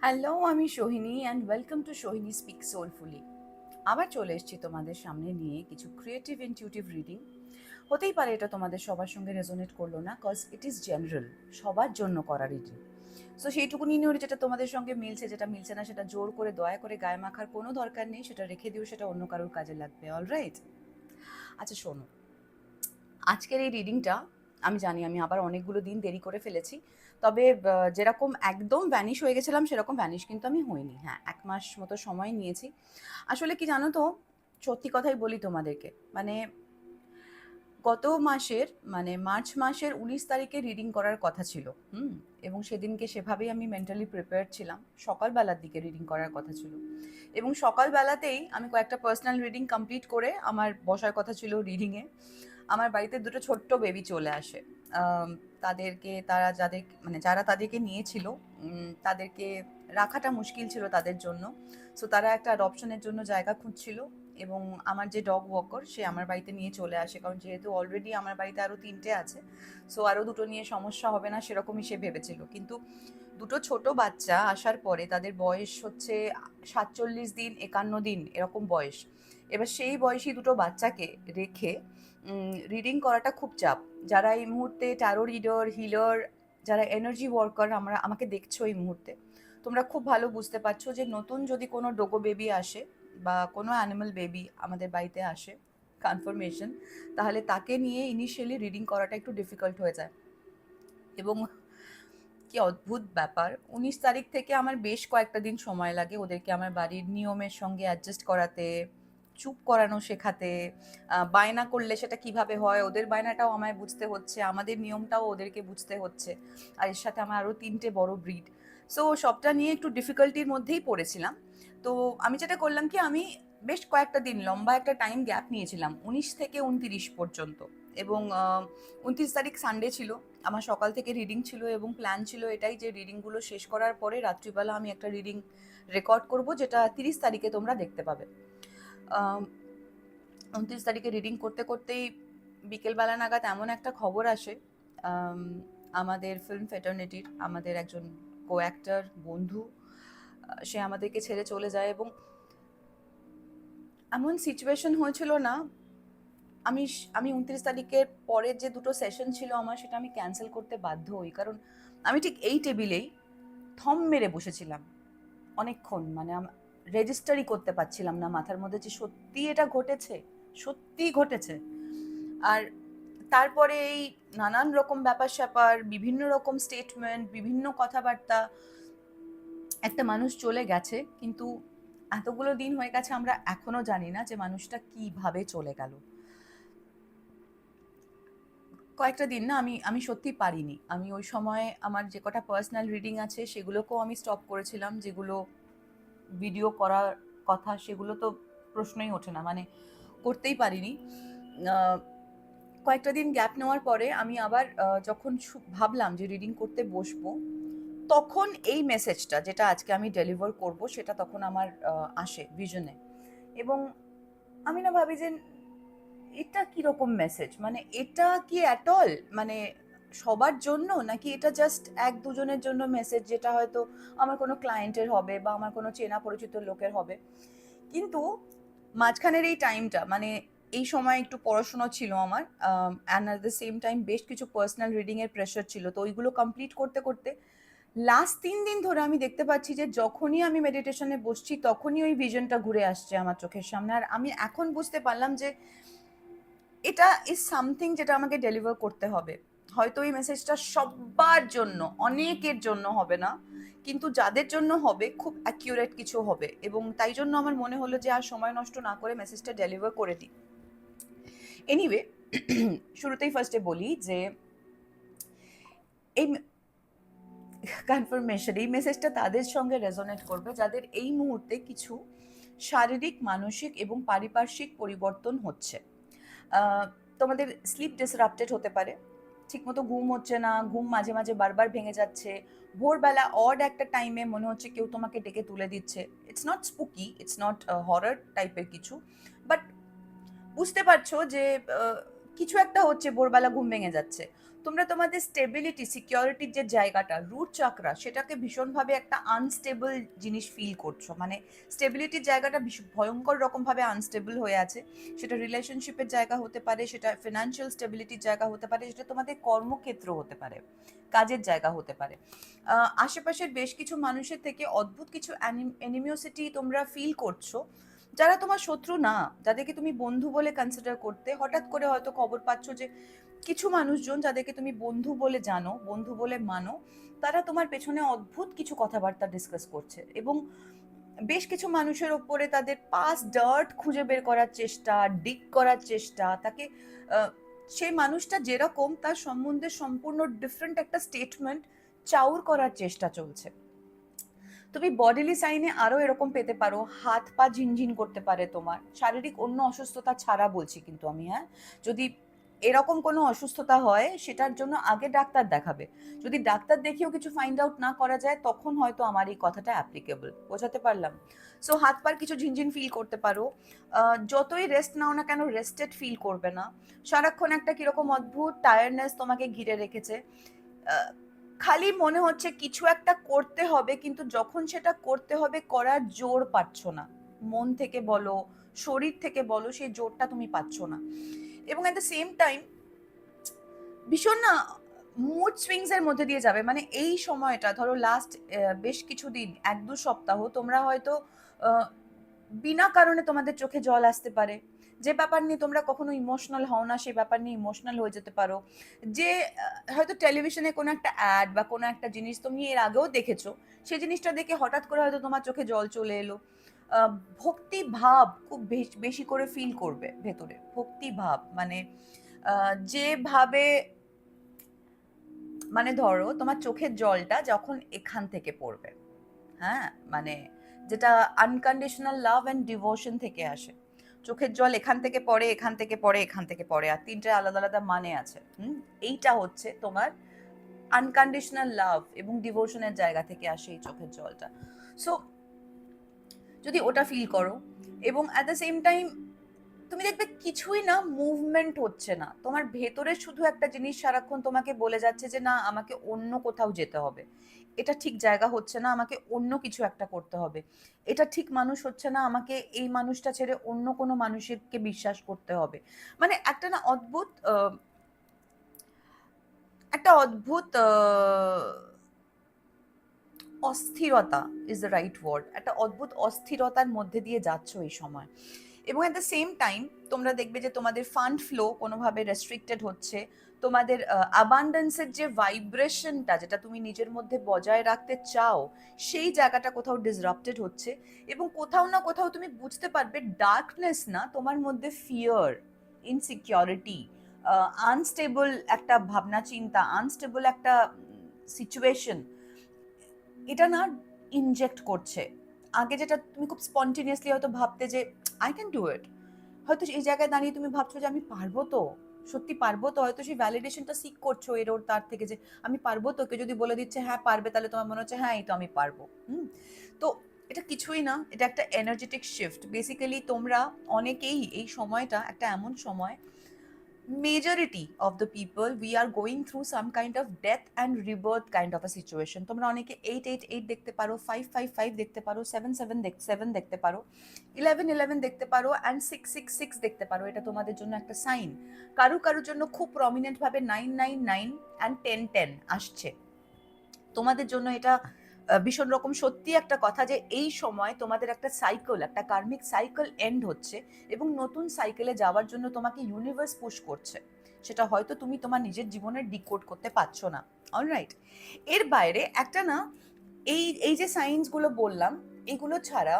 Hello, আমি Sohini and welcome to Sohini speak soulfully. আবার চলে এসেছি তোমাদের সামনে নিয়ে কিছু ক্রিয়েটিভ ইনটিউটিভ রিডিং। হতেই পারে এটা তোমাদের সবার সঙ্গে রেজোনেট করলো না, কজ ইট ইজ জেনারেল, সবার জন্য করা রিডিং। সো সেইটুকুনি নিয়ে যেটা তোমাদের সঙ্গে মিলছে, যেটা মিলছে না সেটা জোর করে দয়া করে গায়ে মাখার কোনো দরকার নেই, সেটা রেখে দিও, সেটা অন্য কারোর কাজে লাগবে। অলরাইট? আচ্ছা শোনো, আজকের এই রিডিংটা আমি জানি আমি আবার অনেকগুলো দিন দেরি করে ফেলেছি। তবে যেরকম একদম ভ্যানিশ হয়ে গেছিলাম সেরকম ভ্যানিশ কিন্তু আমি হইনি। হ্যাঁ, ১ মাস মতো সময় নিয়েছি। আসলে কি জানো তো, সত্যি কথাই বলি তোমাদেরকে, মানে গত মাসের মানে মার্চ মাসের ১৯ তারিখে রিডিং করার কথা ছিল। এবং সেদিনকে সেভাবেই আমি মেন্টালি প্রিপেয়ার্ড ছিলাম। সকালবেলার দিকে রিডিং করার কথা ছিল। এবং সকালবেলাতেই আমি কয়েকটা পার্সোনাল রিডিং কমপ্লিট করে আমার বসার কথা ছিল রিডিংয়ে। আমার বাড়িতে দুটো ছোট্ট বেবি চলে আসে। আম তাদেরকে তারা যাদের মানে যারা তাদেরকে নিয়েছিল, তাদেরকে রাখাটা মুশকিল ছিল তাদের জন্য। সো তারা একটা অ্যাডপশনের জন্য জায়গা খুঁজছিল এবং আমার যে ডগ ওয়াকার সে আমার বাড়িতে নিয়ে চলে আসে। কারণ যেহেতু অলরেডি আমার বাড়িতে আরও ৩ টে আছে, সো আরও দুটো নিয়ে সমস্যা হবে না সেরকমই সে ভেবেছিল। কিন্তু দুটো ছোট বাচ্চা আসার পরে তাদের বয়স হচ্ছে ৪৭ দিন, ৫১ দিন এরকম বয়স। এবার সেই বয়সী দুটো বাচ্চাকে রেখে রিডিং করাটা খুব চাপ। যারা এই মুহূর্তে ট্যারো রিডার, হিলার, যারা এনার্জি ওয়ার্কার আমাকে দেখছো এই মুহূর্তে, তোমরা খুব ভালো বুঝতে পারছো যে নতুন যদি কোনো ডোগো বেবি আসে বা কোনো অ্যানিমাল বেবি আমাদের বাড়িতে আসে কনফার্মেশন, তাহলে তাকে নিয়ে ইনিশিয়ালি রিডিং করাটা একটু ডিফিকাল্ট হয়ে যায়। এবং কি অদ্ভুত ব্যাপার, ১৯ তারিখ থেকে আমার বেশ কয়েকটা দিন সময় লাগে ওদেরকে আমার বাড়ির নিয়মের সঙ্গে অ্যাডজাস্ট করাতে, চুপ করানো শেখাতে, বায়না করলে সেটা কিভাবে হয় ওদের বায়নাটাও আমায় বুঝতে হচ্ছে, আমাদের নিয়মটাও ওদেরকে বুঝতে হচ্ছে। আর এর সাথে আমার আরও ৩টে বড় ব্রিড। সো সবটা নিয়ে একটু ডিফিকাল্টির মধ্যেই পড়েছিলাম। তো আমি যেটা করলাম কি, আমি বেশ কয়েকটা দিন লম্বা একটা টাইম গ্যাপ নিয়েছিলাম ১৯ থেকে ২৯ পর্যন্ত। এবং ২৯ তারিখ সানডে ছিল। আমার সকাল থেকে রিডিং ছিল এবং প্ল্যান ছিল এটাই যে রিডিংগুলো শেষ করার পরে রাত্রিবেলা আমি একটা রিডিং রেকর্ড করব, যেটা ৩০ তারিখে তোমরা দেখতে পাবে। ২৯ তারিখে রিডিং করতে করতেই বিকেলবেলা নাগাদ এমন একটা খবর আসে, আম, আমাদের ফিল্ম ফেটার্নিটির আমাদের একজন কো অ্যাক্টর বন্ধু, সে আমাদেরকে ছেড়ে চলে যায়। এবং এমন সিচুয়েশন হয়েছিল না, আমি আমি ২৯ তারিখের পরের যে দুটো সেশন ছিল আমার, সেটা আমি ক্যান্সেল করতে বাধ্য হই। কারণ আমি ঠিক এই টেবিলেই থম মেরে বসেছিলাম অনেকক্ষণ, মানে রেজিস্টারই করতে পারছিলাম না মাথার মধ্যে যে সত্যি এটা ঘটেছে, সত্যিই ঘটেছে। আর তারপরে এই নানান রকম ব্যাপার স্যাপার, বিভিন্ন রকম স্টেটমেন্ট, বিভিন্ন কথাবার্তা, একটা মানুষ চলে গেছে, কিন্তু এতগুলো দিন হয়ে গেছে আমরা এখনো জানি না যে মানুষটা কিভাবে চলে গেল। কয়েকটা দিন না আমি আমি সত্যিই পারিনি। আমি ওই সময় আমার যে কটা পার্সোনাল রিডিং আছে সেগুলোকেও আমি স্টপ করেছিলাম। যেগুলো ভিডিও করার কথা সেগুলো তো প্রশ্নই ওঠে না, মানে করতেই পারিনি। কয়েকটা দিন গ্যাপ নেওয়ার পরে আমি আবার যখন ভাবলাম যে রিডিং করতে বসবো, তখন এই মেসেজটা যেটা আজকে আমি ডেলিভার করব সেটা তখন আমার আসে ভিশনে। এবং আমি না ভাবি যে এটা কিরকম মেসেজ, মানে এটা কি অ্যাট অল মানে সবার জন্য, নাকি এটা জাস্ট এক দুজনের জন্য মেসেজ, যেটা হয়তো আমার কোনো ক্লায়েন্টের হবে বা আমার কোনো চেনা পরিচিত লোকের হবে। কিন্তু মাঝখানের এই টাইমটা, মানে এই সময় একটু পড়াশোনা ছিল আমার, and at the same time বেশ কিছু পার্সোনাল রিডিংয়ের প্রেশার ছিল, তো ওইগুলো কমপ্লিট করতে করতে লাস্ট ৩ দিন ধরে আমি দেখতে পাচ্ছি যে যখনই আমি মেডিটেশনে বসছি তখনই ওই ভিশনটা ঘুরে আসছে আমার চোখের সামনে। আর আমি এখন বুঝতে পারলাম যে এটা ইজ সামথিং যেটা আমাকে ডেলিভার করতে হবে। হয়তো এই মেসেজটা সবার জন্য, অনেকের জন্য হবে না, কিন্তু যাদের জন্য হবে খুব অ্যাকিউরেট কিছু হবে। এবং তাই জন্য আমার মনে হলো যে আর সময় নষ্ট না করে মেসেজটা ডেলিভার করে দিই। এনিওয়ে, শুরুতেই ফার্স্টে বলি যে এই কনফার্মেশন, এই মেসেজটা তাদের সঙ্গে রেজোনেট করবে যাদের এই মুহূর্তে কিছু শারীরিক, মানসিক এবং পারিপার্শ্বিক পরিবর্তন হচ্ছে। তোমাদের স্লিপ ডিসরাপ্টেড হতে পারে, ঠিকমতো ঘুম হচ্ছে না, ঘুম মাঝে মাঝে বারবার ভেঙে যাচ্ছে, ভোরবেলা অড একটা টাইমে মনে হচ্ছে কেউ তোমাকে ডেকে তুলে দিচ্ছে। It's not spooky, it's not horror টাইপের কিছু, বাট বুঝতে পারছো যে কিছু একটা হচ্ছে, ভোরবেলা ঘুম ভেঙে যাচ্ছে। তোমরা তোমাদের স্টেবিলিটি, সিকিউরিটির যে জায়গাটা, রুট চাকরা, সেটাকে ভীষণভাবে একটা আনস্টেবল জিনিস ফিল করছো। মানে স্টেবিলিটির জায়গাটা ভয়ঙ্কর রকমভাবে আনস্টেবল হয়ে আছে। সেটা রিলেশনশিপের জায়গা হতে পারে, সেটা ফিনান্সিয়াল স্টেবিলিটির জায়গা হতে পারে, সেটা তোমাদের কর্মক্ষেত্র হতে পারে, কাজের জায়গা হতে পারে। আশেপাশের বেশ কিছু মানুষের থেকে অদ্ভুত কিছু অ্যানিমিওসিটি তোমরা ফিল করছো, যারা তোমার শত্রু না, যাদেরকে তুমি বন্ধু বলে কনসিডার করতে, হঠাৎ করে হয়তো খবর পাচ্ছ যে কিছু মানুষজন যাদেরকে তুমি বন্ধু বলে জানো, বন্ধু বলে মানো, তারা তোমার পেছনে অদ্ভুত কিছু কথাবার্তা ডিসকাস করছে, এবং বেশ কিছু মানুষের ওপরে তাদের পাস ডার্ট খুঁজে বের করার চেষ্টা, ডিগ করার চেষ্টা, তাকে সেই মানুষটা যেরকম তার সম্বন্ধে সম্পূর্ণ ডিফারেন্ট একটা স্টেটমেন্ট চাউর করার চেষ্টা চলছে। তুমি বডিলি সাইনে আরো এরকম পেতে পারো, হাত পা ঝিনঝিন করতে পারে তোমার, শারীরিক অন্য অসুস্থতা ছাড়া বলছি কিন্তু আমি, হ্যাঁ। যদি এরকম কোনো অসুস্থতা হয় সেটার জন্য আগে ডাক্তার দেখাবে। যদি ডাক্তার দেখিয়েও কিছু ফাইন্ড আউট না করা যায়, তখন হয়তো আমার এই কথাটা অ্যাপ্লিকেবল। বোঝাতে পারলাম? সো হাত পার কিছু ঝিনঝিন ফিল করতে পারো। যতই রেস্ট নাও না কেন, রেস্টেড ফিল করবে না। সারাক্ষণ একটা কিরকম অদ্ভুত টায়ার্ডনেস তোমাকে ঘিরে রেখেছে। খালি মনে হচ্ছে কিছু একটা করতে হবে, কিন্তু যখন সেটা করতে হবে করার জোর পাচ্ছ না। মন থেকে বলো, শরীর থেকে বলো, সেই জোরটা তুমি পাচ্ছ না। এবং অ্যাট দ্য সেম টাইম ভীষণ না মুড সুইংস এর মধ্যে দিয়ে যাবে। মানে এই সময়টা ধরো লাস্ট বেশ কিছুদিন, 1-2 সপ্তাহ, তোমরা হয়তো বিনা কারণে তোমাদের চোখে জল আসতে পারে। যে ব্যাপার নিয়ে তোমরা কখনো ইমোশনাল হও না, সেই ব্যাপার নিয়ে ইমোশনাল হয়ে যেতে পারো। যে হয়তো টেলিভিশনে কোনো একটা অ্যাড বা কোনো একটা জিনিস তুমি এর আগেও দেখেছো, সেই জিনিসটা দেখে হঠাৎ করে হয়তো তোমার চোখে জল চলে এলো। ভক্তি ভাব খুব বেশি করে ফিল করবে ভেতরে। ভক্তি ভাব মানে যেভাবে, মানে ধরো তোমার চোখের জলটা যখন এখান থেকে পড়বে, হ্যাঁ, মানে যেটা আনকন্ডিশনাল লাভ অ্যান্ড ডিভোশন থেকে আসে। চোখের জল এখান থেকে পড়ে, এখান থেকে পড়ে, এখান থেকে পড়ে, আর তিনটে আলাদা আলাদা মানে আছে। এইটা হচ্ছে তোমার আনকন্ডিশনাল লাভ এবং ডিভোশনের জায়গা থেকে আসে এই চোখের জলটা। সো যদি ওটা ফিল করো, এবং অ্যাট দ্য সেম টাইম তুমি দেখবে কিছুই না মুভমেন্ট হচ্ছে না তোমার ভেতরে, শুধু একটা জিনিস সারাক্ষণ তোমাকে বলে যাচ্ছে যে না, আমাকে অন্য কোথাও যেতে হবে, এটা ঠিক জায়গা হচ্ছে না, আমাকে অন্য কিছু একটা করতে হবে, এটা ঠিক মানুষ হচ্ছে না, আমাকে এই মানুষটা ছেড়ে অন্য কোনো মানুষকে বিশ্বাস করতে হবে। মানে একটা না অদ্ভুত একটা অদ্ভুত অস্থিরতা ইজ দ্য রাইট ওয়ার্ড, একটা অদ্ভুত অস্থিরতার মধ্যে দিয়ে যাচ্ছ এই সময়। এবং অ্যাট দ্য সেম টাইম তোমরা দেখবে যে তোমাদের ফান্ড ফ্লো কোনোভাবে রেস্ট্রিক্টেড হচ্ছে। তোমাদের অ্যাবান্ডেন্সের যে ভাইব্রেশনটা, যেটা তুমি নিজের মধ্যে বজায় রাখতে চাও, সেই জায়গাটা কোথাও ডিসরাপ্টেড হচ্ছে। এবং কোথাও না কোথাও তুমি বুঝতে পারবে ডার্কনেস না, তোমার মধ্যে ফিয়ার, ইনসিকিউরিটি, আনস্টেবল একটা ভাবনা চিন্তা, আনস্টেবল একটা সিচুয়েশন, এটা না ইনজেক্ট করছে। আগে যেটা তুমি খুব স্পন্টেনিয়াসলি হয়তো ভাবতে যে আই ক্যান ডু ইট, হয়তো এই জায়গায় দাঁড়িয়ে তুমি ভাবছো যে আমি পারবো তো, সত্যি পারবো তো, হয়তো সেই ভ্যালিডেশনটা সিক করছো এর ওর তার থেকে, যে আমি পারবো তো। কেউ যদি বলে দিচ্ছে হ্যাঁ পারবে, তাহলে তোমার মনে হচ্ছে হ্যাঁ এই তো আমি পারবো। তো এটা কিছুই না, এটা একটা এনার্জেটিক শিফট। বেসিক্যালি তোমরা অনেকেই এই সময়টা একটা এমন সময়, majority of the people we are going through some kind of death and rebirth kind of a situation. তোমরা অনেকে 888 দেখতে পারো, 555 দেখতে পারো, 777 দেখতে পারো, 1111 দেখতে পারো, and 666 দেখতে পারো। এটা তোমাদের জন্য একটা সাইন। কারোর জন্য খুব প্রমিনেন্ট ভাবে 999 and 1010 আসছে। তোমাদের জন্য এটা ভীষণ রকম সত্যি একটা কথা, যে এই সময় তোমাদের একটা সাইকেল, একটা কার্মিক সাইকেল এন্ড হচ্ছে, এবং নতুন সাইকেলে যাওয়ার জন্য তোমাকে ইউনিভার্স পুশ করছে। সেটা হয়তো তুমি তোমার নিজের জীবনের ডিকোড করতে পারছো না। অলরাইট, এর বাইরে একটা না, এই এই যে সাইন্সগুলো বললাম, এগুলো ছাড়া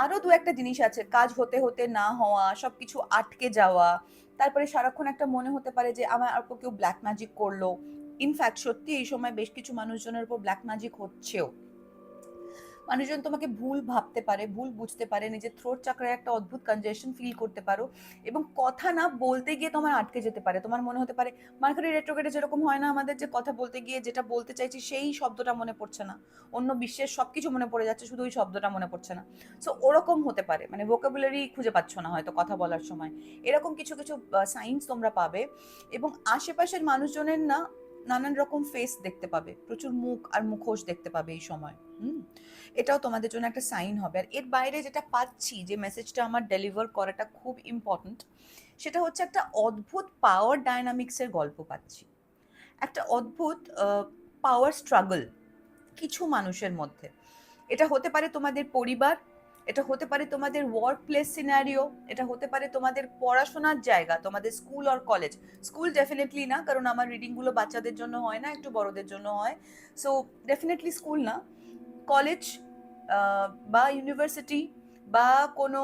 আরো দু একটা জিনিস আছে। কাজ হতে হতে না হওয়া, সবকিছু আটকে যাওয়া, তারপরে সারাক্ষণ একটা মনে হতে পারে যে আমার আর কেউ ব্ল্যাক ম্যাজিক করলো। ইনফ্যাক্ট সত্যি এই সময় বেশ কিছু মানুষজনের উপর ব্ল্যাক ম্যাজিক হচ্ছেও। মানুষজন তোমাকে ভুল ভাবতে পারে, ভুল বুঝতে পারে, নিজের থ্রোট চাকরায় একটা অদ্ভুত কনজেশন ফিল করতে পারো, এবং কথা না বলতে গিয়ে তোমার আটকে যেতে পারে। তোমার মনে হতে পারে মার্কারি রেট্রোগ্রেডে যেরকম হয় না, আমাদের যে কথা বলতে গিয়ে যেটা বলতে চাইছি সেই শব্দটা মনে পড়ছে না, অন্য বিশ্বের সবকিছু মনে পড়ে যাচ্ছে, শুধু ওই শব্দটা মনে পড়ছে না। সো ওরকম হতে পারে, মানে ভোকাবুলারি খুঁজে পাচ্ছ না হয়তো কথা বলার সময়, এরকম কিছু কিছু সাইন্স তোমরা পাবে। এবং আশেপাশের মানুষজনের না নানান রকম ফেস দেখতে পাবে, প্রচুর মুখ আর মুখোশ দেখতে পাবে এই সময়। এটাও তোমাদের জন্য একটা সাইন হবে। আর এর বাইরে যেটা পাচ্ছি, যে মেসেজটা আমার ডেলিভার করাটা খুব ইম্পর্ট্যান্ট, সেটা হচ্ছে একটা অদ্ভুত পাওয়ার ডায়নামিক্সের গল্প পাচ্ছি, একটা অদ্ভুত পাওয়ার স্ট্রাগল কিছু মানুষের মধ্যে। এটা হতে পারে তোমাদের পরিবার, এটা হতে পারে তোমাদের ওয়ার্ক প্লেস সিনারিও, এটা হতে পারে তোমাদের পড়াশোনার জায়গা, তোমাদের স্কুল আর কলেজ। স্কুল ডেফিনেটলি না, কারণ আমার রিডিংগুলো বাচ্চাদের জন্য হয় না, একটু বড়দের জন্য হয়। সো ডেফিনেটলি স্কুল না, কলেজ বা ইউনিভার্সিটি, বা কোনো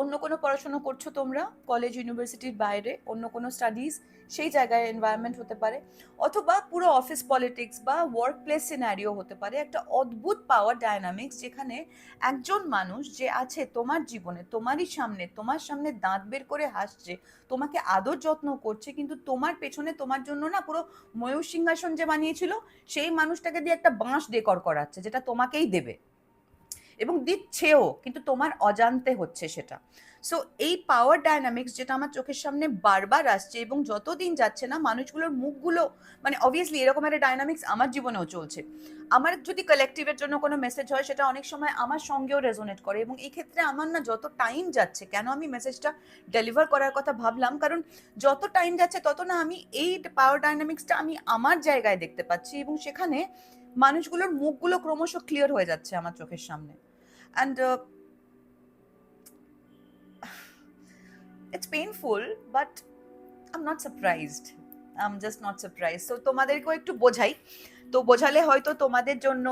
অন্য কোনো পড়াশোনা করছো তোমরা কলেজ ইউনিভার্সিটির বাইরে, অন্য কোনো স্টাডিজ, সেই জায়গায় এনভায়রনমেন্ট হতে পারে, অথবা পুরো অফিস পলিটিক্স বা ওয়ার্ক প্লেস সিনারিও হতে পারে। একটা অদ্ভুত পাওয়ার ডায়নামিক্স, যেখানে একজন মানুষ যে আছে তোমার জীবনে, তোমার সামনে দাঁত বের করে হাসছে, তোমাকে আদর যত্ন করছে, কিন্তু তোমার পেছনে তোমার জন্য না পুরো ময়ূর সিংহাসন যে বানিয়েছিল সেই মানুষটাকে দিয়ে একটা বাঁশ ডেকর করাচ্ছে, যেটা তোমাকেই দেবে এবং দিচ্ছেও, কিন্তু তোমার অজান্তে হচ্ছে সেটা। সো এই পাওয়ার ডায়নামিক্স যেটা আমার চোখের সামনে বারবার আসছে, এবং যতদিন যাচ্ছে না মানুষগুলোর মুখগুলো, মানে অবভিয়াসলি এরকম একটা ডায়নামিক্স আমার জীবনেও চলছে। আমার যদি কালেকটিভের জন্য কোনো মেসেজ হয়, সেটা অনেক সময় আমার সঙ্গেও রেজোনেট করে, এবং এই ক্ষেত্রে আমার না যত টাইম যাচ্ছে, কেন আমি মেসেজটা ডেলিভার করার কথা ভাবলাম, কারণ যত টাইম যাচ্ছে তত না আমি এই পাওয়ার ডায়নামিক্সটা আমি আমার জায়গায় দেখতে পাচ্ছি, এবং সেখানে মানুষগুলোর মুখগুলো ক্রমশ ক্লিয়ার হয়ে যাচ্ছে আমার চোখের সামনে। And it's painful, but I'm not surprised. I'm just not surprised. So তোমাদেরকেও একটু বোঝাই, তো বোঝালে হয়তো তোমাদের জন্য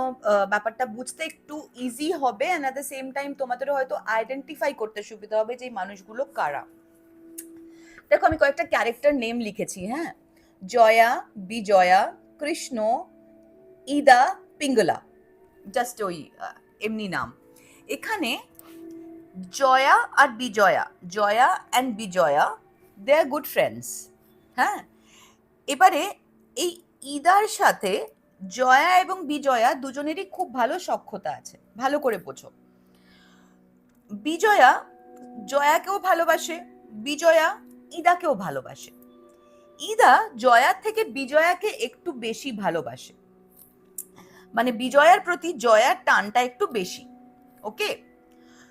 ব্যাপারটা বুঝতে একটু ইজি হবে, and at the same time তোমাদেরও হয়তো আইডেন্টিফাই করতে সুবিধা হবে যে এই মানুষগুলো কারা। দেখো আমি কয়েকটা ক্যারেক্টার নেম লিখেছি, হ্যাঁ, জয়া, বিজয়া, কৃষ্ণ, ইদা, পিঙ্গলা, জাস্ট ওই এমনি নাম। এখানে জয়া আর Bijaya, Jaya and Bijaya, they are good friends. হ্যাঁ, এবারে এই ইদার সাথে জয়া এবং বিজয়া দুজনেরই খুব ভালো সখ্যতা আছে, ভালো করে বোঝো। বিজয়া জয়াকেও ভালোবাসে, বিজয়া ইদাকেও ভালোবাসে। ইদা জয়ার থেকে বিজয়াকে একটু বেশি ভালোবাসে, মানে বিজয়ার প্রতি জয়ার টানটা একটু বেশি। ওকে,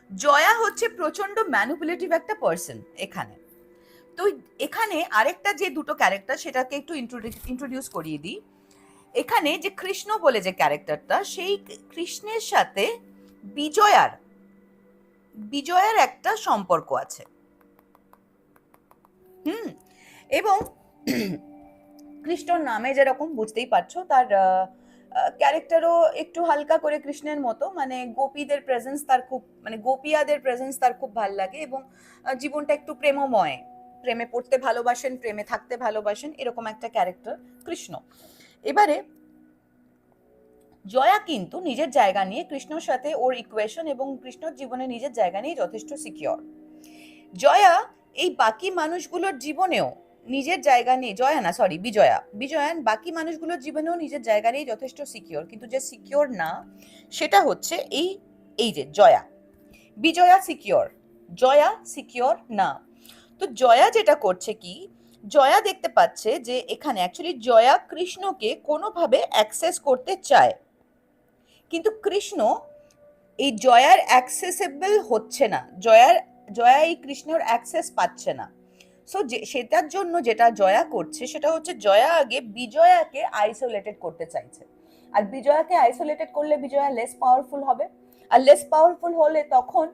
জয়া হচ্ছে প্রচন্ড ম্যানিপুলেটিভ একটা পার্সন এখানে। তো এখানে আরেকটা যে দুটো ক্যারেক্টার, সেটাকে একটু ইন্ট্রোডিউস করিয়ে দিই। এখানে যে কৃষ্ণ বলে যে ক্যারেক্টারটা, সেই কৃষ্ণের সাথে বিজয়ার একটা সম্পর্ক আছে। এবং কৃষ্ণর নামে যেরকম বুঝতেই পারছো, তার ক্যারেক্টারও একটু হালকা করে কৃষ্ণের মতো, মানে গোপীদের প্রেজেন্স তার খুব, মানে গোপিয়াদের প্রেজেন্স তার খুব ভাল লাগে, এবং জীবনটা একটু প্রেমময়, প্রেমে পড়তে ভালোবাসেন, প্রেমে থাকতে ভালোবাসেন, এরকম একটা ক্যারেক্টার কৃষ্ণ। এবারে জয়া কিন্তু নিজের জায়গা নিয়ে কৃষ্ণর সাথে ওর ইকুয়েশন, এবং কৃষ্ণর জীবনে নিজের জায়গা নিয়ে যথেষ্ট সিকিওর। জয়া এই বাকি মানুষগুলোর জীবনেও নিজের জায়গা নিয়ে, বিজয়া বাকি মানুষগুলোর জীবনেও নিজের জায়গা নিয়ে যথেষ্ট সিকিওর, কিন্তু যে সিকিওর না সেটা হচ্ছে এই যে জয়া। বিজয়া সিকিওর, জয়া সিকিওর না। তো জয়া যেটা করছে কি, জয়া দেখতে পাচ্ছে যে এখানে অ্যাকচুয়ালি জয়া কৃষ্ণকে কোনোভাবে অ্যাক্সেস করতে চায়, কিন্তু কৃষ্ণ এই জয়ার অ্যাক্সেসেবল হচ্ছে না, জয়া এই কৃষ্ণের অ্যাক্সেস পাচ্ছে না। সো সেটার জন্য যেটা জয়া করছে সেটা হচ্ছে, জয়া আগে বিজয়াকে আইসোলেটেড করতে চাইছে, আর বিজয়াকে আইসোলেটেড করলে বিজয়া লেস পাওয়ারফুল হবে, আর লেস পাওয়ারফুল হলে তখন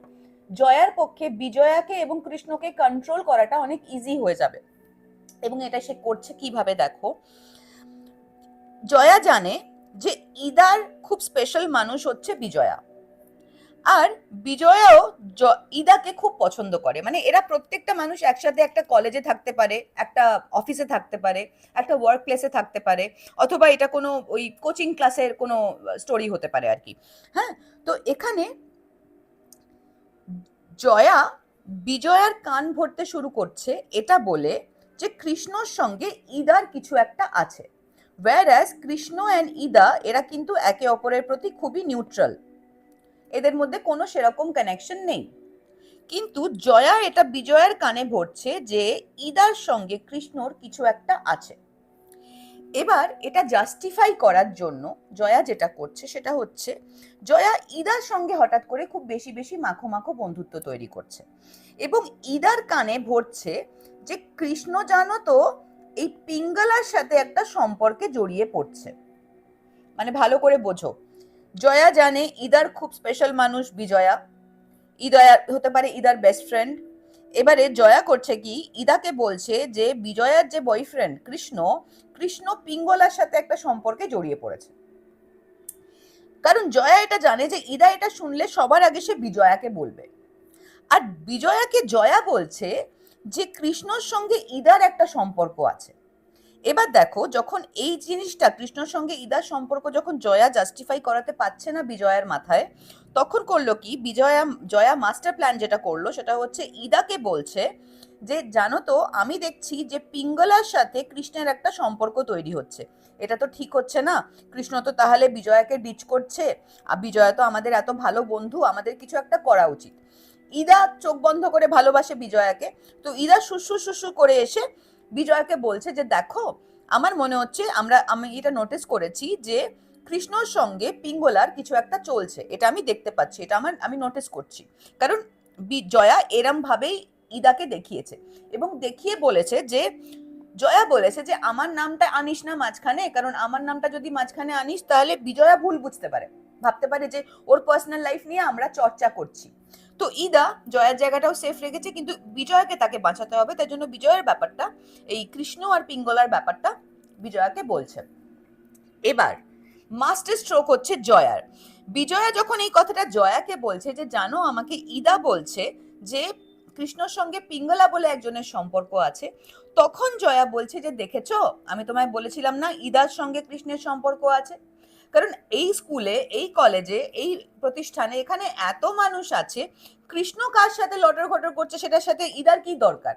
জয়ার পক্ষে বিজয়াকে এবং কৃষ্ণকে কন্ট্রোল করাটা অনেক ইজি হয়ে যাবে। এবং এটা সে করছে কিভাবে, দেখো, জয়া জানে যে ইদার খুব স্পেশাল মানুষ হচ্ছে বিজয়া, আর বিজয়াও ইদাকে খুব পছন্দ করে, মানে এরা প্রত্যেকটা মানুষ একসাথে একটা কলেজে থাকতে পারে, একটা অফিসে থাকতে পারে, একটা ওয়ার্ক প্লেসে থাকতে পারে, অথবা এটা কোনো ওই কোচিং ক্লাসের কোনো স্টোরি হতে পারে আর কি। হ্যাঁ, তো এখানে জয়া বিজয়ার কান ভরতে শুরু করছে এটা বলে যে কৃষ্ণর সঙ্গে ইদার কিছু একটা আছে, whereas কৃষ্ণ অ্যান্ড ইদা এরা কিন্তু একে অপরের প্রতি খুবই নিউট্রাল, এদের মধ্যে কোনো সেরকম কানেকশন নেই। কিন্তু জয়া এটা বিজয়ার কানে ভরছে যে ইদার সঙ্গে কৃষ্ণর কিছু একটা আছে। এবার এটা জাস্টিফাই করার জন্য জয়া যেটা করছে সেটা হচ্ছে, জয়া ইদার সঙ্গে হঠাৎ করে খুব বেশি বেশি মাখো মাখো বন্ধুত্ব তৈরি করছে এবং ইদার কানে ভরছে যে কৃষ্ণ জানো তো এই পিঙ্গলার সাথে একটা সম্পর্কে জড়িয়ে পড়ছে। মানে ভালো করে বোঝো, জয়া জানে ইদার খুব স্পেশাল মানুষ বিজয়া, ইদয়া হতে পারে ইদার বেস্ট ফ্রেন্ড। এবারে জয়া করছে কি, ইদাকে বলছে যে বিজয়ার যে বয়ফ্রেন্ড কৃষ্ণ, কৃষ্ণ পিঙ্গলার সাথে একটা সম্পর্কে জড়িয়ে পড়েছে। কারণ জয়া এটা জানে যে ইদা এটা শুনলে সবার আগে সে বিজয়াকে বলবে, আর বিজয়াকে জয়া বলছে যে কৃষ্ণর সঙ্গে ইদার একটা সম্পর্ক আছে। এবার দেখো, যখন এই জিনিসটা কৃষ্ণর সঙ্গে ইদার সম্পর্ক যখন জয়া জাস্টিফাই করাতে পারছে না বিজয়ার মাথায়, তখন করলো কি জয়া মাস্টার প্ল্যান যেটা করলো সেটা হচ্ছে ইদাকে বলছে যে জানো তো আমি দেখছি যে পিঙ্গলার সাথে কৃষ্ণের একটা সম্পর্ক তৈরি হচ্ছে, এটা তো ঠিক হচ্ছে না, কৃষ্ণ তো তাহলে বিজয়াকে ডিচ করছে, আর বিজয়া তো আমাদের এত ভালো বন্ধু, আমাদের কিছু একটা করা উচিত। ইদা চোখ বন্ধ করে ভালোবাসে বিজয়াকে, তো ইদা সুসু সুসু করে এসে বিজয়াকে বলছে যে দেখো আমার মনে হচ্ছে আমি এটা নোটিস করেছি যে কৃষ্ণর সঙ্গে পিঙ্গলার কিছু একটা চলছে, এটা আমি দেখতে পাচ্ছি, এটা আমি নোটিস করছি। কারণ জয়া এরম ভাবেই ইদাকে দেখিয়েছে এবং দেখিয়ে বলেছে যে জয়া বলেছে যে আমার নামটা আনিস না মাঝখানে, কারণ আমার নামটা যদি মাঝখানে আনিস তাহলে বিজয়া ভুল বুঝতে পারে, ভাবতে পারে যে ওর পার্সোনাল লাইফ নিয়ে আমরা চর্চা করছি। তো ইদা জয়ার জায়গাটাও সেফ রেখেছে, কিন্তু বিজয়াকে তাকে বাঁচাতে হবে, তাই জন্য বিজয়ের ব্যাপারটা, এই কৃষ্ণ আর পিঙ্গলার ব্যাপারটা বিজয়াকে বলছে। এবার মাস্টার স্ট্রোক হচ্ছে জয়ার। বিজয়া যখন এই কথাটা জয়াকে বলছে যে জানো আমাকে ইদা বলছে যে কৃষ্ণর সঙ্গে পিঙ্গলা বলে একজনের সম্পর্ক আছে, তখন জয়া বলছে যে দেখেছো আমি তোমায় বলেছিলাম না ইদার সঙ্গে কৃষ্ণের সম্পর্ক আছে। কারণ এই স্কুলে, এই কলেজে, এই প্রতিষ্ঠানে এখানে এত মানুষ আছে, কৃষ্ণ কার সাথে লটর ঘটর করছে সেটার সাথে ইদার কি দরকার?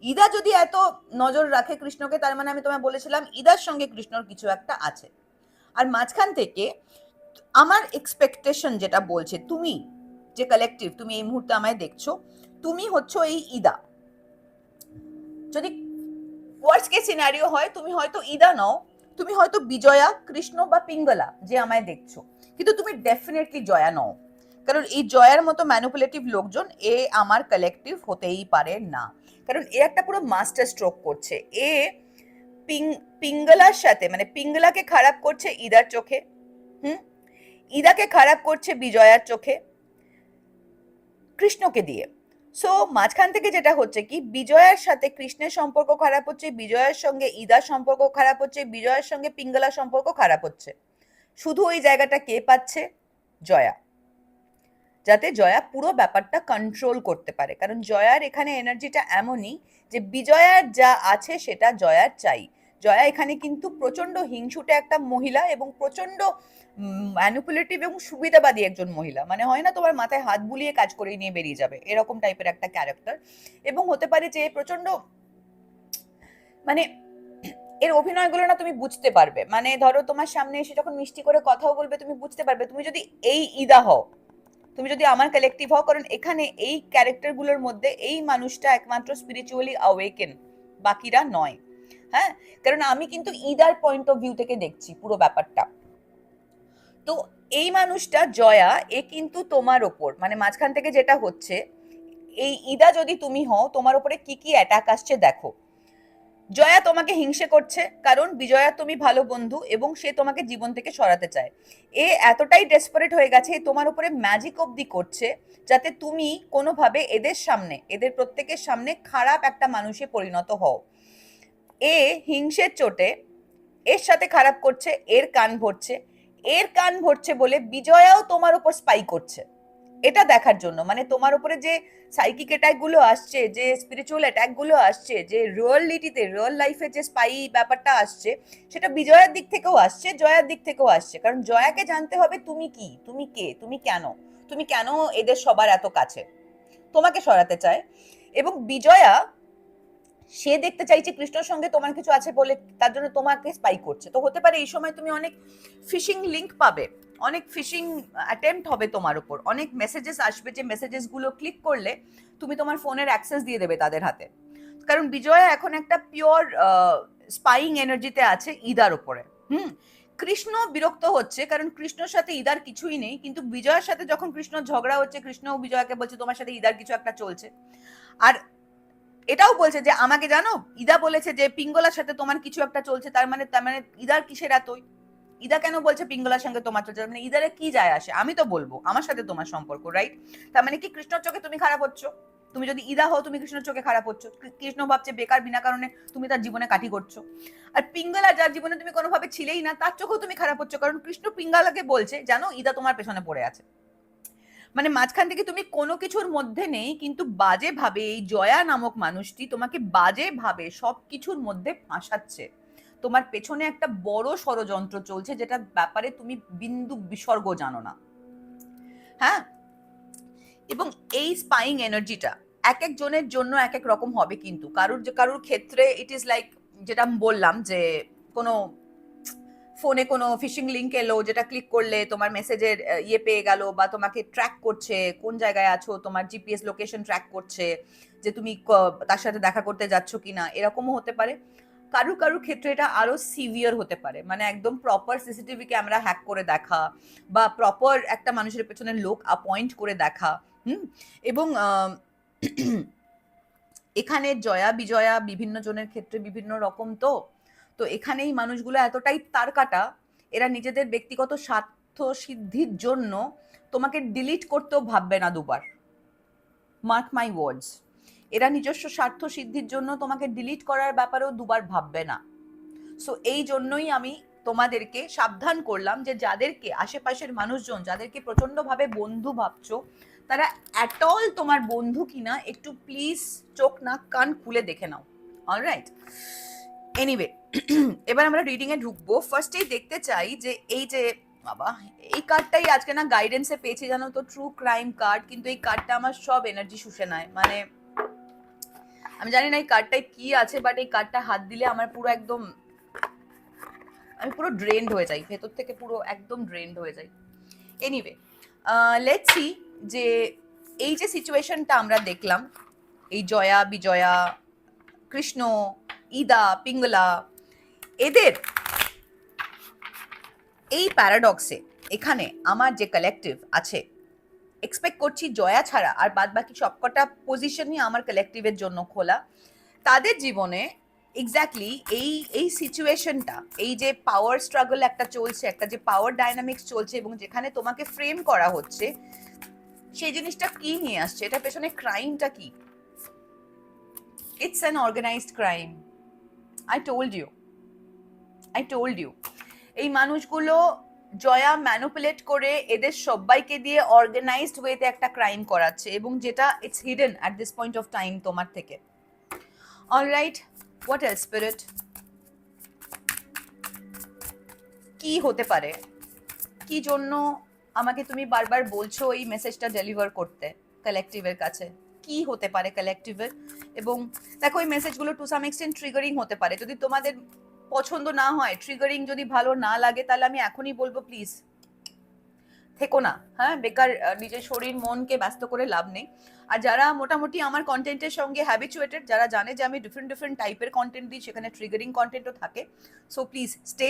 ইদা যদি এত নজর রাখে কৃষ্ণকে, তার মানে আমি তোমায় বলেছিলাম ইদার সঙ্গে কৃষ্ণর কিছু একটা আছে। আর মাঝখান থেকে আমার এক্সপেকটেশন যেটা বলছে, তুমি যে কালেকটিভ, তুমি এই মুহূর্তে আমায় দেখছো, তুমি হচ্ছে এই ইদা। যদি ওয়ার্স্ট কেস সিনারিও হয় তুমি হয়তো ইদা নও, তুমি হয়তো বিজয়া, কৃষ্ণ বা পিঙ্গলা যে আমায় দেখছো, কিন্তু তুমি ডেফিনেটলি জয়া নও। কারণ এই জয়ার মতো ম্যানিপুলেটিভ লোকজন এ আমার কালেকটিভ হতেই পারে না। কারণ এ একটা পুরো মাস্টার স্ট্রোক করছে, এ পিঙ্গলার সাথে, মানে পিঙ্গলাকে খারাপ করছে ইদার চোখে, হুম, ইদাকে খারাপ করছে বিজয়ার চোখে, কৃষ্ণকে দিয়ে। সো মাঝখান থেকে যেটা হচ্ছে কি, বিজয়ার সাথে কৃষ্ণের সম্পর্ক খারাপ হচ্ছে, বিজয়ার সঙ্গে ইদার সম্পর্ক খারাপ হচ্ছে, বিজয়ার সঙ্গে পিঙ্গলার সম্পর্ক খারাপ হচ্ছে। শুধু ওই জায়গাটা কে পাচ্ছে? জয়া। যাতে জয়া পুরো ব্যাপারটা কন্ট্রোল করতে পারে, কারণ জয়ার এখানে এনার্জিটা এমনই যে বিজয়ার যা আছে সেটা জয়ার চাই। জয়া এখানে কিন্তু প্রচন্ড হিংসুটে একটা মহিলা এবং প্রচন্ড ম্যানিপুলেটিভ এবং সুবিধাবাদী একজন মহিলা, মানে হয় না তোমার মাথায় হাত বুলিয়ে কাজ করে নিয়ে বেরিয়ে যাবে, এরকম টাইপের একটা ক্যারেক্টার। এবং হতে পারে যে প্রচন্ড, মানে এর অভিনয়গুলো না তুমি বুঝতে পারবে, মানে ধরো তোমার সামনে এসে যখন মিষ্টি করে কথাও বলবে তুমি বুঝতে পারবে তুমি যদি এই ইদা হও, তুমি যদি আমার কালেকটিভ হও, কারণ এখানে এই ক্যারেক্টারগুলোর মধ্যে এই মানুষটা একমাত্র স্পিরিচুয়ালি অ্যাওয়েকেন, বাকিরা নয়। হ্যাঁ, কারণ আমি কিন্তু ইদার পয়েন্ট অফ ভিউ থেকে দেখছি পুরো ব্যাপারটা। তো এই মানুষটা জয়া, এ কিন্তু তোমার ওপর, মানে মাঝখান থেকে যেটা হচ্ছে, এই ইদা যদি তুমি হও তোমার উপরে কি কি অ্যাটাক আসছে দেখো। জয়া তোমাকে হিংসে করছে কারণ বিজয়া তুমি ভালো বন্ধু এবং সে তোমাকে জীবন থেকে সরাতে চায়। এ এতটাই ডেসপারেট হয়ে গেছে, তোমার উপরে ম্যাজিক অবধি করছে যাতে তুমি কোনোভাবে এদের সামনে, এদের প্রত্যেকের সামনে খারাপ একটা মানুষে পরিণত হও। এ হিংসের চোটে এর সাথে খারাপ করছে, এর কান ভরছে, এর কান ভরছে বলে বিজয়াও তোমার উপর স্পাই করছে, এটা দেখার জন্য। মানে তোমার উপরে যে সাইকিক অ্যাটাক গুলো আসছে, যে স্পিরিচুয়াল অ্যাটাক গুলো আসছে, যে রিয়েলিটিতে রিয়েল লাইফে যে স্পাই ব্যাপারটা আসছে, সেটা বিজয়ার দিক থেকেও আসছে, জয়ার দিক থেকেও আসছে। কারণ জয়াকে জানতে হবে তুমি কি, তুমি কে, তুমি কেন এদের সবার এত কাছে, তোমাকে সরাতে চায়। এবং বিজয়া সে দেখতে চাইছে কৃষ্ণর সঙ্গে তোমার কিছু আছে বলে তার জন্য তোমাকে স্পাই করছে। তো হতে পারে এই সময় তুমি অনেক ফিশিং লিংক পাবে, অনেক ফিশিং অ্যাটেম্প্ট হবে তোমার উপর, অনেক মেসেজেস আসবে, যে মেসেজেস গুলো ক্লিক করলে তুমি তোমার ফোনের অ্যাক্সেস দিয়ে দেবে তাদের হাতে। কারণ বিজয়া এখন একটা পিওর স্পাইং এনার্জিতে আছে ইদার উপরে। কৃষ্ণ বিরক্ত হচ্ছে কারণ কৃষ্ণর সাথে ইদার কিছুই নেই, কিন্তু বিজয়ের সাথে যখন কৃষ্ণ ঝগড়া হচ্ছে, কৃষ্ণ বিজয়াকে বলছে তোমার সাথে ইদার কিছু একটা চলছে। আর এটাও বলছে যে আমাকে জানো, ইদা বলেছে যে পিঙ্গলার সাথে তোমার কিছু একটা চলছে, তার মানে ইদার কিসের এতই, ইদা কেন বলছে পিঙ্গলার সঙ্গে তোমার চলছে, মানে ইদারে কি যায় আসে, আমি তো বলবো আমার সাথে তোমার সম্পর্ক, রাইট? তার মানে কি কৃষ্ণর চোখে তুমি খারাপ হচ্ছ? তুমি যদি ইদা হও তুমি কৃষ্ণর চোখে খারাপ হচ্ছ, কৃষ্ণ ভাবছে বেকার বিনা কারণে তুমি তার জীবনে কাঠি করছো। আর পিঙ্গলা যার জীবনে তুমি কোনোভাবে ছিলেই না, তার চোখেও তুমি খারাপ হচ্ছ, কারণ কৃষ্ণ পিঙ্গলাকে বলছে জানো ইদা তোমার পেছনে পড়ে আছে। মানে মাঝখান থেকে তুমি কোনো কিছুর মধ্যে নেই, কিন্তু বাজে ভাবে এই জয়া নামক মানুষটি তোমাকে বাজে ভাবে সবকিছুর মধ্যে ফাঁসাচ্ছে। তোমার পেছনে একটা বড় ষড়যন্ত্র চলছে, যেটা ব্যাপারে তুমি বিন্দু বিসর্গ জানো না। হ্যাঁ, এবং এই স্পাইং এনার্জিটা এক এক জনের জন্য এক এক রকম হবে, কিন্তু কারুর ক্ষেত্রে ইট ইজ লাইক, যেটা আমি বললাম যে কোনো ফোনে কোনো ফিশিং লিংক এলো, যেটা ক্লিক করলে তোমার মেসেজের ইয়ে পেয়ে গেল, বা তোমাকে ট্র্যাক করছে কোন জায়গায় আছো, তোমার জিপিএস লোকেশন ট্র্যাক করছে যে তুমি তার সাথে দেখা করতে যাচ্ছ কিনা, এরকমও হতে পারে। কারুর ক্ষেত্রে এটা আরো সিভিয়ার হতে পারে, মানে একদম প্রপার সিসিটিভি ক্যামেরা হ্যাক করে দেখা, বা প্রপার একটা মানুষের পেছনে লোক অ্যাপয়েন্ট করে দেখা। এবং এখানে জয়া বিজয়া বিভিন্ন জনের ক্ষেত্রে বিভিন্ন রকম। তো তো এখানে এই মানুষগুলো এতটাই তার কাটা, এরা নিজেদের ব্যক্তিগত স্বার্থ সিদ্ধির জন্য তোমাকে ডিলিট করতেও ভাববে না দুবার, মার্ক মাই ওয়ার্ডস। এরা নিজস্ব স্বার্থ সিদ্ধির জন্য তোমাকে ডিলিট করার ব্যাপারেও দুবার ভাববে না। সো এই জন্যই আমি তোমাদেরকে সাবধান করলাম যে যাদেরকে আশেপাশের মানুষজন, যাদেরকে প্রচন্ডভাবে বন্ধু ভাবছো, তারা অ্যাট অল তোমার বন্ধু কিনা একটু প্লিজ চোখ নাক কান খুলে দেখে নাও। অলরাইট, এনিওয়ে, এবার আমরা রিডিং এ ঢুকবো। ফার্স্টেই দেখতে চাই যে এই যে বাবা, এই কার্ডটাই আজকে না গাইডেন্সে পেয়েছি জানো তো, ট্রু ক্রাইম কার্ড, কিন্তু এই কার্ডটা আমার সব এনার্জি শুষে নেয়। মানে আমি জানি না এই কার্ডটায় কি আছে, বাট এই কার্ডটা হাত দিলে আমার পুরো একদম, আমি পুরো ড্রেন্ড হয়ে যাই, ভেতর থেকে পুরো একদম ড্রেন্ড হয়ে যাই। এনিওয়ে, লেটস সি যে এই যে সিচুয়েশনটা আমরা দেখলাম, এই জয়া বিজয়া, কৃষ্ণ, ইদা, পিঙ্গলা, এদের এই প্যারাডক্সে এখানে আমার যে কালেকটিভ আছে, এক্সপেক্ট করছি জয়া ছাড়া আর বাদ বাকি সবকটা পজিশনই আমার কালেকটিভের জন্য খোলা। তাদের জীবনে এক্স্যাক্টলি এই এই সিচুয়েশনটা, এই যে পাওয়ার স্ট্রাগল একটা চলছে, একটা যে পাওয়ার ডাইনামিক্স চলছে, এবং যেখানে তোমাকে ফ্রেম করা হচ্ছে, সেই জিনিসটা কি নিয়ে আসছে, এটা পেছনে ক্রাইমটা কি? It's an organized crime. I told you এই মানুষগুলো জয়া ম্যানুপুলেট করে এদের সবাইকে দিয়ে অর্গানাইজড ওয়েতে একটা ক্রাইম করাচ্ছে, এবং যেটা it's hidden at this point of time তোমার থেকে। Alright, what else spirit? কি হতে পারে, কি জন্য আমাকে তুমি বারবার বলছো এই মেসেজটা ডেলিভার করতে কালেকটিভের কাছে? কি হতে পারে কালেকটিভের? এবং দেখো, এই মেসেজগুলো টু সাম এক্সটেন্ট ট্রিগারিং হতে পারে। যদি তোমাদের পছন্দ না হয়, ট্রিগারিং যদি ভালো না লাগে, তাহলে আমি এখনই বলবো প্লিজ থেকো না। হ্যাঁ, বেকার নিজের শরীর মনকে ব্যস্ত করে লাভ নেই। আর যারা মোটামুটি আমার কন্টেন্টের সঙ্গে হ্যাবিচুয়েটেড, যারা জানে যে আমি ডিফারেন্ট টাইপের কন্টেন্ট দিই, সেখানে ট্রিগারিং কন্টেন্টও থাকে। সো প্লিজ স্টে,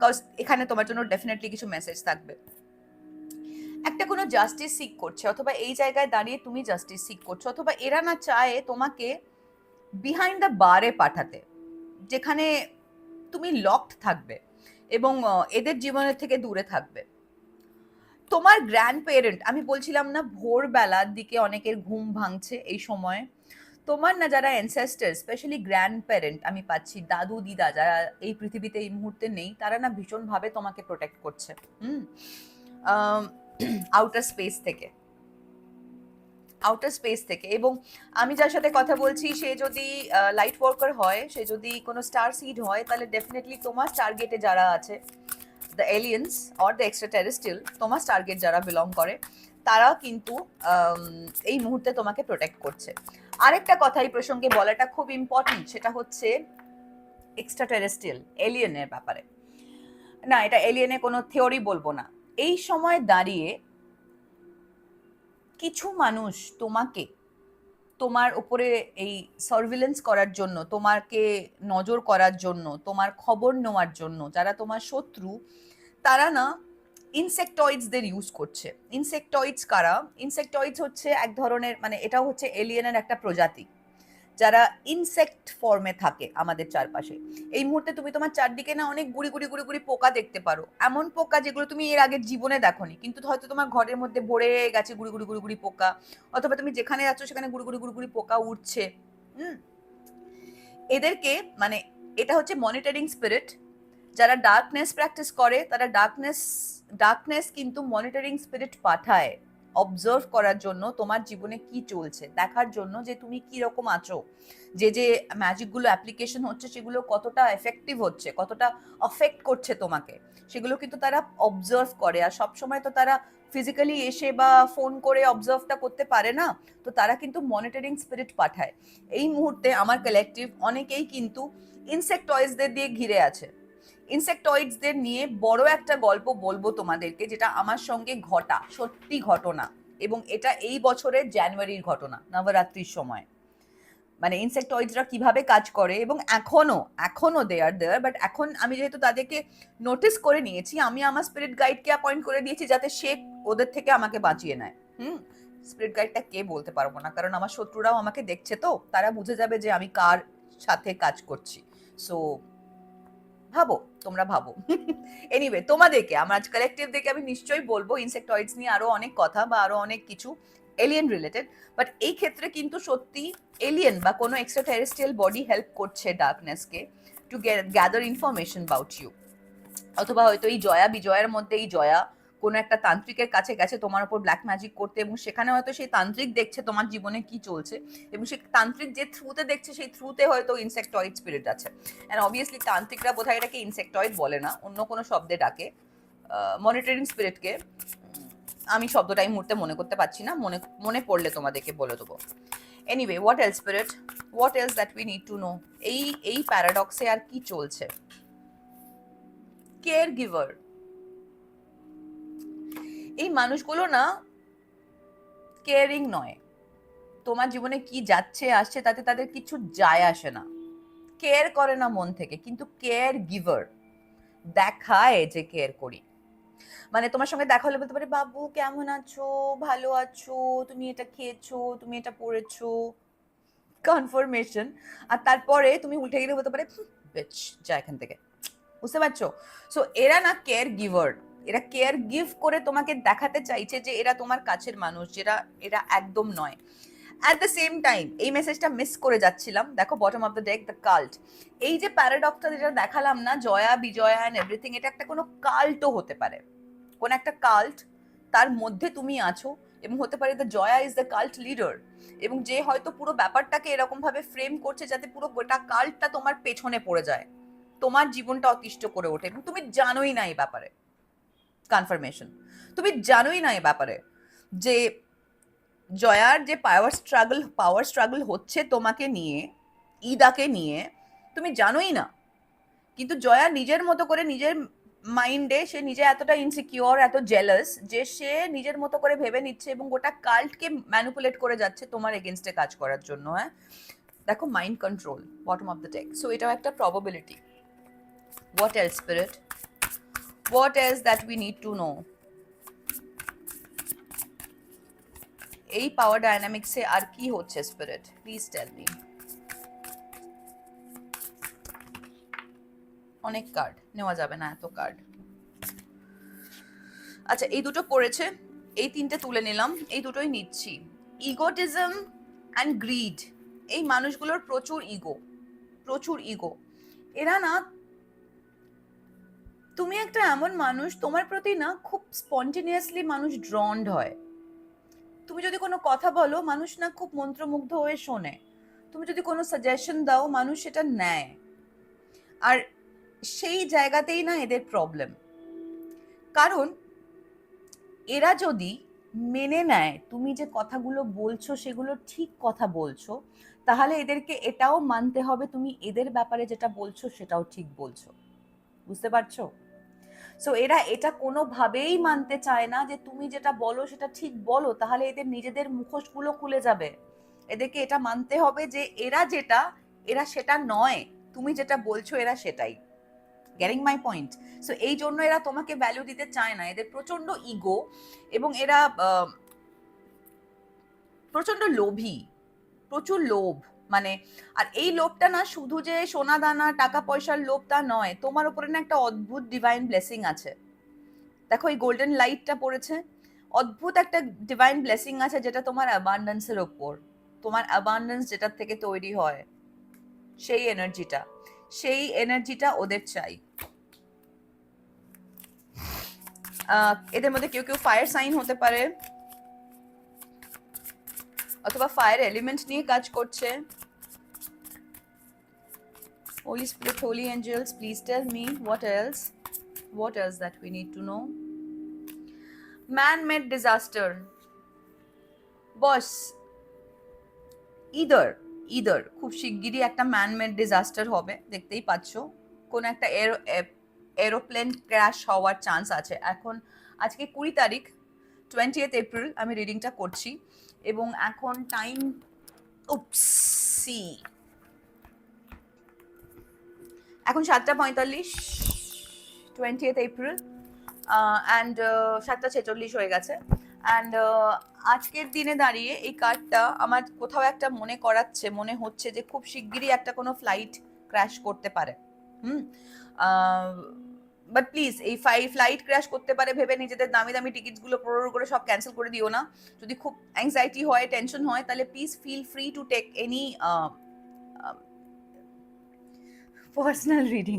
কজ এখানে তোমার জন্য ডেফিনেটলি কিছু মেসেজ থাকবে। একটা কোনো জাস্টিস সিক করছে, অথবা এই জায়গায় দাঁড়িয়ে তুমি জাস্টিস সিক করছো, অথবা এরা না চায় তোমাকে বিহাইন্ড দ্য বারে পাঠাতে, যেখানে তুমি লকড থাকবে এবং এদের জীবনের থেকে দূরে থাকবে। তোমার গ্র্যান্ড পেরেন্ট, আমি বলছিলাম না ভোরবেলার দিকে অনেকের ঘুম ভাঙছে এই সময়, তোমার না যারা অ্যানসেস্টার, স্পেশালি গ্র্যান্ড প্যারেন্ট আমি পাচ্ছি, দাদু দিদা যারা এই পৃথিবীতে এই মুহূর্তে নেই, তারা না ভীষণভাবে তোমাকে প্রোটেক্ট করছে আউটার স্পেস থেকে, আউটার স্পেস থেকে। এবং আমি যার সাথে কথা বলছি সে যদি লাইট ওয়ার্কার হয়, সে যদি কোনো স্টার সিড হয়, তাহলে ডেফিনেটলি তোমার টার্গেটে যারা আছে, the aliens or the extra terrestrial, তোমার টার্গেট যারা বিলং করে, তারা কিন্তু এই মুহূর্তে তোমাকে প্রোটেক্ট করছে। আরেকটা কথা এই প্রসঙ্গে বলাটা খুব ইম্পর্টেন্ট, সেটা হচ্ছে এক্সট্রা টেরেস্ট্রিয়াল এলিয়েনের ব্যাপারে। না, এটা এলিয়েনের কোনো থিওরি বলবো না, এই সময় দাঁড়িয়ে কিছু মানুষ তোমাকে, তোমার উপরে এই সার্ভিলেন্স করার জন্য, তোমাকে নজর করার জন্য, তোমার খবর নেওয়ার জন্য, যারা তোমার শত্রু, তারা না ইনসেক্টয়েডসদের ইউজ করছে। ইনসেক্টয়েডস কারা? ইনসেক্টয়েডস হচ্ছে এক ধরনের, মানে এটা হচ্ছে এলিয়েনের একটা প্রজাতি, যারা ইনসেক্ট ফর্মে থাকে আমাদের চারপাশে। এই মুহূর্তে তুমি তোমার চারদিকে না অনেক গুড়ি গুড়ি গুড়ি গুড়ি পোকা দেখতে পারো, এমন পোকা যেগুলো তুমি এর আগের জীবনে দেখোনি, কিন্তু হয়তো তোমার ঘরের মধ্যে ভরে গেছে গুড়ি গুড়ি গুড়ি গুড়ি পোকা, অথবা তুমি যেখানে যাচ্ছ সেখানে গুড়ি গুড়ি গুড়ি গুড়ি পোকা উঠছে। এদেরকে মানে এটা হচ্ছে মনিটরিং স্পিরিট। যারা ডার্কনেস প্র্যাকটিস করে, তারা ডার্কনেস কিন্তু মনিটরিং স্পিরিট পাঠায় অবজার্ভ করার জন্য তোমার জীবনে কি চলছে, দেখার জন্য যে তুমি কি রকম আছো, যে যে ম্যাজিকগুলো অ্যাপ্লিকেশন হচ্ছে সেগুলো কতটা এফেক্টিভ হচ্ছে, কতটা অফেক্ট করছে তোমাকে, সেগুলো কিন্তু তারা অবজার্ভ করে। আর সবসময় তো তারা ফিজিক্যালি এসে বা ফোন করে অবজার্ভটা করতে পারে না, তো তারা কিন্তু মনিটরিং স্পিরিট পাঠায়। এই মুহূর্তে আমার কালেকটিভ অনেকেই কিন্তু ইনসেক্টয়েডসদের দিয়ে ঘিরে আছে। ইনসেক্টয়েডসদের নিয়ে বড় একটা গল্প বলবো তোমাদেরকে, যেটা আমার সঙ্গে ঘটা, সত্যি ঘটনা, এবং এটা এই বছরের জানুয়ারির ঘটনা, নবরাত্রির সময়। মানে ইনসেক্টয়েডসরা কিভাবে কাজ করে, এবং এখনো দে আর দেয়ার, বাট এখন আমি যেহেতু তাদেরকে নোটিস করে নিয়েছি, আমি আমার স্পিরিট গাইডকে অ্যাপয়েন্ট করে দিয়েছি যাতে সে ওদের থেকে আমাকে বাঁচিয়ে নেয়। স্পিরিট গাইডটা কে বলতে পারবো না, কারণ আমার শত্রুরাও আমাকে দেখছে, তো তারা বুঝে যাবে যে আমি কার সাথে কাজ করছি। সো ভাবো, তোমরা ভাবো। এনিওয়ে, তোমাদেরকে আমার আজ কালেকটিভ দেখে আমি নিশ্চয়ই বলবো ইনসেক্টয়েডস নিয়ে আরো অনেক কথা বা আরো অনেক কিছু এলিয়েন রিলেটেড, বাট এই ক্ষেত্রে কিন্তু সত্যি এলিয়েন বা কোনো এক্সট্রা টেরেস্ট্রিয়াল বডি হেল্প করছে ডার্কনেসকে to gather information about you. অথবা হয়তো এই জয়া বিজয়ের মধ্যে এই জয়া কোনো একটা তান্ত্রিকের কাছে গেছে তোমার উপর ব্ল্যাক ম্যাজিক করতে, এবং সেখানে হয়তো সেই তান্ত্রিক দেখছে তোমার জীবনে কি চলছে, এবং সেই তান্ত্রিক যে থ্রুতে দেখছে সেই থ্রুতে হয়তো ইনসেক্টয়েড স্পিরিট আছে। অ্যান্ড অবভিয়াসলি তান্ত্রিকরা বোধহয় এটাকে ইনসেক্টয়েড বলে না, অন্য কোনো শব্দে ডাকে, মনিটরিং স্পিরিটকে। আমি শব্দটা এই মুহূর্তে মনে করতে পারছি না, মনে পড়লে তোমাদেরকে বলে দেবো। Anyway, what else spirit, what else that we need to know? এই প্যারাডক্সে আর কি চলছে? কেয়ার গিভার, এই মানুষগুলো না কেয়ারিং নয়, তোমার জীবনে কি যাচ্ছে আসছে তাতে তাদের কিছু যায় আসে না, কেয়ার করে না মন থেকে, কিন্তু কেয়ার গিভার, দেখায় যে কেয়ার করি। মানে তোমার সঙ্গে দেখা হলে বলতে পারে, বাবু কেমন আছো, ভালো আছো, তুমি এটা খেয়েছো, তুমি এটা পড়েছো, কনফার্মেশন। আর তারপরে তুমি উল্টে গেলে বলতে পারে, বেচ যা এখান থেকে। বুঝতে পারছো? সো এরা না কেয়ার গিভার, এরা কেয়ার গিভ করে তোমাকে দেখাতে চাইছে যে এরা তোমার কাছের মানুষ, যেটা এরা একদম নয়। অ্যাট দ্য সেম টাইম এই মেসেজটা মিস করে যাচ্ছিলাম, দেখো bottom of the deck, the cult. এই যে প্যারাডক্সটা যেটা দেখালাম না, জয়া বিজয়া অ্যান্ড এভরিথিং, এটা একটা কোনো কাল্টও হতে পারে, কোন একটা কাল্ট, তার মধ্যে তুমি আছো, এবং হতে পারে the Jaya is the cult leader, এবং যে হয়তো পুরো ব্যাপারটাকে এরকম ভাবে ফ্রেম করছে যাতে পুরো গোটা কাল্টটা তোমার পেছনে পড়ে যায়, তোমার জীবনটা অতিষ্ঠ করে ওঠে, এবং তুমি জানোই না এই ব্যাপারে। কনফার্মেশন, তুমি জানোই না এই ব্যাপারে যে জয়ার যে পাওয়ার স্ট্রাগল হচ্ছে তোমাকে নিয়ে, ইদাকে নিয়ে, তুমি জানোই না। কিন্তু জয়া নিজের মতো করে, নিজের মাইন্ডে সে নিজে এতটা ইনসিকিওর, এত জেলাস, যে সে নিজের মতো করে ভেবে নিচ্ছে এবং গোটা কাল্টকে ম্যানিপুলেট করে যাচ্ছে তোমার এগেনস্টে কাজ করার জন্য। হ্যাঁ, দেখো, mind control, bottom of the deck. So এটাও একটা probability. What else spirit, what else that we need to know? এই পাওয়ার ডায়নামিক্সে আর কি হচ্ছে স্পিরিট, প্লিজ টেল মি। অনেক কার্ড নেওয়া যাবে না, এত কার্ড। আচ্ছা, এই দুটো পড়েছে, এই তিনটে তুলে নিলাম, এই দুটোই নিচ্ছি। ইগোটিজম অ্যান্ড গ্রিড, এই মানুষগুলোর প্রচুর ইগো। এরা না, তুমি একটা এমন মানুষ, তোমার প্রতি না খুব স্পন্টেনিয়াসলি মানুষ ড্রন্ড হয়। তুমি যদি কোনো কথা বলো, মানুষ না খুব মন্ত্রমুগ্ধ হয়ে শোনে। তুমি যদি কোনো সাজেশন দাও, মানুষ সেটা নেয়। আর সেই জায়গাতেই না এদের প্রবলেম। কারণ এরা যদি মেনে নেয় তুমি যে কথাগুলো বলছো সেগুলো ঠিক কথা বলছো, তাহলে এদেরকে এটাও মানতে হবে তুমি এদের ব্যাপারে যেটা বলছো সেটাও ঠিক বলছো। বুঝতে পারছো? সো এরা এটা কোনোভাবেই মানতে চায় না যে তুমি যেটা বলো সেটা ঠিক বলো, তাহলে এদের নিজেদের মুখোশগুলো খুলে যাবে। এদেরকে এটা মানতে হবে যে এরা যেটা, এরা সেটা নয়, তুমি যেটা বলছো এরা সেটাই। Getting my point? সো এই জন্য এরা তোমাকে ভ্যালু দিতে চায় না। এদের প্রচন্ড ইগো এবং এরা প্রচন্ড লোভী, প্রচুর লোভ। মানে আর এই লোভটা না শুধু যে সোনা দানা টাকা পয়সার লোভ তা নয়, তোমার উপরে না একটা অদ্ভুত ডিভাইন ব্লেসিং আছে। দেখো এই গোল্ডেন লাইটটা পড়েছে, অদ্ভুত একটা ডিভাইন ব্লেসিং আছে যেটা তোমার অ্যাবান্ডেন্সের ওপর। তোমার অ্যাবান্ডেন্স যেটার থেকে তৈরি হয়, সেই এনার্জিটা ওদের চাই। এদের মধ্যে কেউ কেউ ফায়ার সাইন হতে পারে, অথবা ফায়ার এলিমেন্ট নিয়ে কাজ করছে। Holy Spirit, Holy Angels, please tell me what else that we need to know. Man-made disaster. Boss, either খুব শিগগিরই একটা ম্যান-মেড ডিজাস্টার হবে, দেখতেই পাচ্ছো। কোন একটা এরোপ্লেন ক্র্যাশ হওয়ার চান্স আছে। এখন আজকে 20 তারিখ, 20th এপ্রিল আমি রিডিংটা করছি, এবং এখন টাইম এখন 7:45, 20th এপ্রিল, অ্যান্ড 7:46 হয়ে গেছে। অ্যান্ড আজকের দিনে দাঁড়িয়ে এই কার্ডটা আমার কোথাও একটা মনে হচ্ছে যে খুব শিগগিরই একটা কোনো ফ্লাইট ক্র্যাশ করতে পারে। বাট প্লিজ এই ফ্লাইট ক্র্যাশ করতে পারে ভেবে নিজেদের দামি দামি টিকিটসগুলো করে সব ক্যান্সেল করে দিও না। যদি খুব অ্যাংজাইটি হয়, টেনশন হয়, তাহলে please feel free to take any personal reading.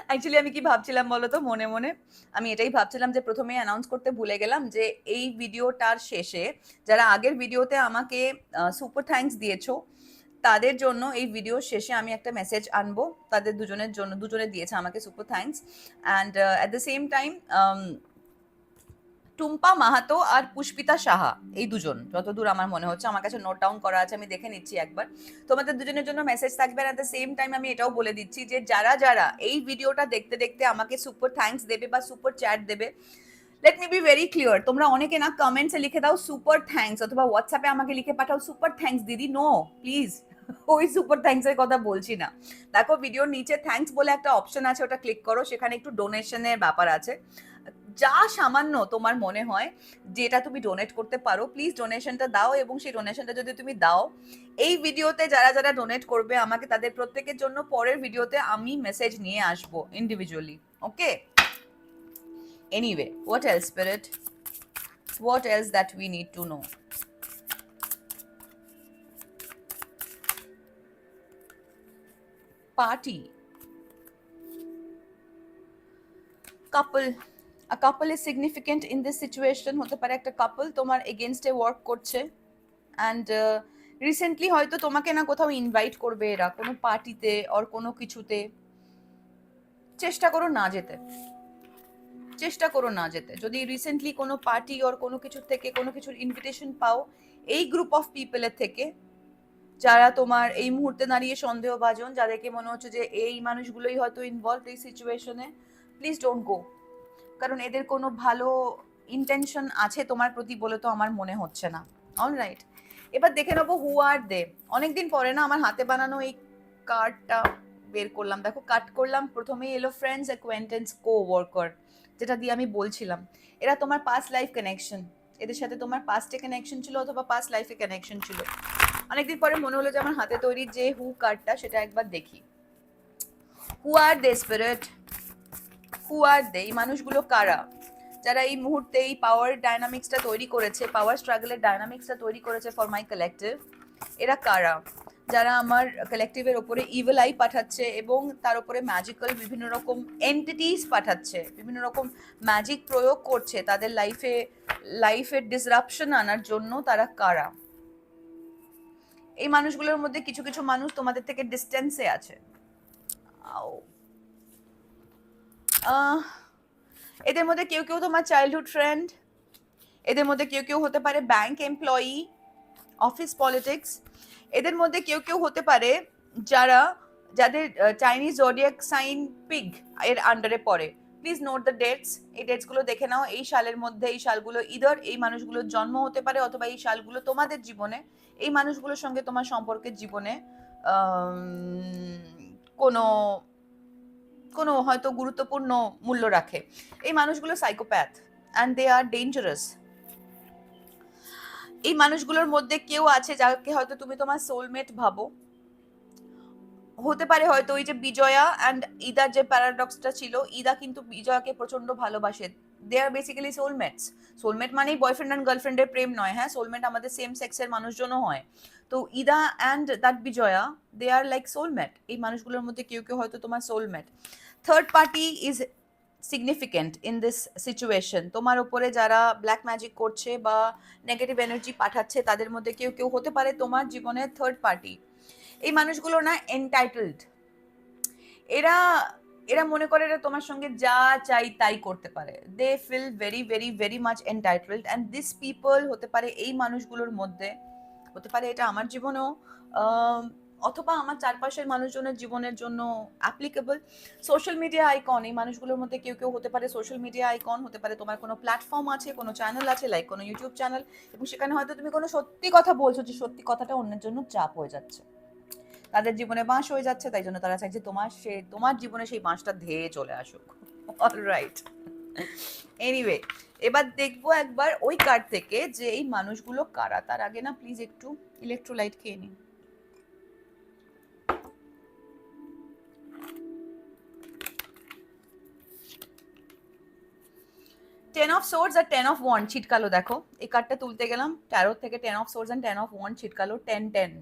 Actually আমি কি ভাবছিলাম বলো তো, মনে মনে আমি এটাই ভাবছিলাম যে প্রথমে অ্যানাউন্স করতে ভুলে গেলাম যে এই ভিডিওটার শেষে যারা আগের ভিডিওতে আমাকে সুপার থ্যাঙ্কস দিয়েছো, তাদের জন্য এই ভিডিওর শেষে আমি একটা মেসেজ আনবো। তাদের দুজনে দিয়েছে আমাকে super thanks. And at the same time Tumpa Mahato আর পুষ্পিতা সাহা, এই দুজন, যতদূর আমার মনে হচ্ছে, আমার কাছে নোট ডাউন করা আছে, আমি দেখে নিচ্ছি একবার। তোমাদের দুজনের জন্য মেসেজ থাকবে। অ্যাট দ্য সেম টাইম আমি এটাও বলে দিচ্ছি যে যারা এই ভিডিওটা দেখতে দেখতে আমাকে সুপার থ্যাঙ্কস দেবে বা সুপার চ্যাট দেবে, let me be very clear, তোমরা অনেকে না কমেন্টসে লিখে দাও সুপার থ্যাঙ্কস, অথবা হোয়াটসঅ্যাপে আমাকে লিখে পাঠাও সুপার থ্যাঙ্কস দিদি। নো প্লিজ, ওই সুপার থ্যাঙ্কস এর কথা বলছি না। দেখো ভিডিওর নিচে থ্যাঙ্কস বলে একটা অপশন আছে, ওটা ক্লিক করো, সেখানে একটু ডোনেশনের ব্যাপার আছে। যা সামান্য তোমার মনে হয় যেটা তুমি ডোনেট করতে পারো, প্লিজ ডোনেশনটা দাও। এবং সেই ডোনেশনটা যদি তুমি দাও, এই ভিডিওতে যারা ডোনেট করবে আমাকে, তাদের প্রত্যেকের জন্য পরের ভিডিওতে আমি মেসেজ নিয়ে আসবো individually. Okay, anyway, what else spirit, what else that we need to know? Party, couple, a couple is significant in this situation. হতে পারে একটা কাপল তোমার এগেইনস্টে ওয়ার্ক করছে, অ্যান্ড রিসেন্টলি হয়তো তোমাকে না কোথাও ইনভাইট করবে এরা কোনো পার্টিতে অর কোনো কিছুতে। চেষ্টা করো না যেতে। যদি রিসেন্টলি কোনো পার্টি অর কোনো কিছুর থেকে কোনো কিছুর ইনভিটেশন পাও এই গ্রুপ অফ পিপলের থেকে, যারা তোমার এই মুহূর্তে দাঁড়িয়ে সন্দেহভাজন, যাদেরকে মনে হচ্ছে যে এই মানুষগুলোই হয়তো ইনভলভ এই সিচুয়েশনে, প্লিজ ডোন্ট গো। কারণ এদের কোনো ভালো ইন্টেনশন আছে তোমার প্রতি বলে তো আমার মনে হচ্ছে না। অলরাইট, এবার দেখে নেবো হু আর দে। অনেকদিন পরে না আমার হাতে বানানো এই কার্ডটা বের করলাম। দেখো, কাট করলাম, প্রথমেই এলো ফ্রেন্ডস, অ্যাকোয়েন্টেন্স, কো ওয়ার্কার, যেটা দিয়ে আমি বলছিলাম এরা তোমার পাস্ট লাইফ কানেকশন, এদের সাথে তোমার পাস্টে কানেকশন ছিল অথবা পাস্ট লাইফে কানেকশন ছিল। অনেকদিন পরে মনে হলো যে আমার হাতে তৈরি যে হু কার্ডটা সেটা একবার দেখি। হু আর দে স্পিরিট, হু আর দে? এই মানুষগুলো কারা যারা এই মুহূর্তে এই পাওয়ার ডাইনামিক্সটা তৈরি করেছে, পাওয়ার স্ট্রাগলের ডাইনামিক্সটা তৈরি করেছে ফর মাই কালেকটিভ, এরা কারা? যারা আমার কালেকটিভের ওপরে ইভিল আই পাঠাচ্ছে এবং তার উপরে ম্যাজিক্যাল বিভিন্ন রকম এন্টিটিস পাঠাচ্ছে, বিভিন্ন রকম ম্যাজিক প্রয়োগ করছে তাদের লাইফে ডিসরাপশন আনার জন্য, তারা কারা? এই মানুষগুলোর মধ্যে কিছু কিছু মানুষ তোমাদের থেকে ডিস্টেন্সে আছে। এদের মধ্যে কেউ কেউ তোমার চাইল্ডহুড ফ্রেন্ড, এদের মধ্যে কেউ কেউ হতে পারে ব্যাংক এমপ্লয়ি, অফিস পলিটিক্স, এদের মধ্যে কেউ কেউ হতে পারে যাদের চাইনিজ জোডিয়াক সাইন পিগ এর আন্ডারে পড়ে। প্লিজ নোট দ্য ডেটস, এই ডেটসগুলো দেখে নাও। এই সালের মধ্যে এই সালগুলো ইদার এই মানুষগুলোর জন্ম হতে পারে অথবা এই সালগুলো তোমাদের জীবনে এই মানুষগুলোর সঙ্গে তোমার সম্পর্কের জীবনে কোনো কোনো হয়তো গুরুত্বপূর্ণ মূল্য রাখে। এই মানুষগুলো psychopath and they are dangerous. এই মানুষগুলোর মধ্যে কেউ আছে যাকে হয়তো তুমি তোমার সোলমেট ভাবো। হতে পারে হয়তো ওই যে বিজয়া অ্যান্ড ইদার যে প্যারাডক্সটা ছিল, ইদা কিন্তু বিজয়াকে প্রচন্ড ভালোবাসে। দে আর বেসিক্যালি সোলমেটস। সোলমেট মানেই বয়ফ্রেন্ড অ্যান্ড গার্লফ্রেন্ডের প্রেম নয়, হ্যাঁ, সোলমেট আমাদের সেম সেক্সের মানুষজনও হয়। তো ইদা and that Bijoya, they are like soulmate. এই মানুষগুলোর মধ্যে কেউ কেউ হয়তো তোমার soulmate. Third party is significant in this situation. তোমার ওপরে যারা ব্ল্যাক ম্যাজিক করছে বা নেগেটিভ এনার্জি পাঠাচ্ছে তাদের মধ্যে কেউ কেউ হতে পারে তোমার জীবনের থার্ড পার্টি। এই মানুষগুলো না এনটাইটেলড। এরা এরা মনে করে এরা তোমার সঙ্গে যা চাই তাই করতে পারে। They feel very very very much entitled and this people হতে পারে এই মানুষগুলোর মধ্যে, হতে পারে এটা আমার জীবনেও অথবা আমার চারপাশের মানুষজনের জীবনের জন্য অ্যাপ্লিকেবল। সোশ্যাল মিডিয়া আইকন, এই মানুষগুলোর মধ্যে কেউ কেউ হতে পারে সোশ্যাল মিডিয়া আইকন। হতে পারে তোমার কোনো প্ল্যাটফর্ম আছে, কোনো চ্যানেল আছে, লাইক কোনো ইউটিউব চ্যানেল, এবং সেখানে হয়তো তুমি কোনো সত্যি কথা বলছো যে সত্যি কথাটা অন্যের জন্য চাপ হয়ে যাচ্ছে, তাদের জীবনে বাঁশ হয়ে যাচ্ছে, তাই জন্য তারা চাইছে তোমার জীবনে সেই বাঁশটা ধেয়ে চলে আসুক। অলরাইট, এনিওয়ে, এবার দেখবো একবার ওই কার্ড থেকে যে এই মানুষগুলো কারা। তার আগে না প্লিজ একটু ইলেকট্রোলাইট খেয়ে নিন। টেন অফ সোর্ডস আর টেন অফ ওয়ান্ড ছিটকালো। দেখো এই কার্ডটা তুলতে গেলাম ট্যারো থেকে, ten of swords and ten of wand ছিটকালো। 10-10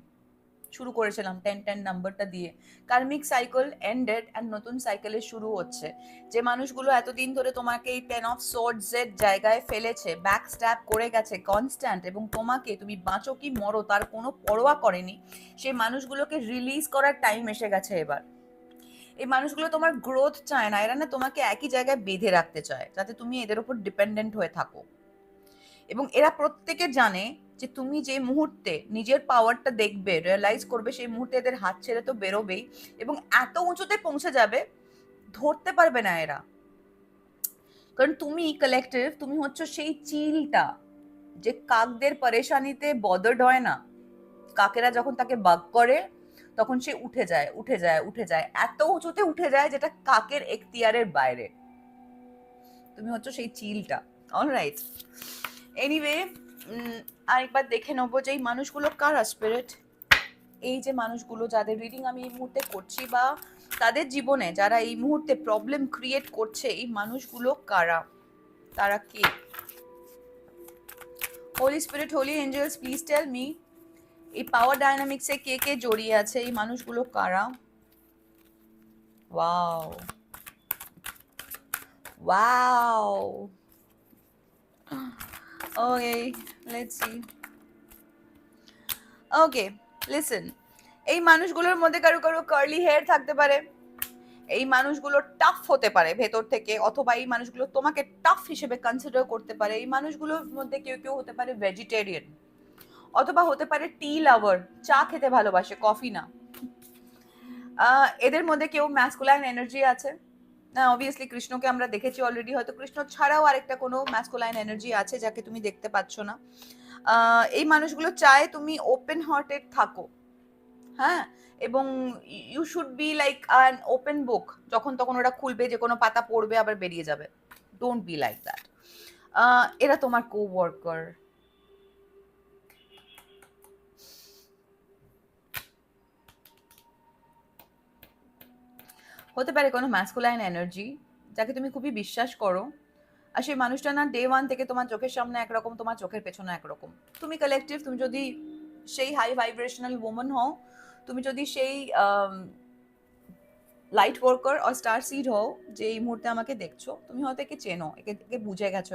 শুরু করেছিলাম 10-10 নাম্বারটা দিয়ে। কার্মিক সাইকেল এন্ডেড অ্যান্ড নতুন সাইকেলের শুরু হচ্ছে। যে মানুষগুলো এতদিন ধরে তোমাকে এই 10 অফ সোর্ডস এর জায়গায় ফেলেছে, ব্যাক স্ট্যাপ করে গেছে কনস্ট্যান্ট, এবং তোমাকে তুমি বাঁচো কি মরো তার কোনো পরোয়া করেনি, সেই মানুষগুলোকে রিলিজ করার টাইম এসে গেছে এবার। এই মানুষগুলো তোমার গ্রোথ চায় না, এরা না তোমাকে একই জায়গায় বেঁধে রাখতে চায় যাতে তুমি এদের উপর ডিপেন্ডেন্ট হয়ে থাকো। এবং এরা প্রত্যেকে জানে যে তুমি যে মুহূর্তে নিজের পাওয়ারটা দেখবে, রিয়েলাইজ করবে, সেই মুহূর্তে এদের হাত ছেড়ে তো বেরোবেই, এবং এত উঁচুতে পৌঁছে যাবে ধরতে পারবে না এরা। কারণ তুমি কালেক্টিভ, তুমি হচ্ছে সেই চিলটা যে কাকদের পরেশানিতে বদর্ড হয় না, কাকেরা যখন তাকে বাগ করে তখন সে উঠে যায় উঠে যায় উঠে যায়, এত উঁচুতে উঠে যায় যেটা কাকের এখতিয়ারের বাইরে। তুমি হচ্ছে সেই চিলটা। অলরাইট, এনিওয়ে, আরেকবার দেখে নেবো যে এই মানুষগুলো কারা স্পিরিট। এই যে মানুষগুলো যাদের রিডিং আমি এই মুহূর্তে করছি বা তাদের জীবনে যারা এই মুহূর্তে প্রবলেম ক্রিয়েট করছে, এই মানুষগুলো কারা, তারা কে? Holy spirit, holy angels, please tell me এই পাওয়ার ডাইনামিক্সে কে কে জড়িয়ে আছে, এই মানুষগুলো কারা? Wow wow, okay let's see. Okay listen, এই মানুষগুলোর মধ্যে কারো কারো কার্লি হেয়ার থাকতে পারে, এই মানুষগুলো টাফ হতে পারে ভেতর থেকে, অথবা এই মানুষগুলো তোমাকে টাফ হিসেবে কনসিডার করতে পারে। এই মানুষগুলোর মধ্যে কেউ কেউ হতে পারে ভেজিটেরিয়ান, অথবা হতে পারে টি লাভার, চা খেতে ভালোবাসে, কফি না। এদের মধ্যে কেউ ম্যাসকুলাইন এনার্জি আছে না, অবভিয়াসলি কৃষ্ণকে আমরা দেখেছি অলরেডি, হয়তো কৃষ্ণ ছাড়াও আরেকটা কোনো ম্যাসকুলাইন এনার্জি আছে যাকে তুমি দেখতে পাচ্ছ না। এই মানুষগুলো চায় তুমি ওপেন হার্টেড থাকো, হ্যাঁ, এবং you should be like an open book, যখন তখন ওরা খুলবে, যে কোনো পাতা পড়বে আবার বেরিয়ে যাবে। Don't be like that. এরা তোমার কো ওয়ার্কার। হতে পারে কোনো ম্যাসকুলাইন এনার্জি যাকে তুমি খুবই বিশ্বাস করো, আর সেই মানুষটা না ডে ওয়ান থেকে তোমার চোখের সামনে একরকম, তোমার চোখের পেছনে একরকম। তুমি কালেকটিভ, তুমি যদি সেই হাই ভাইব্রেশনাল ওম্যান হও, তুমি যদি সেই লাইট ওয়ার্কার আর স্টার সিড হও যে এই মুহূর্তে আমাকে দেখছো, তুমি হয়তো একে চেনো, একে বুঝে গেছো।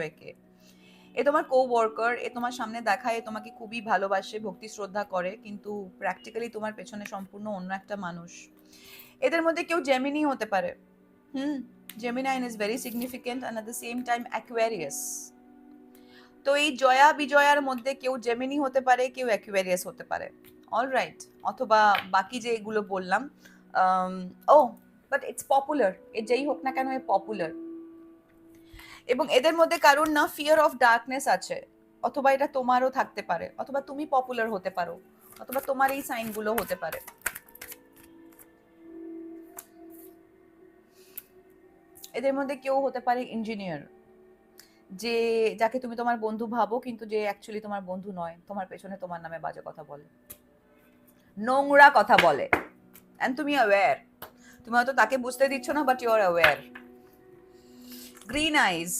এ তোমার কো ওয়ার্কার, এ তোমার সামনে দেখায় এ তোমাকে খুবই ভালোবাসে, ভক্তি শ্রদ্ধা করে, কিন্তু প্র্যাকটিক্যালি তোমার পেছনে সম্পূর্ণ অন্য একটা মানুষ। এদের মধ্যে কেউ জেমিনি হতে পারে। Gemini is very significant and at the same time Aquarius. তো এই জয়া বিজয়ার মধ্যে কেউ জেমিনি হতে পারে, কেউ অ্যাকুয়ারিয়াস হতে পারে। অলরাইট, অথবা বাকি যে এগুলো বললাম, ও বাট ইটস পপুলার, এ যেই হোক না কেন এ পপুলার। এবং এদের মধ্যে কারোর না ফিয়ার অফ ডার্কনেস আছে, অথবা এটা তোমারও থাকতে পারে, অথবা তুমি পপুলার হতে পারো, অথবা তোমার এই সাইনগুলো হতে পারে। এদের মধ্যে কেউ হতে পারে ইঞ্জিনিয়ার, যে যাকে তুমি তোমার বন্ধু ভাবো, কিন্তু যে অ্যাকচুয়ালি তোমার বন্ধু নয়, তোমার পেছনে তোমার নামে বাজে কথা বলে, নোংরা কথা বলে, এন্ড তুমি অ্যাওয়্যার। তুমি হয়তো তাকে বুঝতে দিচ্ছ না, but you are aware. Green eyes,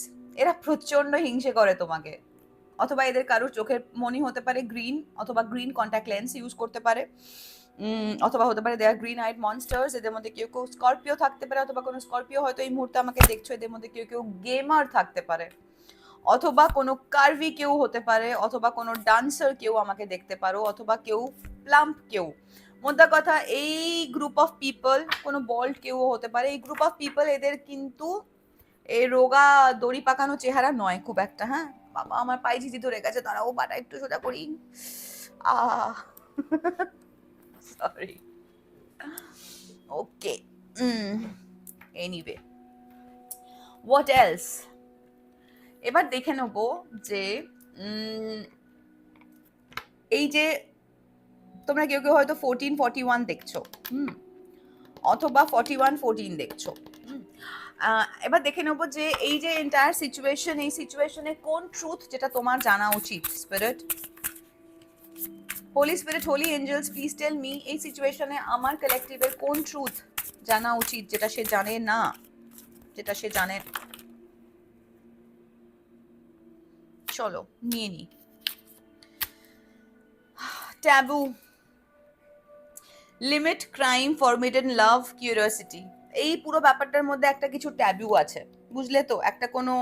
এরা প্রচন্ড হিংসে করে তোমাকে, অথবা এদের কারোর চোখের মনি হতে পারে গ্রিন, অথবা গ্রিন কন্ট্যাক্ট লেন্স ইউজ করতে পারে, অথবা হতে পারে দে আর গ্রিন আইড মনস্টার্স। এদের মধ্যে কেউ কেউ স্করপিও থাকতে পারে, অথবা কোনো স্করপিও হয়তো এই মুহূর্তে আমাকে দেখছো। এদের মধ্যে কেউ কেউ গেমার থাকতে পারে, অথবা কোনো কার্ভি কেউ হতে পারে, অথবা কোনো ডান্সার কেউ আমাকে দেখতে পারো, অথবা কেউ প্লাম্প কেউ। মোদ্দা কথা, এই গ্রুপ অফ পিপল, কোনো বল্ড কেউ হতে পারে, এই গ্রুপ অফ পিপল এদের কিন্তু এই রোগা দড়ি পাকানো চেহারা নয় খুব একটা। হ্যাঁ বাবা, আমার পায়ে ঝিঝি ধরে গেছে, দাঁড়াও বাটা একটু সোজা করি। Sorry, okay, anyway, what else. এবার দেখে নেবো যে এই যে তোমরা কেউ কেউ হয়তো 1441 দেখছো, অথবা 4114 দেখছো। এবার দেখে নেবো যে এই যে এন্টায়ার সিচুয়েশন, এই সিচুয়েশনে কোন ট্রুথ যেটা তোমার জানা উচিত। Spirit, holy spirit, holy angels, please tell me, এই সিচুয়েশনে আমার কালেকটিভের কোন ট্রুথ জানা উচিত যেটা সে জানে না, যেটা সে জানে। চলো নিয়ে নি। ট্যাবু, লিমিট, ক্রাইম, ফরবিডেন লাভ, কিউরিওসিটি। এই পুরো ব্যাপারটার মধ্যে একটা কিছু ট্যাবু আছে, বুঝলে তো? একটা কোনো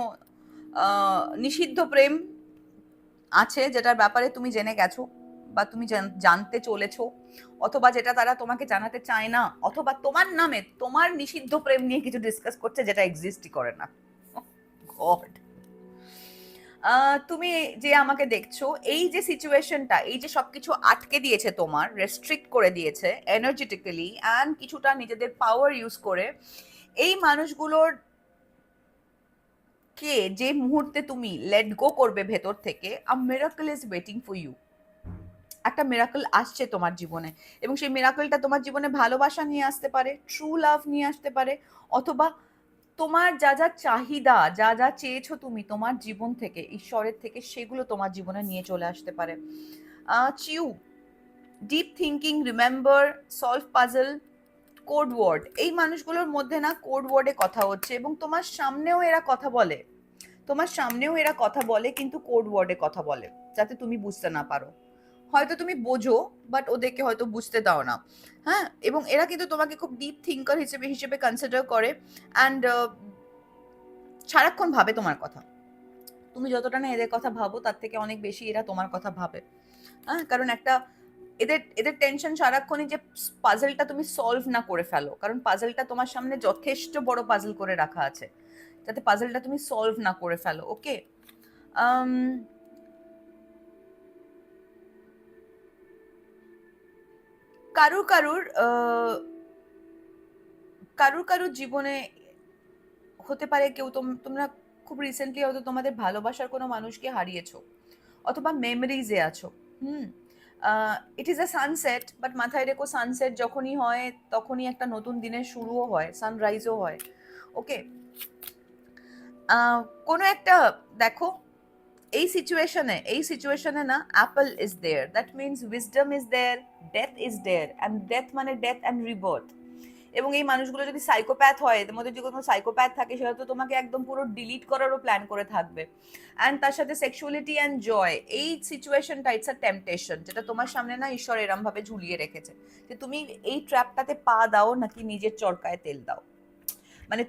নিষিদ্ধ প্রেম আছে যেটার ব্যাপারে তুমি জেনে গেছো, বা তুমি জানতে চলেছো, অথবা যেটা তারা তোমাকে জানাতে চায় না, অথবা তোমার নামে তোমার নিষিদ্ধ প্রেম নিয়ে কিছু ডিসকাস করছে যেটা এক্সিস্টই করে না। গড, তুমি যে আমাকে দেখছো, এই যে সিচুয়েশনটা, এই যে সবকিছু আটকে দিয়েছে, তোমার রেস্ট্রিক্ট করে দিয়েছে এনার্জেটিক্যালি অ্যান্ড কিছুটা নিজেদের পাওয়ার ইউজ করে, এই মানুষগুলোর কে যে মুহূর্তে তুমি লেট গো করবে ভেতর থেকে, a miracle is waiting for you. একটা মিরাকল আসছে তোমার জীবনে, এবং সেই মিরাকলটা তোমার জীবনে ভালোবাসা নিয়ে আসতে পারে, ট্রু লাভ নিয়ে আসতে পারে, অথবা তোমার যা যা চাহিদা, যা যা চেয়েছো তুমি তোমার জীবন থেকে, ঈশ্বরের থেকে, সেগুলো তোমার জীবনে নিয়ে চলে আসতে পারে। Chew, deep thinking, remember, solve puzzle, code word. এই মানুষগুলোর মধ্যে না কোড ওয়ার্ডে কথা হচ্ছে, এবং তোমার সামনেও এরা কথা বলে, তোমার সামনেও এরা কথা বলে, কিন্তু কোড ওয়ার্ডে কথা বলে যাতে তুমি বুঝতে না পারো। হয়তো তুমি বোঝো, বাট ওদেরকে হয়তো বুঝতে দাও না। হ্যাঁ, এবং এরা কিন্তু তোমাকে খুব ডিপ থিঙ্কার হিসেবে কনসিডার করে, অ্যান্ড সারাক্ষণ ভাবে তোমার কথা। তুমি যতটা না এদের কথা ভাবো, তার থেকে অনেক বেশি এরা তোমার কথা ভাবে। হ্যাঁ, কারণ একটা এদের এদের টেনশন সারাক্ষণই যে পাজলটা তুমি সলভ না করে ফেলো, কারণ পাজলটা তোমার সামনে যথেষ্ট বড় পাজল করে রাখা আছে, যাতে পাজলটা তুমি সলভ না করে ফেলো। ওকে, কারুর কারুর কারুর কারুর জীবনে হতে পারে কেউ তোমরা খুব রিসেন্টলি হয়তো তোমাদের ভালোবাসার কোনো মানুষকে হারিয়েছো, অথবা মেমোরিজে আছো। ইট ইজ আ সানসেট, বাট মাথায় রেখো সানসেট যখনই হয় তখনই একটা নতুন দিনের শুরুও হয়, সানরাইজও হয়। ওকে, কোনো একটা দেখো, এই সিচুয়েশনে না apple is there, that means wisdom is there, death is there, and death মানে ডেথ অ্যান্ড রিবার্থ। এবং এই মানুষগুলো যদি সাইকোপ্যাথ হয়, এদের মধ্যে যদি কোনো সাইকোপ্যাথ থাকে, সেটা তো তোমাকে একদম পুরো ডিলিট করারও প্ল্যান করে থাকবে। অ্যান্ড তার সাথে সেক্সুয়ালিটি অ্যান্ড জয়, এই সিচুয়েশনটা ইটস আ টেম্পটেশন, যেটা তোমার সামনে না ঈশ্বর এরম ভাবে ঝুলিয়ে রেখেছে যে তুমি এই ট্র্যাপটাতে পা দাও নাকি নিজের চরকায় তেল দাও। মানে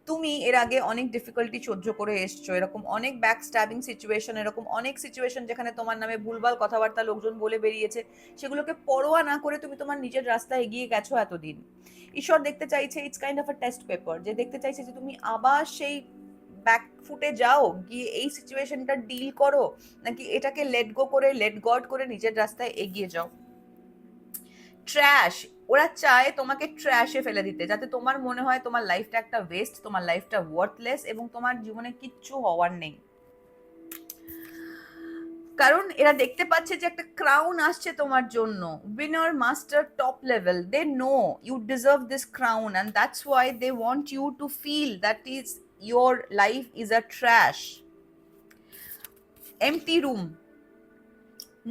তুমি এর আগে অনেক ডিফিকাল্টি সহ্য করে এসছো, এরকম অনেক ব্যাক স্ট্যাবিং সিচুয়েশন, এরকম অনেক সিচুয়েশন যেখানে তোমার নামে ভুলভাল কথাবার্তা লোকজন বলে বেরিয়েছে, সেগুলোকে পরোয়া না করে তুমি তোমার নিজের রাস্তা এগিয়ে গেছো এতদিন। ঈশ্বর দেখতে চাইছে, it's kind of a test paper, যে দেখতে চাইছে যে তুমি আবার সেই ব্যাক ফুটে যাও, গিয়ে এই সিচুয়েশনটা ডিল করো, নাকি এটাকে লেট গো করে, লেট গড করে নিজের রাস্তায় এগিয়ে যাও। ট্র্যাশ, ওরা চায় তোমাকে ট্র্যাশে ফেলে দিতে, যাতে তোমার মনে হয় তোমার লাইফটা একটা ওয়েস্ট, তোমার লাইফটা ওয়ার্থলেস, এবং তোমার জীবনে কিচ্ছু হওয়ার নেই। কারণ এরা দেখতে পাচ্ছে যে একটা ক্রাউন আসছে তোমার জন্য, winner, master, top level. They know you deserve this crown, and that's why they want you to feel that is your life is a trash. Empty room,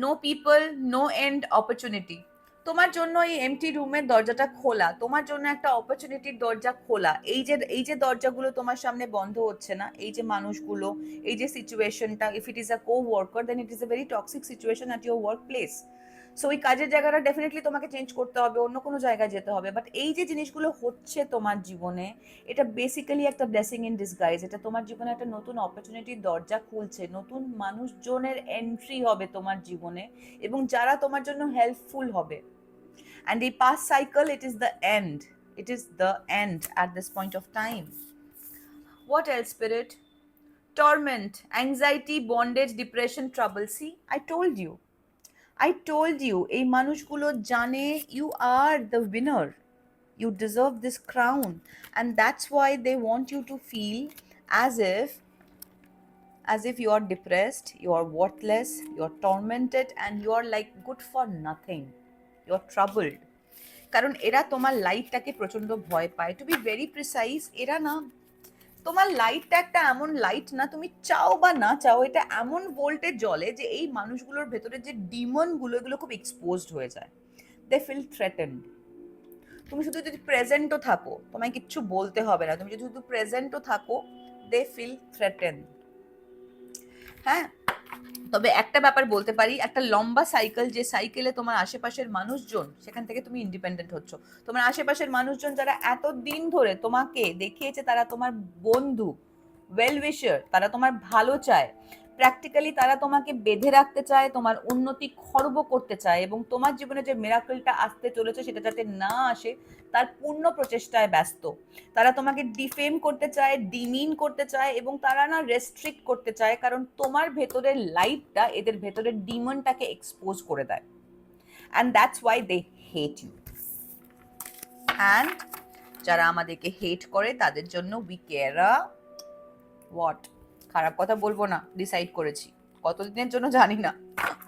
no people, no end opportunity. তোমার জন্য এই MT রুমের দরজাটা খোলা, তোমার জন্য একটা অপরচুনিটির দরজা খোলা। এই যে দরজাগুলো তোমার সামনে বন্ধ হচ্ছে না, এই যে মানুষগুলো, এই যে সিচুয়েশনটা, if it is a coworker, then it is a very toxic situation at your workplace. So ওই কাজের জায়গাটা ডেফিনেটলি তোমাকে চেঞ্জ করতে হবে, অন্য কোনো জায়গায় যেতে হবে। বাট এই যে জিনিসগুলো হচ্ছে তোমার জীবনে, এটা বেসিক্যালি একটা ব্লেসিং ইন ডিসগাইজ। এটা তোমার জীবনে একটা নতুন অপরচুনিটির দরজা খুলছে, নতুন মানুষজনের এন্ট্রি হবে তোমার জীবনে, এবং যারা তোমার জন্য হেল্পফুল হবে। And the past cycle, it is the end. It is the end at this point of time. What else, Spirit? Torment, anxiety, bondage, depression, trouble. See, I told you. I told you, এই মানুষগুলো জানে you are the winner. You deserve this crown. And that's why they want you to feel as if you are depressed, you are worthless, you are tormented, and you are like good for nothing. You are troubled. কারণ এরা তোমার লাইটটাকে প্রচন্ড ভয় পায়। Two be very precise, এরা না, তোমার লাইটটা একটা এমন লাইট না, তুমি চাও বা না চাও, এটা এমন ভোল্টে জ্বলে যে এই মানুষগুলোর ভেতরে যে ডিমনগুলো, এগুলো খুব এক্সপোজড হয়ে যায়। They feel threatened. তুমি শুধু যদি প্রেজেন্টও থাকো, তোমায় কিচ্ছু বলতে হবে না, তুমি যদি শুধু প্রেজেন্টও থাকো, দে ফিল থ্রেটেন্ড। হ্যাঁ, তবে একটা ব্যাপার বলতে পারি, একটা লম্বা সাইকেল, যে সাইকেলে তোমার আশেপাশের মানুষজন, সেখান থেকে তুমি ইন্ডিপেন্ডেন্ট হচ্ছ। তোমার আশেপাশের মানুষজন যারা এতদিন ধরে তোমাকে দেখিয়েছে তারা তোমার বন্ধু, ওয়েল উইশার, তারা তোমার ভালো চায়, প্র্যাকটিক্যালি তারা তোমাকে বেঁধে রাখতে চায়, তোমার উন্নতি খর্ব করতে চায়, এবং তোমার জীবনে যে মিরাকলটা আসতে চলেছে সেটা যাতে না আসে তার পূর্ণ প্রচেষ্টায় ব্যস্ত। তারা তোমাকে ডিফেম করতে চায়, ডিমিন করতে চায়, এবং তারা না রেস্ট্রিক্ট করতে চায়, কারণ তোমার ভেতরের লাইটটা এদের ভেতরের ডিমনটাকে এক্সপোজ করে দেয়। And that's why they hate you. And যারা আমাদেরকে হেট করে তাদের জন্য উই কেয়ার আ হোয়াট, খারাপ কথা বলবো না, ডিসাইড করেছি, কতদিনের জন্য জানি না,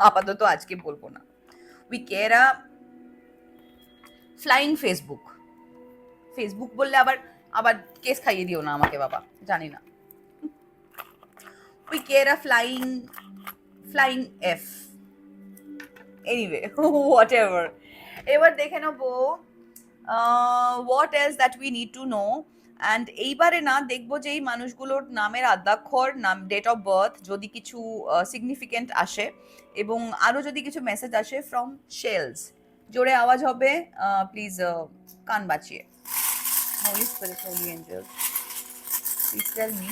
আপাতত আজকে বলবো না। We care a flying Facebook. Facebook বললে আবার আবার কেস খাইয়ে দিও না আমাকে বাবা, জানি না। We care a flying F, anyway what ever. এবার দেখে নেবো what else that we need to no. And এইবারে না দেখবো যে এই মানুষগুলোর নামের আদ্যাক্ষর, নাম, ডেট অফ বার্থ, যদি কিছু সিগনিফিকেন্ট আসে, এবং আরও যদি কিছু মেসেজ আসে ফ্রম শেলস। জোরে আওয়াজ হবে, প্লিজ কান বাঁচিয়ে। Holy Spirit, Holy Angels, please tell me.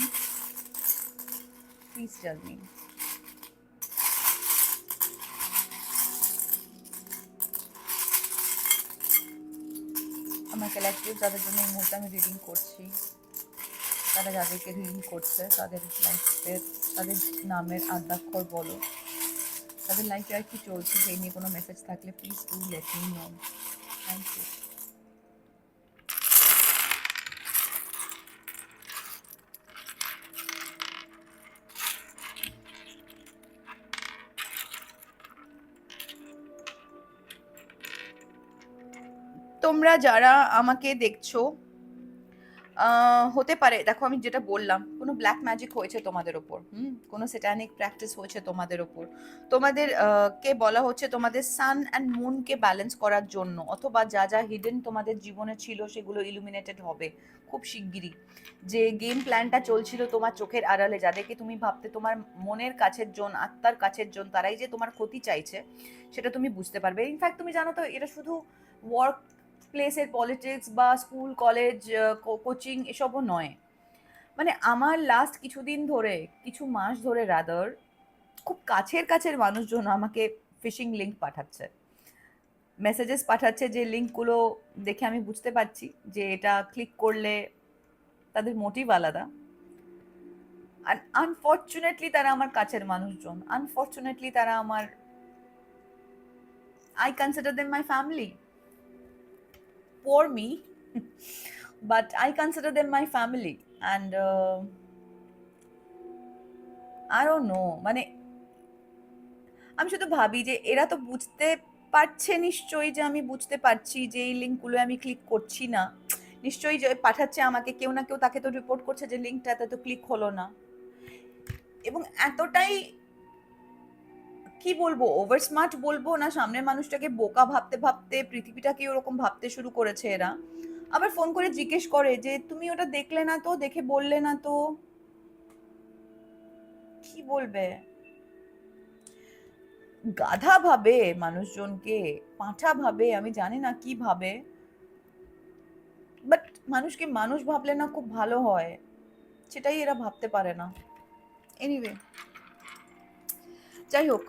Please tell me. আমার কালেক্টিভ যাদের জন্য এই মুহূর্তে আমি রিডিং করছি, তারা যাদেরকে রিডিং করছে তাদের লাইফের, তাদের নামের আদ্যাক্ষর বলো, তাদের লাইফে আর কি চলছে সেই নিয়ে কোনো মেসেজ থাকলে please do let me know. Thank you. তোমরা যারা আমাকে দেখছো, হতে পারে, দেখো আমি যেটা বললাম, কোনো ব্ল্যাক ম্যাজিক হয়েছে তোমাদের ওপর, কোনো স্যাটানিক প্র্যাকটিস হয়েছে তোমাদের ওপর, তোমাদের কে বলা হচ্ছে তোমাদের সান অ্যান্ড মুনকে ব্যালেন্স করার জন্য, অথবা যা যা হিডেন তোমাদের জীবনে ছিল সেগুলো ইলুমিনেটেড হবে খুব শিগগিরই। যে গেম প্ল্যানটা চলছিল তোমার চোখের আড়ালে, যাদেরকে তুমি ভাবতে তোমার মনের কাছের জন, আত্মার কাছের জন, তারাই যে তোমার ক্ষতি চাইছে, সেটা তুমি বুঝতে পারবে। ইনফ্যাক্ট তুমি জানো তো, এটা শুধু ওয়ার্ক প্লেসের পলিটিক্স বা স্কুল কলেজ কোচিং এসবও নয়। মানে আমার লাস্ট কিছুদিন ধরে, কিছু মাস ধরে রাদার, খুব কাছের কাছের মানুষজন আমাকে ফিশিং লিঙ্ক পাঠাচ্ছে, মেসেজেস পাঠাচ্ছে, যে লিঙ্কগুলো দেখে আমি বুঝতে পারছি যে এটা ক্লিক করলে তাদের মোটিভ আলাদা। আর আনফর্চুনেটলি তারা আমার কাছের মানুষজন, আনফর্চুনেটলি তারা আমার, I consider them my family. Poor me, but I consider them my family. And I don't know, মানে আমি শুধু ভাবি যে এরা তো বুঝতে পারছে নিশ্চয়ই যে আমি বুঝতে পারছি যে এই লিঙ্কগুলো আমি ক্লিক করছি না, নিশ্চয়ই যে পাঠাচ্ছে আমাকে কেউ না কেউ, তাকে তো রিপোর্ট করছে যে লিঙ্কটাতে তো ক্লিক হলো না। এবং এতটাই, কি বলবো, ওভার স্মার্ট বলবো না, সামনের মানুষটাকে বোকা ভাবতে ভাবতে পৃথিবীটাকে ওরকম ভাবতে শুরু করেছে এরা। আবার ফোন করে জিজ্ঞেস করে যে তুমি ওটা দেখলে না তো, দেখে বললে না তো। কি বলবে, গাধা ভাবে মানুষজনকে, পাঁঠা ভাবে, আমি জানি না কি ভাবে, বাট মানুষকে মানুষ ভাবলে না খুব ভালো হয়, সেটাই এরা ভাবতে পারে না। এনিওয়ে, যাই হোক,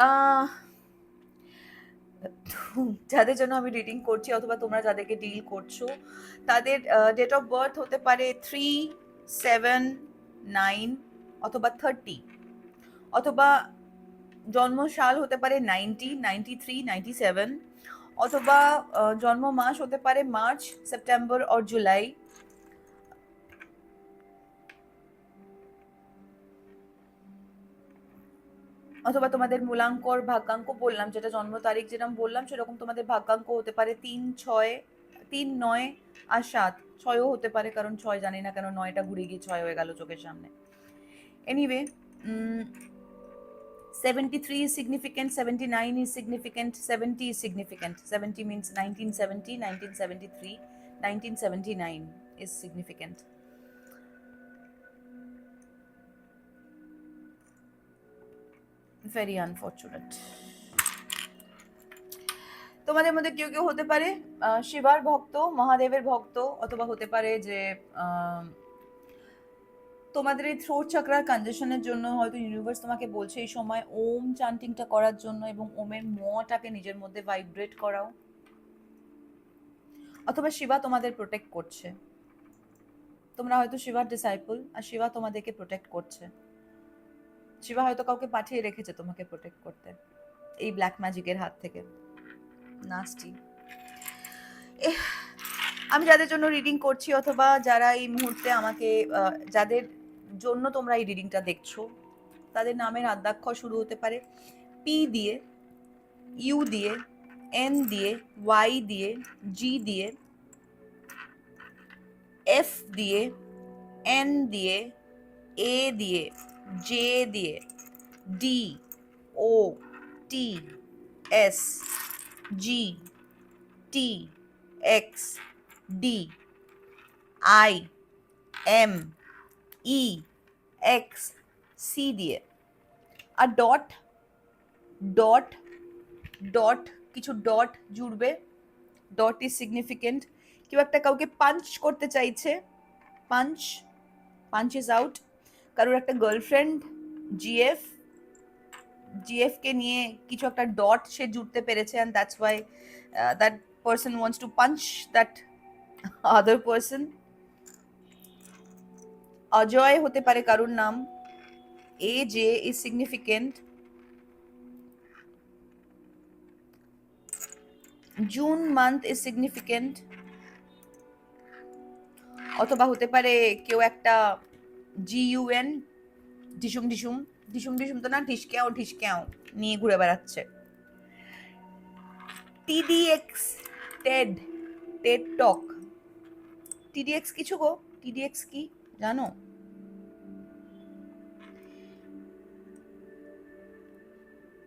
আহ, যাদের জন্য আমি রিডিং করছি, অথবা তোমরা যাদেরকে ডিল করছো, তাদের ডেট অফ বার্থ হতে পারে 3, 7, 9 অথবা 30, অথবা জন্মসাল হতে পারে 90, 93, 97, অথবা জন্ম মাস হতে পারে মার্চ, সেপ্টেম্বর আর জুলাই, অথবা তোমাদের মূলাঙ্কর ভাগ্যাঙ্ক বললাম, যেটা জন্ম তারিখ যেরকম বললাম সেরকম তোমাদের ভাগ্যাঙ্ক হতে পারে 3, 6, 3, 9 আর 7। 6ও হতে পারে, কারণ 6 জানি না কেন 9টা ঘুরে গিয়ে 6 হয়ে গেল চোখের সামনে। Anyway, 73 is significant, 79 is significant, 70 is significant. 70 means 1970, 1973, 1979 is significant. Very unfortunate. তোমাদের মধ্যে কেউ কেউ হতে পারে শিবার ভক্ত, মহাদেবের ভক্ত, অথবা হতে পারে যে তোমাদের এই থ্রোট চাকরার কনজেশনের জন্য হয়তো ইউনিভার্স তোমাকে বলছে এই সময় ওম চান্টিংটা করার জন্য, এবং ওমের মটাকে নিজের মধ্যে ভাইব্রেট করাও। অথবা শিবা তোমাদের প্রোটেক্ট করছে, তোমরা হয়তো শিবার ডিসাইপল, আর শিবা তোমাদেরকে প্রোটেক্ট করছে। শিবা হয়তো কাউকে পাঠিয়ে রেখেছে তোমাকে প্রোটেক্ট করতে এই ব্ল্যাক ম্যাজিকের হাত থেকে। নাস্টি। আমি যাদের জন্য রিডিং করছি, অথবা যারা এই মুহূর্তে আমাকে, যাদের জন্য তোমরা এই রিডিংটা দেখছো, তাদের নামের আদ্যাক্ষর শুরু হতে পারে পি দিয়ে, ইউ দিয়ে, এন দিয়ে, ওয়াই দিয়ে, জি দিয়ে, এফ দিয়ে, এন দিয়ে, এ দিয়ে, জে দিয়ে, D, O, T, S, G, T, X, D, I, M, E, X, C দিয়ে। আর ডট, ডট, ডট, কিছু ডট জুড়বে। Dot is significant. কেউ একটা কাউকে পাঞ্চ করতে চাইছে, পাঞ্চ, পাঞ্চ ইজ আউট। কারোর একটা গার্লফ্রেন্ড, জিএফ, জিএফ কে নিয়ে কিছু একটা ডট সে জুড়তে পেরেছে, and that's why that person wants to punch that other person. Ajay হতে পারে কারোর নাম, A J is significant. June month is significant. অথবা হতে পারে কেউ একটা জিইউএন, ঢিসুম ঢিসুম, ঢিসুম ঢিসুম তো না, ঢিসক্যাও ঢিসক্যাও নিয়ে ঘুরে বেড়াচ্ছে। টিডিএক্স, টেড, টেড টক, টিডিএক্স কিছু গো, টিডিএক্স কি জানো?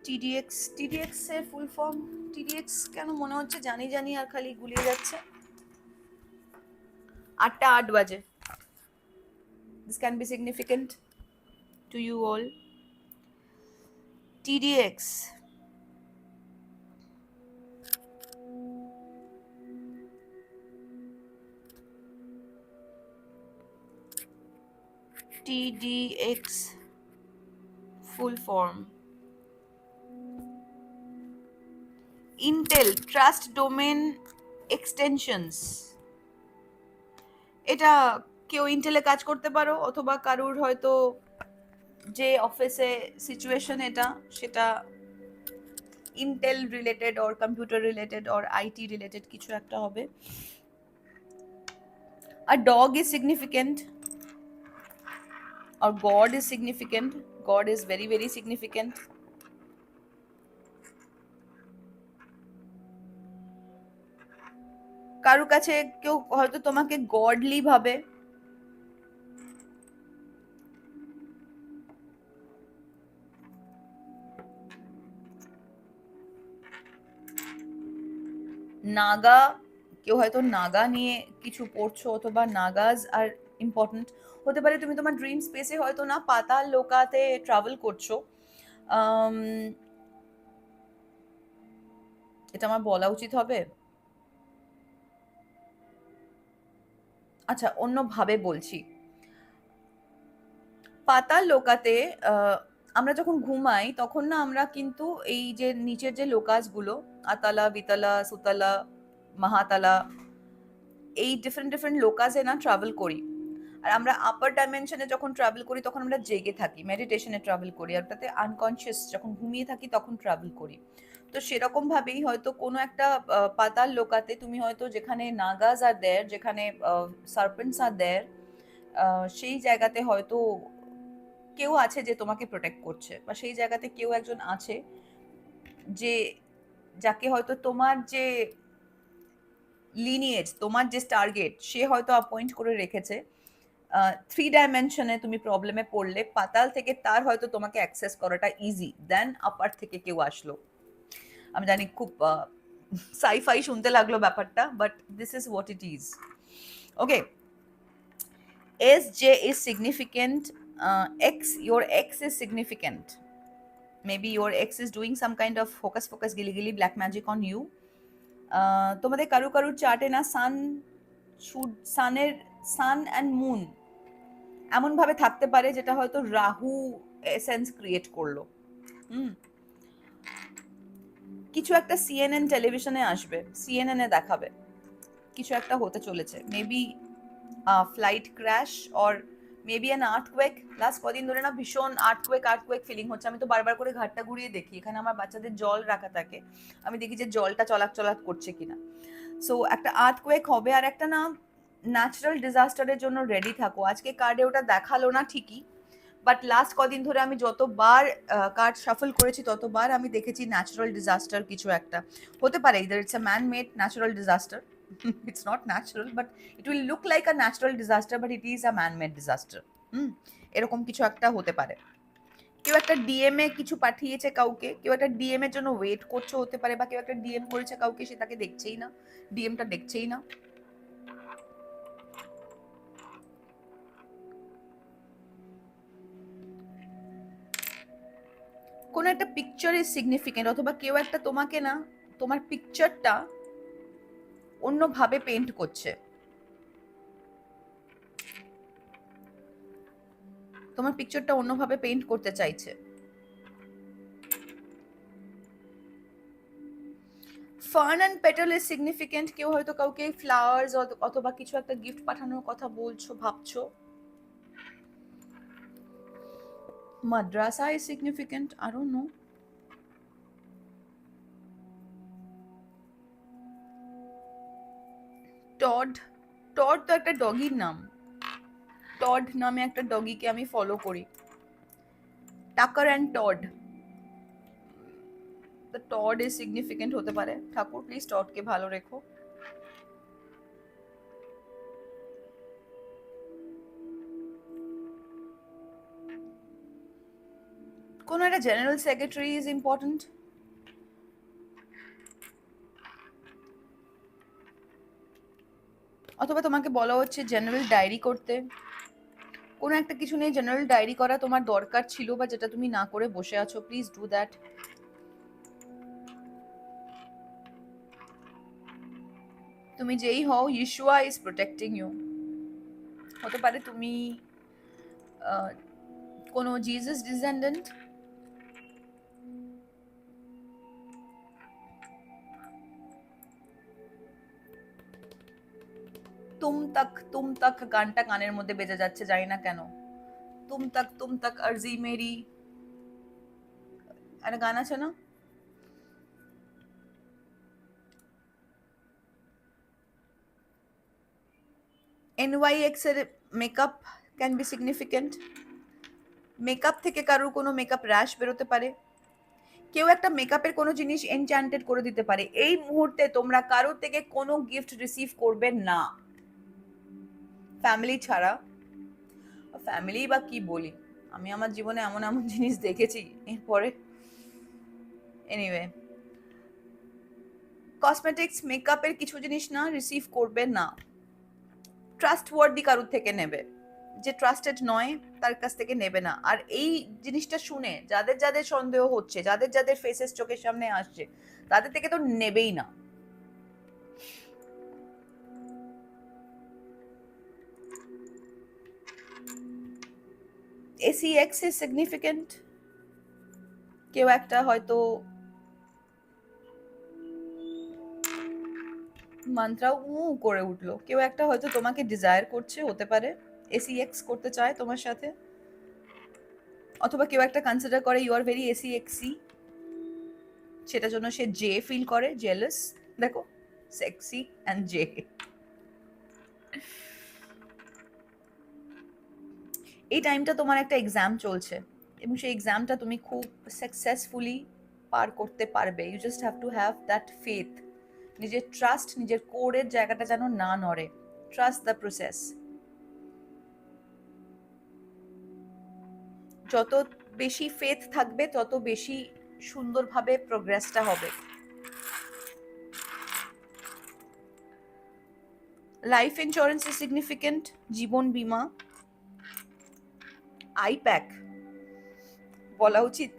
টিডিএক্স এর ফুল ফর্ম, টিডিএক্স কেন মনে হচ্ছে জানি জানি আর খালি গুলিয়ে যাচ্ছে। 8টা 8 বাজে। This can be significant to you all. TDX. TDX full form. Intel Trust Domain Extensions. এটা কেউ ইন্টেলে কাজ করতে পারো, অথবা কারুর হয়তো যে অফিসে সিচুয়েশন এটা সেটা Intel related or computer related or IT related কিছু একটা হবে। A dog is significant, or God is significant. God is very, very significant. কারুর কাছে কেউ হয়তো তোমাকে গডলি ভাবে, নাগা, কেউ হয়তো নাগা নিয়ে কিছু পড়ছো, অথবা নাগাজ আর ইম্পর্টেন্ট হতে পারে। তুমি তোমার ড্রিম স্পেসে হয়তো না পাতাল লোকাতে ট্রাভেল করছো। এটা আমার বলা উচিত হবে? আচ্ছা, অন্যভাবে বলছি। পাতাল লোকাতে আমরা যখন ঘুমাই তখন না আমরা কিন্তু এই যে নিচের যে লোকাসগুলো, আতালা, বিতালা, সুতালা, মাহাতালা, এই ডিফারেন্ট ডিফারেন্ট লোকাসে না ট্রাভেল করি। আর আমরা আপার ডাইমেনশনে যখন ট্রাভেল করি তখন আমরা জেগে থাকি, মেডিটেশনে ট্রাভেল করি। আর ওটাতে আনকনসিয়াস যখন ঘুমিয়ে থাকি তখন ট্রাভেল করি। তো সেরকম ভাবেই হয়তো কোনো একটা পাতাল লোকাতে তুমি হয়তো, যেখানে নাগাজ আর দেয়ার, যেখানে সার্পেন্টস আর দেয়ার, সেই জায়গাতে হয়তো কেউ আছে যে তোমাকে প্রোটেক্ট করছে, বা সেই জায়গাতে কেউ একজন আছে যে, যাকে হয়তো তোমার যে লিনিয়েজ, তোমার যে টার্গেট, সে হয়তো অ্যাপয়েন্ট করে রেখেছে। 3 ডাইমেনশনে তুমি প্রবলেমে পড়লে পাতাল থেকে তার হয়তো তোমাকে অ্যাক্সেস করাটা ইজি দেন আপার থেকে কেউ আসলো। আমি জানি খুব সাইফাই শুনতে লাগলো ব্যাপারটা, but this is what it is. Okay, SJ is significant. Your ex is significant. Maybe your ex is doing some kind of focus gili gili black magic on you. তোমাদের কারুর চার্টে না সান অ্যান্ড মুন এমন ভাবে থাকতে পারে যেটা হয়তো রাহু এসেন্স ক্রিয়েট করলো। কিছু একটা CNN টেলিভিশনে আসবে, CNN এ দেখাবে কিছু একটা হতে চলেছে। Maybe flight crash, or maybe an earthquake. Last কদিন ধরে না ভীষণ আর্থকুয়েক ফিলিং হচ্ছে। আমি তো বারবার করে ঘাটটা ঘুরিয়ে দেখি, এখানে আমার বাচ্চাদের জল রাখা থাকে, আমি দেখি যে জলটা চলাক করছে কিনা। সো একটা আর্থকুয়েক হবে। আর একটা না ন্যাচারাল ডিজাস্টারের জন্য রেডি থাকো। আজকে কার্ডে ওটা দেখালো না ঠিকই, বাট লাস্ট কদিন ধরে আমি যতবার কার্ড শাফল করেছি ততবার আমি দেখেছি ন্যাচারাল ডিজাস্টার কিছু একটা হতে পারে। Either it's a man made natural disaster, it's not natural, but it will look like a natural disaster, but it is a man-made disaster. এরকম কিছু একটা হতে পারে। কেউ একটা ডিএম এ কিছু পাঠিয়েছে কাউকে, কেউ একটা ডিএম এর জন্য ওয়েট করছে হতে পারে, বা কেউ একটা ডিএম করেছে কাউকে, সে তাকে দেখছেই না, ডিএমটা দেখছেই না। কোনো একটা পিকচার ইজ সিগনিফিকেন্ট, অথবা কেউ একটা তোমাকে না, তোমার পিকচারটা অন্যভাবে পেইন্ট করছে, তোমার পিকচারটা অন্যভাবে পেইন্ট করতে চাইছে। Fern and petal is significant. কেউ হয়তো কাউকে ফ্লাওয়ার্স অথবা কিছু একটা গিফট পাঠানোর কথা বলছো, ভাবছো। মাদ্রাসা is significant, I don't know. টড তো একটা ডগির নাম। টড নামে একটা ডগিকে আমি ফলো করি, টাকার and Todd. The Todd is significant হতে পারে। ঠাকুর প্লিজ টডকে ভালো রেখো। কোনো একটা জেনারেল সেক্রেটারি ইজ ইম্পর্টেন্ট, অথবা তোমাকে বলা হচ্ছে জেনারেল ডায়েরি করতে। কোনো একটা কিছু নিয়ে জেনারেল ডায়েরি করা তোমার দরকার ছিল, বা যেটা তুমি না করে বসে আছো, প্লিজ ডু দ্যাট। তুমি যেই হও, ইশুয়া ইজ প্রোটেক্টিং ইউ। হতে পারে তুমি কোনো জিসাস ডিসেন্ডেন্ট, তুম তক গানটা কানের মধ্যে বেজে যাচ্ছে, জানি না কেন। তুম তক আরজি মেরি, একটা গান আছে না? NYX এর makeup can be significant. Makeup থেকে কারোর কোনো মেকআপ র্যাশ বেরোতে পারে, কেউ একটা মেকআপের কোনো জিনিস এনচ্যান্টেড করে দিতে পারে। এই মুহূর্তে তোমরা কারোর থেকে কোনো গিফট রিসিভ করবে না, ফ্যামিলি ছাড়া। ফ্যামিলি বা কি বলি, আমি আমার জীবনে এমন এমন জিনিস দেখেছি এরপরে। এনিওয়ে, কসমেটিক্স মেকআপের কিছু জিনিস না রিসিভ করবে না। ট্রাস্ট ওয়ার্দি কারোর থেকে নেবে, যে ট্রাস্টেড নয় তার কাছ থেকে নেবে না। আর এই জিনিসটা শুনে যাদের যাদের সন্দেহ হচ্ছে, যাদের যাদের ফেসেস চোখের সামনে আসছে, তাদের থেকে তো নেবেই না। ACX is significant। কেউ একটা হয়তো মান্ত্রাও করে উঠলো, কেউ একটা হয়তো তোমাকে ডিজায়ার করছে, হতে পারে ACX করতে চায় তোমার সাথে, অথবা কেউ একটা কনসিডার করে ইউ আর ভেরি ACXy, সেটার জন্য সে জে ফিল করে, জেলাস। দেখো, সেক্সি অ্যান্ড জে। এই টাইমটা তোমার একটা এক্সাম চলছে, এবং সেই এক্সামটা তুমি খুব সাকসেসফুলি পার করতে পারবে। You just have to have that faith. নিজের ট্রাস্ট, নিজের কোরের জায়গাটা যেন না নড়ে। Trust the process. যত বেশি ফেথ থাকবে, তত বেশি সুন্দরভাবে প্রোগ্রেসটা হবে। লাইফ ইন্স্যুরেন্স ইজ সিগনিফিকেন্ট, জীবন বীমা। আইপ্যাক বলা উচিত,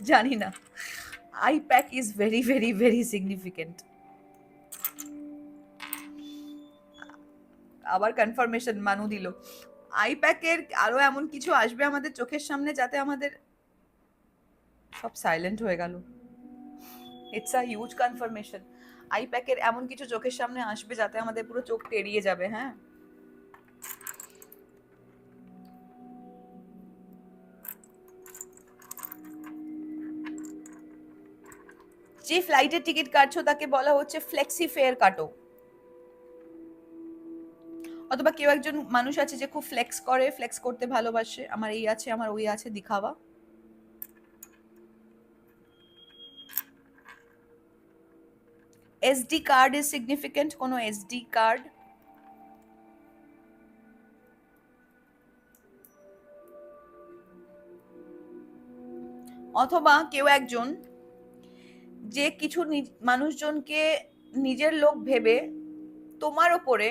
জানি না। IPAC is very very very significant. আবার কনফার্মেশন মানু দিল। আইপ্যাকের আরো এমন কিছু আসবে আমাদের চোখের সামনে, যাতে আমাদের সব সাইলেন্ট হয়ে গেল। It's a huge confirmation. আইপ্যাকের এমন কিছু চোখের সামনে আসবে যাতে আমাদের পুরো চোখ তেড়িয়ে যাবে। হ্যাঁ, যে ফ্লাইটের টিকিট কাটছো তাকে বলা হচ্ছে ফ্লেক্সি ফেয়ার কাটো। অথবা কেউ একজন মানুষ আছে যে খুব ফ্লেক্স করে, ফ্লেক্স করতে ভালোবাসে, আমার এই আছে, আমার ওই আছে, দিখাওয়া। SD কার্ড ইজ সিগনিফিকেন্ট, কোনো SD কার্ড। অথবা কেউ একজন যে কিছু মানুষজনকে নিজের লোক ভেবে তোমার ওপরে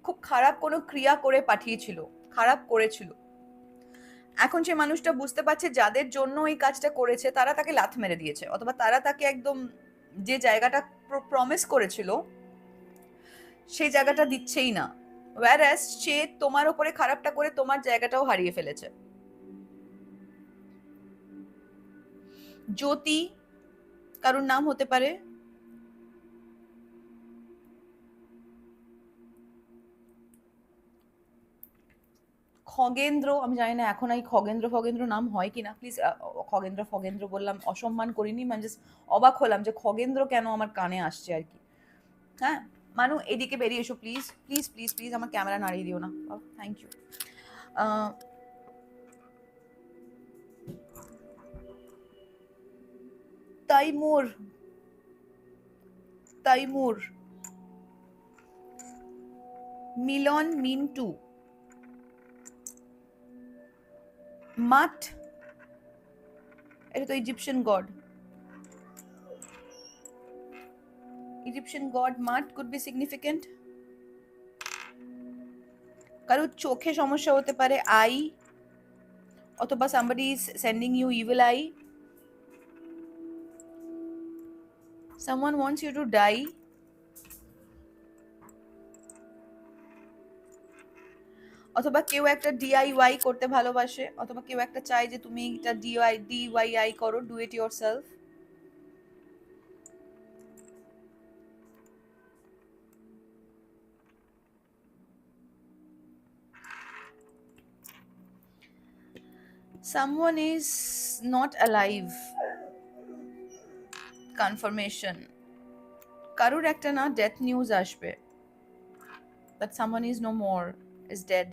খুব খারাপ কোনো ক্রিয়া করে পাঠিয়েছিল, খারাপ করেছিল। এখন সে মানুষটা বুঝতে পারছে যাদের জন্য এই কাজটা করেছে তারা তাকে লাথ মেরে দিয়েছে, অথবা তারা তাকে একদম যে জায়গাটা প্রমিস করেছিল সেই জায়গাটা দিচ্ছেই না। ওয়্যারএস সে তোমার ওপরে খারাপটা করে তোমার জায়গাটাও হারিয়ে ফেলেছে। জ্যোতি কারোর নাম হতে পারে। খগেন্দ্র, আমি জানি না এখন এই খগেন্দ্র নাম হয় কিনা, প্লিজ। খগেন্দ্র বললাম, অসম্মান করিনি, মানে জাস্ট অবাক হলাম যে খগেন্দ্র কেন আমার কানে আসছে আর কি। হ্যাঁ, মানু এদিকে বেরিয়ে এসো প্লিজ প্লিজ প্লিজ প্লিজ, আমার ক্যামেরা নাড়িয়ে দিও না। Thank you. Taimur, Milan, Mintu, Maat, এটা তো Egyptian god. Egyptian god Maat could be significant. কারোর চোখে সমস্যা হতে পারে, আই, অথবা somebody is sending you evil eye, someone wants you to die, অথবা কেউ একটা ডিআইওয়াই করতে ভালোবাসে, অথবা কেউ একটা চায় যে তুমি এটা ডিওয়াইআই করো, do it your self. someone is not alive, confirmation. কারোর একটা না ডেথ নিউজ আসবে, that someone is no more, is dead.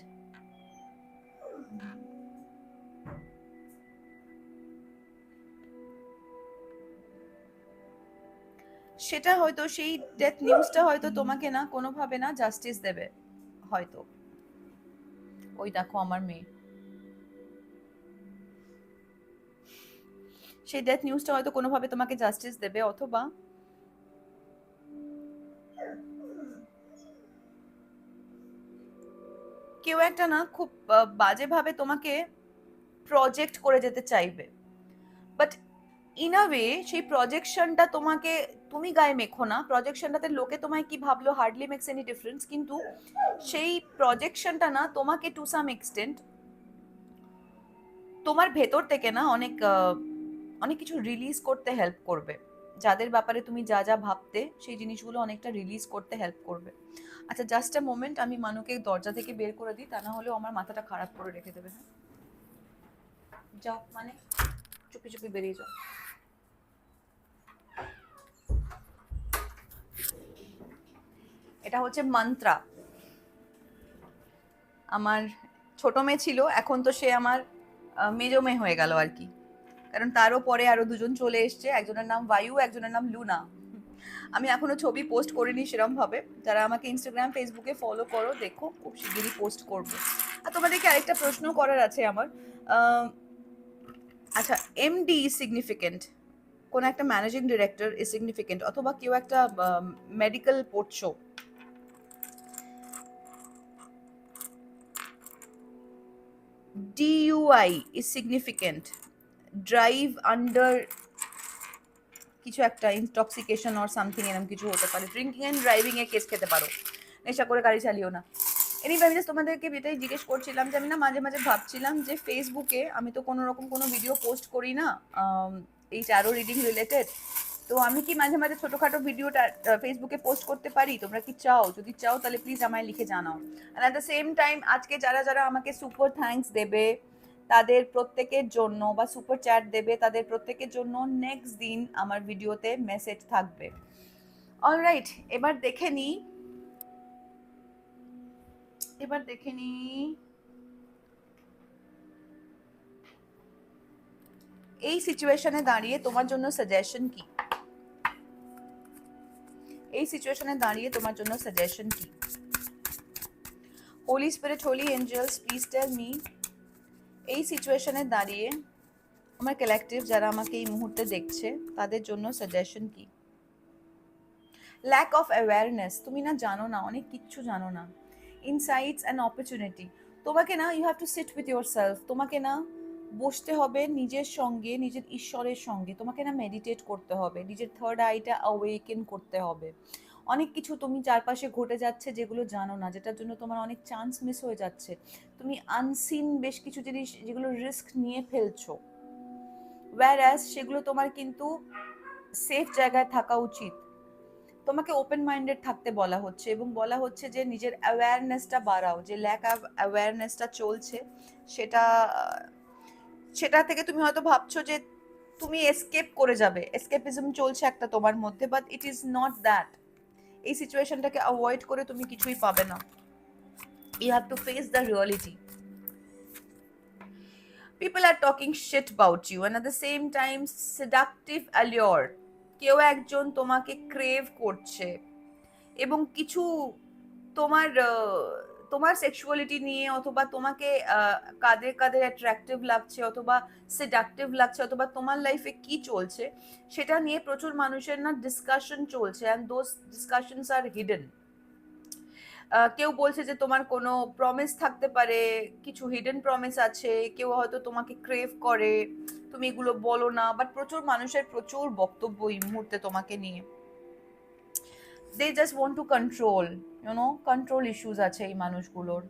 সেটা হয়তো সেই ডেথ নিউজটা হয়তো তোমাকে না কোনোভাবে না জাস্টিস দেবে হয়তো। ওই দেখো আমার মেয়ে, সেই ডেথ নিউজটা হয়তো কোনোভাবে তোমাকে জাস্টিস দেবে, অথবা কেউ একটা না খুব বাজেভাবে তোমাকে প্রজেক্ট করে যেতে চাইবে, বাট ইন আ ওয়ে সেই প্রজেকশনটা তোমাকে, তুমি গায়ে মেখো না, প্রজেকশনটাতে লোকে তোমায় কি ভাবলো হার্ডলি মেক্স এনি ডিফারেন্স, কিন্তু সেই প্রজেকশনটা না তোমাকে টু সাম এক্সটেন্ট তোমার ভেতর থেকে না অনেক অনেক কিছু রিলিজ করতে হেল্প করবে। যাদের ব্যাপারে তুমি যা যা ভাবতে সেই জিনিসগুলো অনেকটা রিলিজ করতে হেল্প করবে। আচ্ছা জাস্ট আ মোমেন্ট, আমি মানুকে দরজা থেকে বের করে দিই, তা না হলেও আমার মাথাটা খারাপ করে রেখে দেবে। হ্যাঁ যাও, মানে চুপি চুপি বেরিয়ে যাও। এটা হচ্ছে মন্ত্রা। আমার ছোট মেয়ে ছিল, এখন তো সে আমার মেজো মেয়ে হয়ে গেল আর কি, কারণ তারও পরে আরো দুজন চলে এসছে, একজনের নাম বায়ু, একজনের নাম লুনা। আমি এখনো ছবি পোস্ট করিনি সেরকম ভাবে, যারা আমাকে ইনস্টাগ্রাম ফেসবুকে ফলো করো দেখো, খুব শিগগিরই পোস্ট করবো। আর তোমাদেরকে আরেকটা প্রশ্ন করার আছে আমার। আচ্ছা, এমডি ইজ সিগনিফিকেন্ট, কোন একটা ম্যানেজিং ডিরেক্টর ইজ সিগনিফিকেন্ট, অথবা কেউ একটা মেডিকেল পড়ছো, DUI is significant, drive under কিছু একটা ইনটক্সিকেশন অর সামথিং, এরকম কিছু হতে পারে, ড্রিঙ্কিং এন্ড ড্রাইভিং এর কেস খেতে পারো, নেশা করে গাড়ি চালিও না। এনিওয়ে আমি জাস্ট তোমাদেরকে এটাই জিজ্ঞেস করছিলাম যে আমি না মাঝে মাঝে ভাবছিলাম যে ফেসবুকে আমি তো কোনো রকম কোনো ভিডিও পোস্ট করি না এই ট্যারো রিডিং রিলেটেড, তো আমি কি মাঝে মাঝে ছোটোখাটো ভিডিওটা ফেসবুকে পোস্ট করতে পারি? তোমরা কি চাও? যদি চাও তাহলে প্লিজ আমায় লিখে জানাও। And at the same time আজকে যারা যারা আমাকে সুপার থ্যাঙ্কস দেবে তাদের প্রত্যেকের জন্য, বা সুপার চ্যাট দেবে তাদের প্রত্যেকের জন্য নেক্সট দিন আমার ভিডিওতে মেসেজ থাকবে। অলরাইট, এবার দেখে নিই এই সিচুয়েশনে দাঁড়িয়ে তোমার জন্য সাজেশন কি? এই সিচুয়েশনে দাঁড়িয়ে তোমার জন্য সাজেশন কি? Holy spirit, holy angels, please tell me, এই সিচুয়েশনে দাঁড়িয়ে আমার কালেকটিভ যারা আমাকে এই মুহূর্তে দেখছে তাদের জন্য সাজেশন কি? ল্যাক অফ অ্যাওয়ারনেস, তুমি না জানো না, অনেক কিচ্ছু জানো না। ইনসাইটস অ্যান্ড অপরচুনিটি, তোমাকে না you have to sit with yourself, তোমাকে না বসতে হবে নিজের সঙ্গে, নিজের ঈশ্বরের সঙ্গে, তোমাকে না মেডিটেট করতে হবে, নিজের থার্ড আইটা অ্যাওয়েকেন করতে হবে। অনেক কিছু তুমি চারপাশে ঘটে যাচ্ছে যেগুলো জানো না, যেটার জন্য তোমার অনেক চান্স মিস হয়ে যাচ্ছে, তুমি আনসিন বেশ কিছু জিনিস যেগুলো রিস্ক নিয়ে ফেলছো, ওয়্যারঅ্যাজ সেগুলো তোমার কিন্তু সেফ জায়গায় থাকা উচিত। তোমাকে ওপেন মাইন্ডেড থাকতে বলা হচ্ছে, এবং বলা হচ্ছে যে নিজের অ্যাওয়ারনেসটা বাড়াও, যে ল্যাক অফ অ্যাওয়ারনেসটা চলছে সেটা সেটা থেকে তুমি হয়তো ভাবছো যে তুমি এসকেপ করে যাবে, এসকেপিজম চলছে একটা তোমার মধ্যে, but it is not that. এই সিচুয়েশনটাকে অ্যাভয়েড করে তুমি কিছুই পাবে না, you have to face the reality. People are talking shit about you and at the same time seductive allure, কেউ একজন তোমাকে ক্রেভ করছে এবং কিছু তোমার তোমার সেক্সুয়ালিটি নিয়ে, অথবা তোমাকে কাদের কাদের অ্যাট্রাকটিভ লাগছে, অথবা সেডাকটিভ লাগছে, অথবা তোমার লাইফে কি চলছে সেটা নিয়ে প্রচুর মানুষের না ডিসকাশন চলছে, and those discussions are hidden. কেউ বলছে যে তোমার কোনো প্রমিস থাকতে পারে, কিছু হিডেন প্রমিস আছে, কেউ হয়তো তোমাকে ক্রেভ করে, তুমি এগুলো বলো না, বাট প্রচুর মানুষের প্রচুর বক্তব্য এই মুহূর্তে তোমাকে নিয়ে। They just want to control, control issues আছে এই মানুষগুলোর।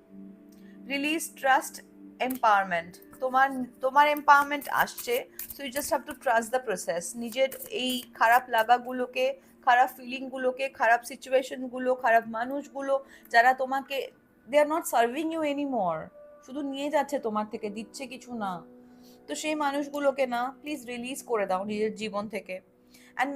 রিলিজ ট্রাস্ট, এম্পাওয়ারমেন্ট, তোমার তোমার এম্পাওয়ারমেন্ট আসছে, so you just have to trust the process. নিজের এই খারাপ লাগাগুলোকে, খারাপ ফিলিংগুলোকে, খারাপ সিচুয়েশনগুলো, খারাপ মানুষগুলো যারা তোমাকে, they are not serving you anymore, শুধু নিয়ে যাচ্ছে তোমার থেকে, দিচ্ছে কিছু না। তো সেই মানুষগুলোকে না প্লিজ রিলিজ করে দাও নিজের জীবন থেকে, and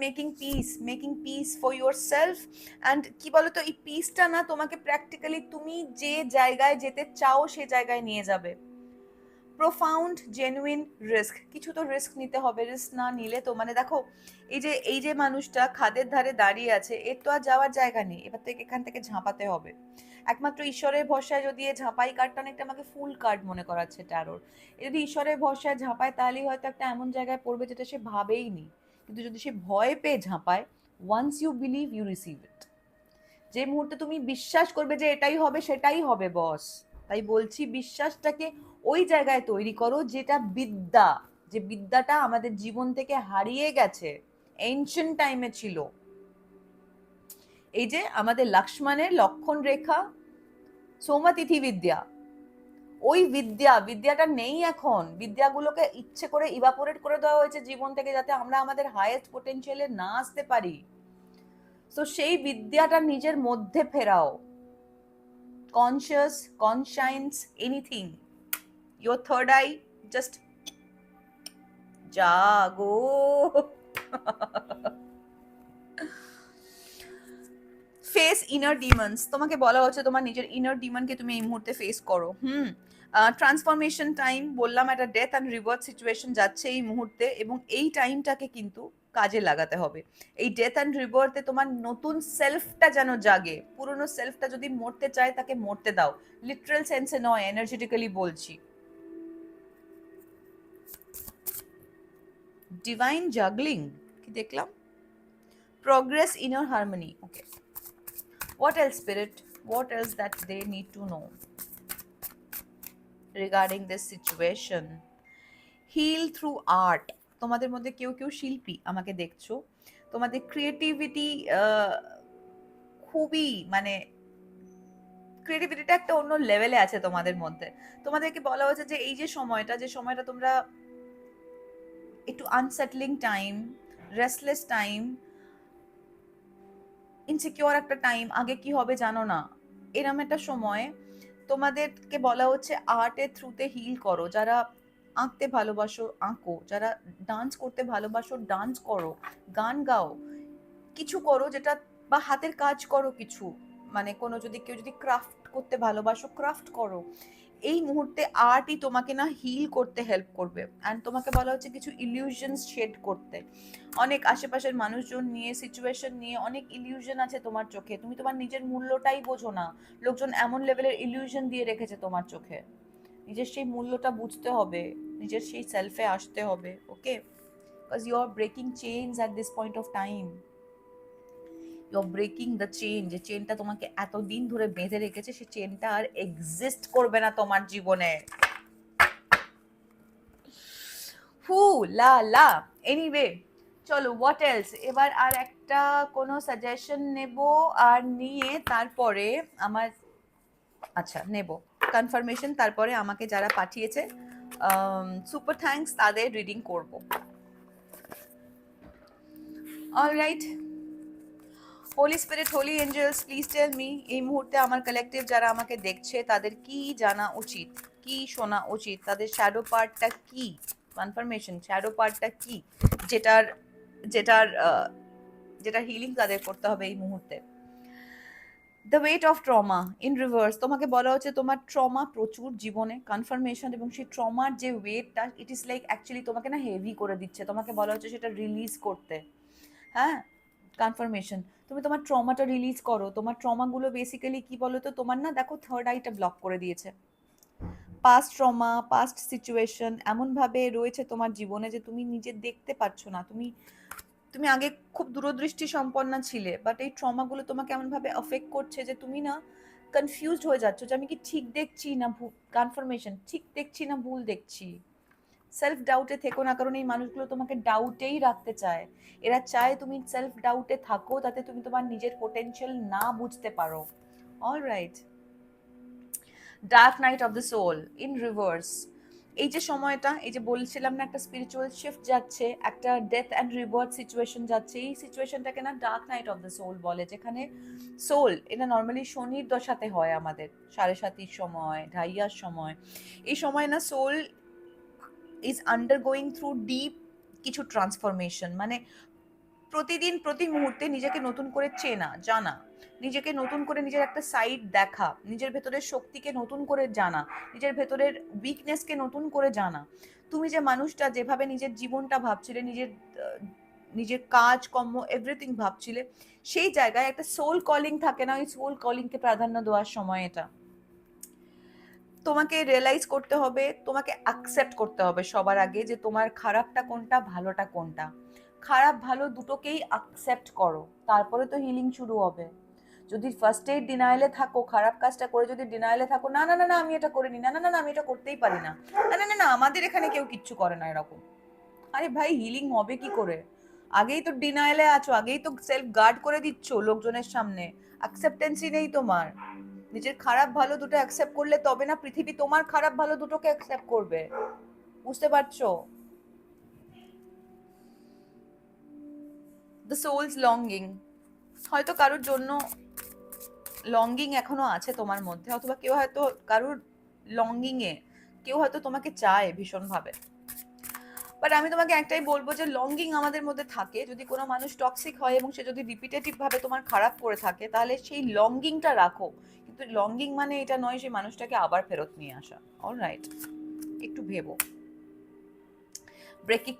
making piece for your self. And কি বলতো, এই পিসটা না তোমাকে প্র্যাকটিক্যালি তুমি যে জায়গায় যেতে চাও সে জায়গায় নিয়ে যাবে। প্রোফাউন্ড জেনুইন রিস্ক, কিছু তো রিস্ক নিতে হবে, রিস্ক না নিলে তো মানে দেখো, এই যে মানুষটা খাদের ধারে দাঁড়িয়ে আছে, এর তো আর যাওয়ার জায়গা নেই, এবার থেকে এখান থেকে ঝাঁপাতে হবে। একমাত্র ঈশ্বরের ভরসায় যদি এ ঝাঁপাই কার্ডটা অনেকটা আমাকে ফুল কার্ড মনে করাচ্ছে ট্যারোর। এ যদি ঈশ্বরের ভরসায় ঝাঁপায় তাহলেই হয়তো একটা এমন জায়গায় পড়বে যেটা সে ভাবেই নি। কিন্তু যদি সে ভয় পেয়ে ঝাঁপায়, once you believe you receive it. যে মুহূর্তে তুমি বিশ্বাস করবে যে এটাই হবে সেটাই হবে বস। তাই বলছি বিশ্বাসটাকে ওই জায়গায় তৈরি করো যেটা বিদ্যা, যে বিদ্যাটা আমাদের জীবন থেকে হারিয়ে গেছে, এনশিয়েন্ট টাইমে ছিল। এই যে আমাদের লক্ষ্মণের লক্ষণ রেখা, সৌমতিথি বিদ্যা, ওই বিদ্যাটা নেই এখন। বিদ্যাগুলোকে ইচ্ছে করে ইভাপোরেট করে দেওয়া হয়েছে জীবন থেকে, যাতে আমরা আমাদের হাইয়েস্ট পোটেনশিয়ালে না আসতে পারি। তো সেই বিদ্যাটা নিজের মধ্যে ফেরাও। Conscious, conscience, anything, your third eye, just জাগো। ফেস ইনার ডিমন্স, তোমাকে বলা হচ্ছে তোমার নিজের ইনার ডিমনকে তুমি এই মুহূর্তে ফেস করো। ট্রান্সফরমেশন টাইম বললাম, একটা ডেথ অ্যান্ড রিবার্থ সিচুয়েশন যাচ্ছে এই মুহূর্তে, এবং এই টাইমটাকে কিন্তু কাজে লাগাতে হবে। এই ডেথ অ্যান্ড রিবার্থে তোমার নতুন সেলফটা যেন জাগে। পুরনো সেলফটা যদি মরতে চায় তাকে মরতে দাও, লিটারাল সেন্সে নয়, এনার্জেটিক্যালি বলছি। ডিভাইন জাগলিং কি দেখলাম, progress inner harmony. Okay, what else spirit, what else that they need to know regarding this situation? Heal through art, তোমাদের মধ্যে কেউ কেউ শিল্পী আমাকে দেখছো, তোমাদের ক্রিয়েটিভিটি খুবই মানে ক্রিয়েটিভিটিটা একটা অন্য লেভেলে আছে তোমাদের মধ্যে। তোমাদেরকে বলা হয়েছে যে এই যে সময়টা তোমরা একটু আনসেটলিং টাইম, রেস্টলেস টাইম, ইনসিকিউর একটা টাইম, আগে কি হবে জানো না, এরম একটা সময় তোমাদেরকে বলা হচ্ছে আর্টের থ্রুতে হিল করো। যারা আঁকতে ভালোবাসো আঁকো, যারা ডান্স করতে ভালোবাসো ডান্স করো, গান গাও, কিছু করো যেটা, বা হাতের কাজ করো কিছু, মানে কোনো যদি কেউ যদি ক্রাফট করতে ভালোবাসো ক্রাফট করো। এই মুহূর্তে আর্টই তোমাকে না হিল করতে হেল্প করবে। অ্যান্ড তোমাকে বলা হচ্ছে কিছু ইলিউশনস শেড করতে। অনেক আশেপাশের মানুষজন নিয়ে, সিচুয়েশন নিয়ে অনেক ইলিউশন আছে তোমার চোখে, তুমি তোমার নিজের মূল্যটাই বোঝো না, লোকজন এমন লেভেলের ইলিউশন দিয়ে রেখেছে তোমার চোখে। নিজের সেই মূল্যটা বুঝতে হবে, নিজের সেই সেলফে আসতে হবে। Okay, because you are breaking chains at this point of time, you are breaking the chain. যে চেনটা তোমাকে এতদিন ধরে বেঁধে রেখেছে, সেই চেনটা আর এক্সিস্ট করবে না তোমার জীবনে। হু লা লা, এনিওয়ে চলো হোয়াট এলস, এবার আর একটা কোনো সাজেশন নেব, আর নিয়ে তারপরে আমার, আচ্ছা নেব কনফার্মেশন, তারপরে আমাকে যারা পাঠিয়েছে সুপার থ্যাঙ্কস তাদের রিডিং করব। Alright, holy spirit, holy angels, please tell me এই মুহূর্তে আমার কালেকটিভ যারা আমাকে দেখছে তাদের কি জানা উচিত, কি শোনা উচিত, তাদের শ্যাডো পার্টটা কি, কনফার্মেশন শ্যাডো পার্টটা কি, যেটার যেটার যেটা হিলিং তাদের করতে হবে এই মুহূর্তে। The weight of trauma in reverse, তোমাকে বলা হচ্ছে তোমার ট্রমা প্রচুর জীবনে, কনফার্মেশন, এবং সেই ট্রমার যে ওয়েটটা ইট ইজ লাইক অ্যাকচুয়ালি তোমাকে না হেভি করে দিচ্ছে, তোমাকে বলা হচ্ছে সেটা রিলিজ করতে। হ্যাঁ, কনফার্মেশন, তুমি তোমার ট্রমাটা রিলিজ করো। তোমার ট্রমাগুলো বেসিক্যালি কি বলো তো, তোমার না দেখো থার্ড আইটা ব্লক করে দিয়েছে। পাস্ট ট্রমা, পাস্ট সিচুয়েশন এমনভাবে রয়েছে তোমার জীবনে যে তুমি নিজে দেখতে পাচ্ছ না। তুমি তুমি আগে খুব দূরদৃষ্টি সম্পন্ন ছিলে, বাট এই ট্রমাগুলো তোমাকে এমনভাবে অফেক্ট করছে যে তুমি না কনফিউজড হয়ে যাচ্ছ যে আমি কি ঠিক দেখছি না ভুল, কনফার্মেশন ঠিক দেখছি না ভুল দেখছি। সেলফ ডাউটে থেকো না, কারণ এই মানুষগুলো তোমাকে ডাউটেই রাখতে চায়। এরা চায় তুমি সেলফ ডাউটে থাকো, তাতে তুমি তোমার নিজের পোটেনশিয়াল না বুঝতে পারো। Alright, dark night of the soul in reverse. এই যে সময়টা, এই যে বলছিলাম না একটা স্পিরিচুয়াল শিফট যাচ্ছে, একটা ডেথ অ্যান্ড রিবার্থ সিচুয়েশন যাচ্ছে, এই সিচুয়েশনটাকে না dark night of the soul বলে, যেখানে সোল, এটা নর্মালি শনির দশাতে হয় আমাদের, 7:30 সময়, ঢাইয়ার সময়। এই সময় না soul is undergoing through deep কিছু ট্রান্সফরমেশন, মানে প্রতিদিন প্রতি মুহূর্তে নিজেকে নতুন করে চেনা জানা, নিজেকে নতুন করে নিজের একটা সাইড দেখা, নিজের ভেতরের শক্তিকে নতুন করে জানা, নিজের ভেতরের উইকনেসকে নতুন করে জানা। তুমি যে মানুষটা যেভাবে নিজের জীবনটা ভাবছিলে, নিজের কাজ কর্ম এভরিথিং ভাবছিলে, সেই জায়গায় একটা সোল কলিং থাকে না, ওই সোল কলিংকে প্রাধান্য দেওয়ার সময় এটা। তোমাকে রিয়েলাইজ করতে হবে, তোমাকে অ্যাকসেপ্ট করতে হবে সবার আগে যে তোমার খারাপটা কোনটা, ভালোটা কোনটা। খারাপ ভালো দুটোকেই অ্যাকসেপ্ট করো, তারপরে তো হিলিং শুরু হবে। যদি ফার্স্টেই ডিনাইলে থাকো, খারাপ কাজটা করে যদি ডিনাইলে থাকো, না না না না আমি এটা করিনি, না না না না আমি এটা করতেই পারি না, না না না না আমাদের এখানে কেউ কিচ্ছু করে না এরকম, আরে ভাই হিলিং হবে কি করে? আগেই তো ডিনাইলে আছো, আগেই তো সেলফ গার্ড করে দিচ্ছ লোকজনের সামনে, অ্যাকসেপ্টেন্সই নেই তোমার। নিজের খারাপ ভালো দুটো অ্যাকসেপ্ট করলে তবে না পৃথিবী তোমার খারাপ ভালো দুটোকে অ্যাকসেপ্ট করবে। বুঝতে পারছো? দ্য সোলস লঙ্গিং, হয়তো কারোর জন্য লঙ্গিং এখনো আছে তোমার মধ্যে, অথবা কেউ হয়তো কারোর লঙ্গিং এ কেউ হয়তো তোমাকে চায় ভীষণ ভাবে। বাট আমি তোমাকে একটাই বলবো যে লঙ্গিং আমাদের মধ্যে থাকে, যদি কোনো মানুষ টক্সিক হয় এবং সে যদি রিপিটেটিভ ভাবে তোমার খারাপ করে থাকে, তাহলে সেই লঙ্গিংটা রাখো, কিন্তু লঙ্গিং মানে এটা নয় সেই মানুষটাকে আবার ফেরত নিয়ে আসা। অলরাইট, একটু ভেবো। ব্রেকিং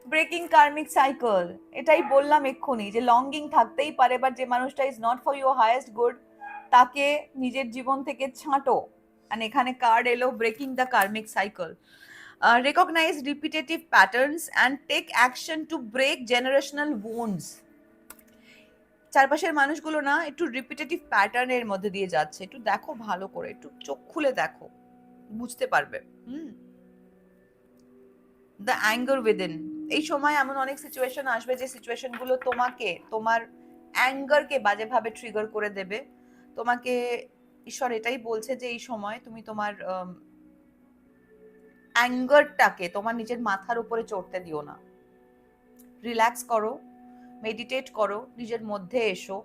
ব্রেকিং কার্মিক সাইকেল, এটাই বললাম এক্ষুনি যে লঙ্গিং থাকতেই পারে, বাট যে মানুষটা is not for your highest good, তাকে নিজের জীবন থেকে ছাঁটো। আর এখানে কার্ড এলো breaking the karmic cycle. Recognize repetitive patterns and take action to break generational wounds। চারপাশের মানুষগুলো না একটু রিপিটেটিভ প্যাটার্নের মধ্যে দিয়ে যাচ্ছে, একটু দেখো ভালো করে, একটু চোখ খুলে দেখো, বুঝতে পারবে। দ্য অ্যাঙ্গার উইদিন, এই সময় এমন অনেক সিচুয়েশন আসবে যে সিচুয়েশনগুলো তোমাকে, তোমার অ্যাঙ্গারকে বাজেভাবে ট্রিগার করে দেবে। তোমাকে ঈশ্বর এটাই বলছে যে এই সময় তুমি তোমার অ্যাঙ্গারটাকে তোমার নিজের মাথার উপরে চড়তে দিও না। রিল্যাক্স করো, মেডিটেট করো, নিজের মধ্যে এসো,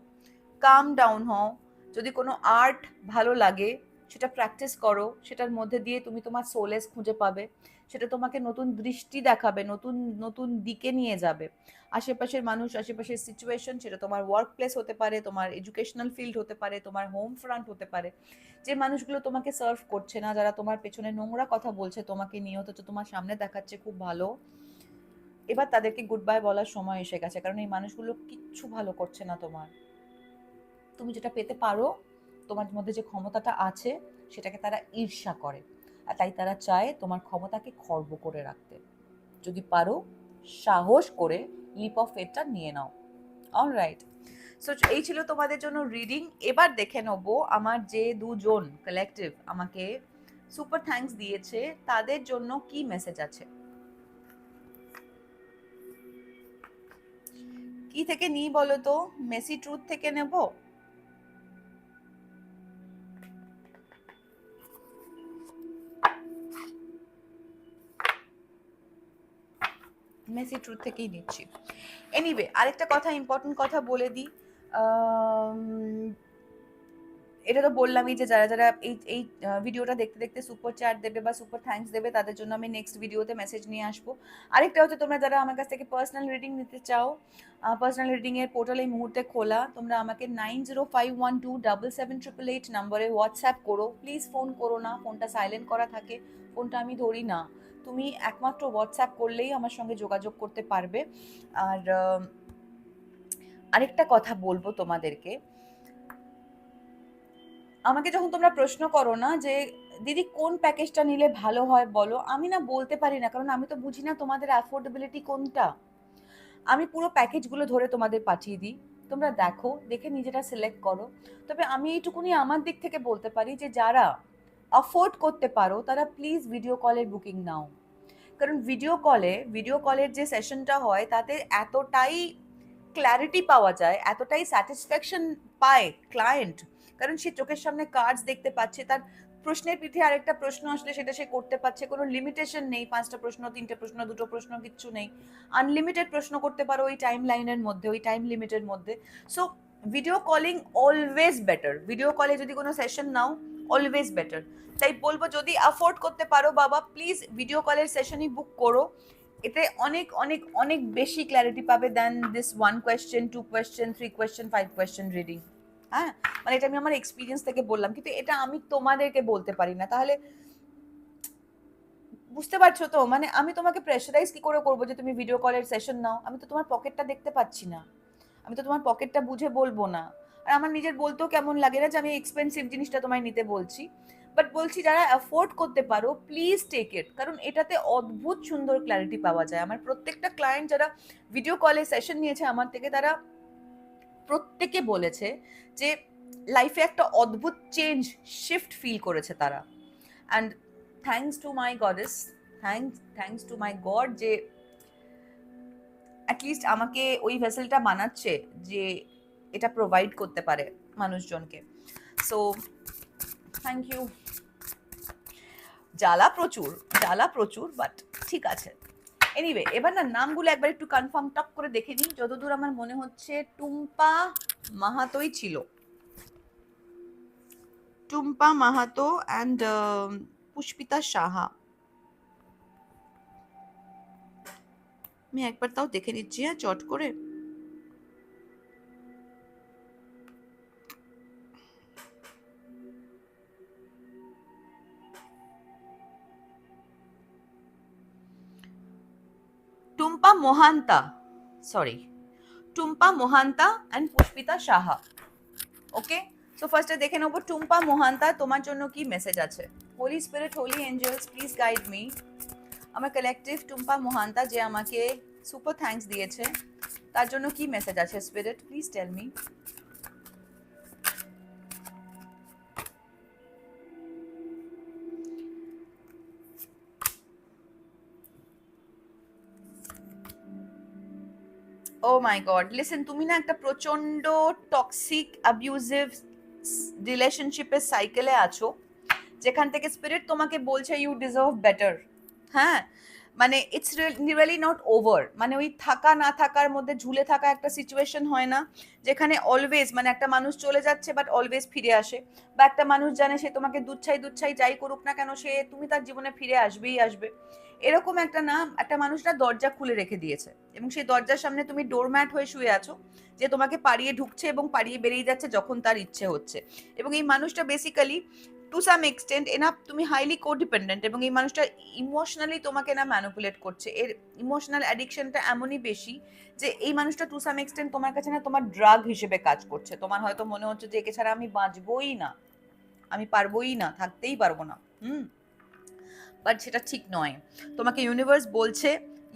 কাম ডাউন হও। যদি কোনো আর্ট ভালো লাগে সেটা প্র্যাকটিস করো, সেটার মধ্যে দিয়ে তুমি তোমার সোলেস খুঁজে পাবে, সেটা তোমাকে নতুন দৃষ্টি দেখাবে, নতুন নতুন দিকে নিয়ে যাবে। আশেপাশের মানুষ, আশেপাশের সিচুয়েশন, সেটা তোমার ওয়ার্ক প্লেস হতে পারে, তোমার এডুকেশনাল ফিল্ড হতে পারে, তোমার হোম ফ্রন্ট হতে পারে, যে মানুষগুলো তোমাকে সার্ভ করছে না, যারা তোমার পেছনে নোংরা কথা বলছে তোমাকে নিয়ে, অথচ তোমার সামনে দেখাচ্ছে খুব ভালো, এবার তাদেরকে গুড বাই বলার সময় এসে গেছে, কারণ এই মানুষগুলো কিচ্ছু ভালো করছে না তোমার। তুমি যেটা পেতে পারো, তোমার মধ্যে যে ক্ষমতাটা আছে, সেটাকে তারা ঈর্ষা করে, আর তাই তারা চায় তোমার ক্ষমতাকে খর্ব করে রাখতে। যদি পারো সাহস করে লিপ অফ ফেথটা নিয়ে নাও। অলরাইট, সো এই ছিল তোমাদের জন্য রিডিং। এবার দেখে নেবো আমার যে দুজন কালেকটিভ আমাকে সুপার থ্যাঙ্কস দিয়েছে, তাদের জন্য কি মেসেজ আছে। কি থেকে নিই বলো তো? মেসি ট্রুথ থেকে নেব? মেসি ট্রুথ থেকেই নিচ্ছি। এনিওয়ে, আরেকটা কথা, ইম্পর্টেন্ট কথা বলে দিই। এটা তো বললামই যে যারা যারা এই এই ভিডিওটা দেখতে দেখতে সুপার চ্যাট দেবে বা সুপার থ্যাঙ্কস দেবে, তাদের জন্য আমি নেক্সট ভিডিওতে মেসেজ নিয়ে আসবো। আরেকটা হচ্ছে, তোমরা যারা আমার কাছ থেকে পার্সোনাল রিডিং নিতে চাও, পার্সোনাল রিডিং এর পোর্টাল এই মুহূর্তে খোলা। তোমরা আমাকে 9051277888 নম্বরে হোয়াটসঅ্যাপ করো, প্লিজ ফোন করো না, ফোনটা সাইলেন্ট করা থাকে, ফোনটা আমি ধরি না। তুমি একমাত্র হোয়াটসঅ্যাপ করলেই আমার সঙ্গে যোগাযোগ করতে পারবে। আর আরেকটা কথা বলবো তোমাদেরকে, আমাকে যখন তোমরা প্রশ্ন করো না যে দিদি কোন প্যাকেজটা নিলে ভালো হয় বলো, আমি না বলতে পারি না, কারণ আমি তো বুঝি না তোমাদের অ্যাফোর্ডেবিলিটি কোনটা। আমি পুরো প্যাকেজগুলো ধরে তোমাদের পাঠিয়ে দিই, তোমরা দেখো, দেখে নিজেরা সিলেক্ট করো। তবে আমি এইটুকুনি আমার দিক থেকে বলতে পারি যে যারা অ্যাফোর্ড করতে পারো তারা প্লিজ ভিডিও কলের বুকিং নাও। কারণ ভিডিও কলের যে সেশনটা হয় তাতে এতটাই ক্ল্যারিটি পাওয়া যায়, এতটাই স্যাটিসফ্যাকশন পায় ক্লায়েন্ট, কারণ সে চোখের সামনে কার্ডস দেখতে পাচ্ছে, তার প্রশ্নের পিঠে আরেকটা প্রশ্ন আসলে সেটা সে করতে পারছে, কোনো লিমিটেশন নেই, 5টা প্রশ্ন, 3টে প্রশ্ন, 2টো প্রশ্ন, কিচ্ছু নেই, আনলিমিটেড প্রশ্ন করতে পারো ওই টাইম লাইনের মধ্যে, ওই টাইম লিমিটের মধ্যে। So video calling always better, video কলে যদি কোনো সেশন নাও অলওয়েজ বেটার। তাই বলবো যদি অ্যাফোর্ড করতে পারো বাবা, প্লিজ ভিডিও কলের সেশনই বুক করো। এতে অনেক অনেক অনেক বেশি ক্ল্যারিটি পাবে then this 1 question, 2 question, 3 question, 5 question reading. হ্যাঁ, মানে এটা আমি আমার এক্সপিরিয়েন্স থেকে বললাম, কিন্তু এটা আমি তোমাদেরকে বলতে পারি না। তাহলে বুঝতে পারছো তো, মানে আমি তোমাকে প্রেশারাইজ কি করে করবো যে তুমি ভিডিও কলের সেশন নাও? আমি তো তোমার পকেটটা দেখতে পাচ্ছি না, আমি তো তোমার পকেটটা বুঝে বলবো না। আর আমার নিজের বলতেও কেমন লাগে না যে আমি এক্সপেন্সিভ জিনিসটা তোমায় নিতে বলছি, বাট বলছি যারা অ্যাফোর্ড করতে পারো প্লিজ টেক ইট, কারণ এটাতে অদ্ভুত সুন্দর ক্ল্যারিটি পাওয়া যায়। আমার প্রত্যেকটা ক্লায়েন্ট যারা ভিডিও কলে সেশন নিয়েছে আমার থেকে, তারা প্রত্যেকে বলেছে যে লাইফে একটা অদ্ভুত চেঞ্জ, শিফট ফিল করেছে তারা। And thanks to my goddess, thanks to my god যে অ্যাটলিস্ট আমাকে ওই ভেসেলটা বানাচ্ছে যে এটা প্রোভাইড করতে পারে মানুষজনকে। So thank you. জ্বালা প্রচুর, বাট ঠিক আছে। এনিওয়ে, এবার না নামগুলো একবার একটু কনফার্ম টপ করে দেখে নিই। যতদূর আমার মনে হচ্ছে টুম্পা মাহাতোই ছিল, টুম্পা মাহাতো অ্যান্ড পুষ্পিতা সাহা। আমি একবার তাও দেখে নিচ্ছি হ্যাঁ চট করে। Tumpa Mohanta, sorry, Tumpa Mohanta and Pushpita Saha. Okay, so ফার্স্টে দেখে নেবো টুম্পা মোহান্তা, তোমার জন্য কি মেসেজ আছে? Holy spirit, holy angels, please guide me. আমার কালেকটিভ টুম্পা মোহান্তা যে আমাকে সুপার থ্যাঙ্কস দিয়েছে, তার জন্য কি মেসেজ আছে spirit, please tell me. Oh my god, listen, তুমি না একটা প্রচন্ড টক্সিক অ্যাবিউজিভ রিলেশনশিপের সাইকেলে আছো, যেখান থেকে স্পিরিট তোমাকে বলছে ইউ ডিজার্ভ বেটার। হ্যাঁ, মানে ইটস রিয়েলি নট ওভার, মানে ওই থাকা না থাকার মধ্যে ঝুলে থাকা একটা সিচুয়েশন হয় না, যেখানে অলওয়েজ মানে একটা মানুষ চলে যাচ্ছে বাট অলওয়েজ ফিরে আসে, বা একটা মানুষ জানে সে তোমাকে দুচ্ছাই যাই করুক না কেন সে তুমি তার জীবনে ফিরে আসবেই আসবে। এরকম একটা না, একটা মানুষ না দরজা খুলে রেখে দিয়েছে এবং সেই দরজার সামনে তুমি ডোরম্যাট হয়ে শুয়ে আছো, যে তোমাকে পাড়িয়ে ঢুকছে এবং পাড়িয়ে বেরিয়ে যাচ্ছে যখন তার ইচ্ছে হচ্ছে। এবং এই মানুষটা basically to some extent enough তুমি হাইলি কোডিপেন্ডেন্ট, এবং এই মানুষটা ইমোশনালি তোমাকে না ম্যানিপুলেট করছে। এর ইমোশনাল অ্যাডিকশনটা এমনই বেশি যে এই মানুষটা টু সাম এক্সটেন্ট তোমার কাছে না তোমার ড্রাগ হিসেবে কাজ করছে। তোমার হয়তো মনে হচ্ছে যে একে ছাড়া আমি বাঁচবই না, আমি পারবোই না, থাকতেই পারবো না। বাট সেটা ঠিক নয়। তোমাকে ইউনিভার্স বলছে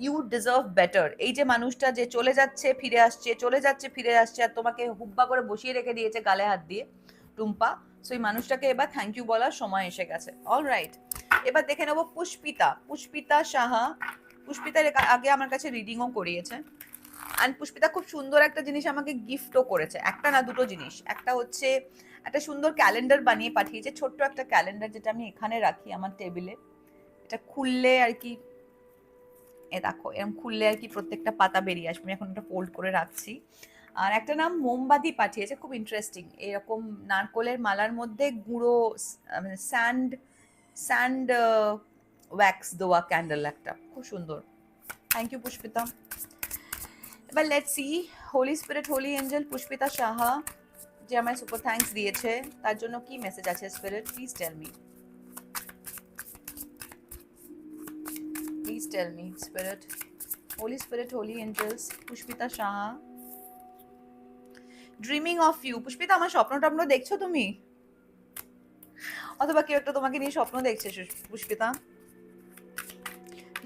ইউ ডিজার্ভ বেটার। এই যে মানুষটা যে চলে যাচ্ছে ফিরে আসছে, চলে যাচ্ছে ফিরে আসছে, আর তোমাকে হুব্বা করে বসিয়ে রেখে দিয়েছে গালে হাত দিয়ে টুম্পা, সো এই মানুষটাকে এবার থ্যাংক ইউ বলার সময় এসে গেছে। অলরাইট, এবার দেখে নেবো পুষ্পিতা সাহা। পুষ্পিতার আগে আমার কাছে রিডিংও করিয়েছে, অ্যান্ড পুষ্পিতা খুব সুন্দর একটা জিনিস আমাকে গিফটও করেছে, একটা না দুটো জিনিস। একটা হচ্ছে একটা সুন্দর ক্যালেন্ডার বানিয়ে পাঠিয়েছে, ছোট্ট একটা ক্যালেন্ডার, যেটা আমি এখানে রাখি আমার টেবিলে। এটা খুললে আর কি, এ দেখো এরকম খুললে আর কি প্রত্যেকটা পাতা বেরিয়ে আসবে। আমি এখন এটা ফোল্ড করে রাখছি। আর একটা নাম মোমবাতি পাঠিয়েছে, খুব ইন্টারেস্টিং, এরকম নারকোলের মালার মধ্যে গুঁড়ো মানে স্যান্ড স্যান্ড ওয়্যাক্স দেওয়া ক্যান্ডেল, একটা খুব সুন্দর। Thank you Pushpita. এবার let's see holy spirit, holy angel, Pushpita Saha যে আমায় সুপার থ্যাঙ্কস দিয়েছে, তার জন্য কি মেসেজ আছে spirit, please tell me. Please tell me spirit, holy spirit, holy angels, Pushpita Saha. Dreaming of you, Pushpita আমার স্বপ্ন টপ্ন দেখছো তুমি, অথবা কেউ একটা তোমাকে নিয়ে স্বপ্ন দেখছে Pushpita?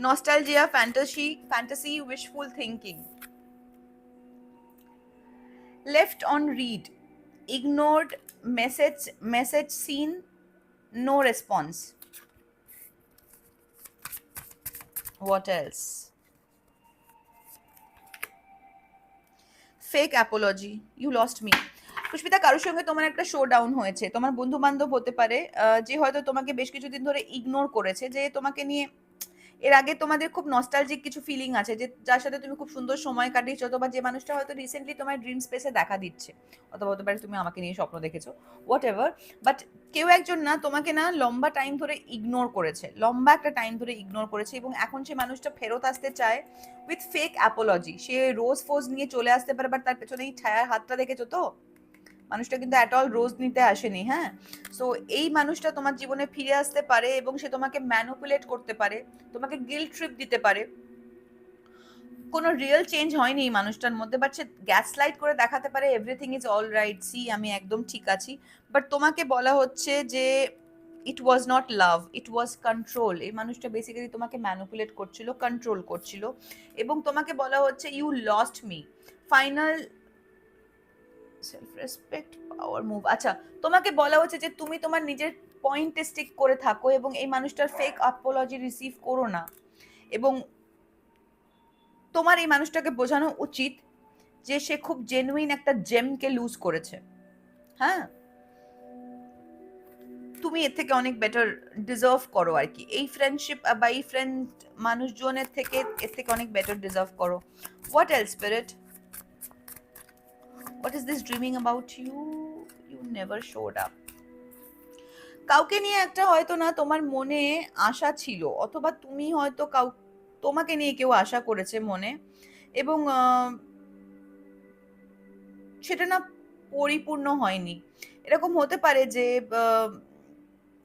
Nostalgia, fantasy, wishful thinking. Left on read, ignored message seen, no response. What else? Fake apology, you lost me. Pushpita, কারোর সঙ্গে তোমার একটা শো ডাউন হয়েছে, তোমার বন্ধু বান্ধব হতে পারে, যে হয়তো তোমাকে বেশ কিছুদিন ধরে ইগনোর করেছে, যে তোমাকে নিয়ে এর আগে তোমাদের খুব নস্টালজিক কিছু ফিলিং আছে, যে যার সাথে তুমি খুব সুন্দর সময় কাটিয়েছো, অথবা যে মানুষটা হয়তো রিসেন্টলি তোমার ড্রিম স্পেসে দেখা দিচ্ছে, অথবা হতে পারে তুমি আমাকে নিয়ে স্বপ্ন দেখেছো, হোয়াট এভার। বাট কেউ একজন না তোমাকে না লম্বা টাইম ধরে ইগনোর করেছে, লম্বা একটা টাইম ধরে ইগনোর করেছে, এবং এখন সে মানুষটা ফেরত আসতে চায় উইথ ফেক অ্যাপোলজি। সে রোজ ফোজ নিয়ে চলে আসতে পারে, বাট তার পেছনে এই ছায়ার হাতটা দেখেছো তো, মানুষটা কিন্তু অ্যাট অল রোজ নিতে আসেনি। হ্যাঁ, সো এই মানুষটা তোমার জীবনে ফিরে আসতে পারে, এবং সে তোমাকে ম্যানুপুলেট করতে পারে, তোমাকে গিল্ট ট্রিপ দিতে পারে। কোনো রিয়েল চেঞ্জ হয়নি এই মানুষটার মধ্যে, বাট সে গ্যাস লাইট করে দেখাতে পারে everything is all right, see আমি একদম ঠিক আছি। বাট তোমাকে বলা হচ্ছে যে ইট was not love, it was control. এই মানুষটা বেসিক্যালি তোমাকে ম্যানুপুলেট করছিল, কন্ট্রোল করছিল, এবং তোমাকে বলা হচ্ছে you lost me. Final self respect, power move. আচ্ছা, তোমাকে বলা হচ্ছে যে তুমি তোমার নিজের পয়েন্টে স্টিক করে থাকো, এবং এই মানুষটার ফেক অ্যাপোলজি রিসিভ করো না, এবং তোমার এই মানুষটাকে বোঝানো উচিত যে সে খুব জেনুইন একটা জেমকে লুজ করেছে। হ্যাঁ, তুমি এর থেকে অনেক বেটার ডিজার্ভ করো আর কি, এই ফ্রেন্ডশিপ বা এই ফ্রেন্ড মানুষজনের থেকে এর থেকে অনেক বেটার ডিজার্ভ করো। What else spirit, what is this dreaming about you, you never showed up. কাউকে নিয়ে একটা হয়তো না তোমার মনে আশা ছিল, অথবা তুমি হয়তো তোমাকে নিয়ে কেউ আশা করেছে মনে, এবং সেটা না পরিপূর্ণ হয়নি। এরকম হতে পারে যে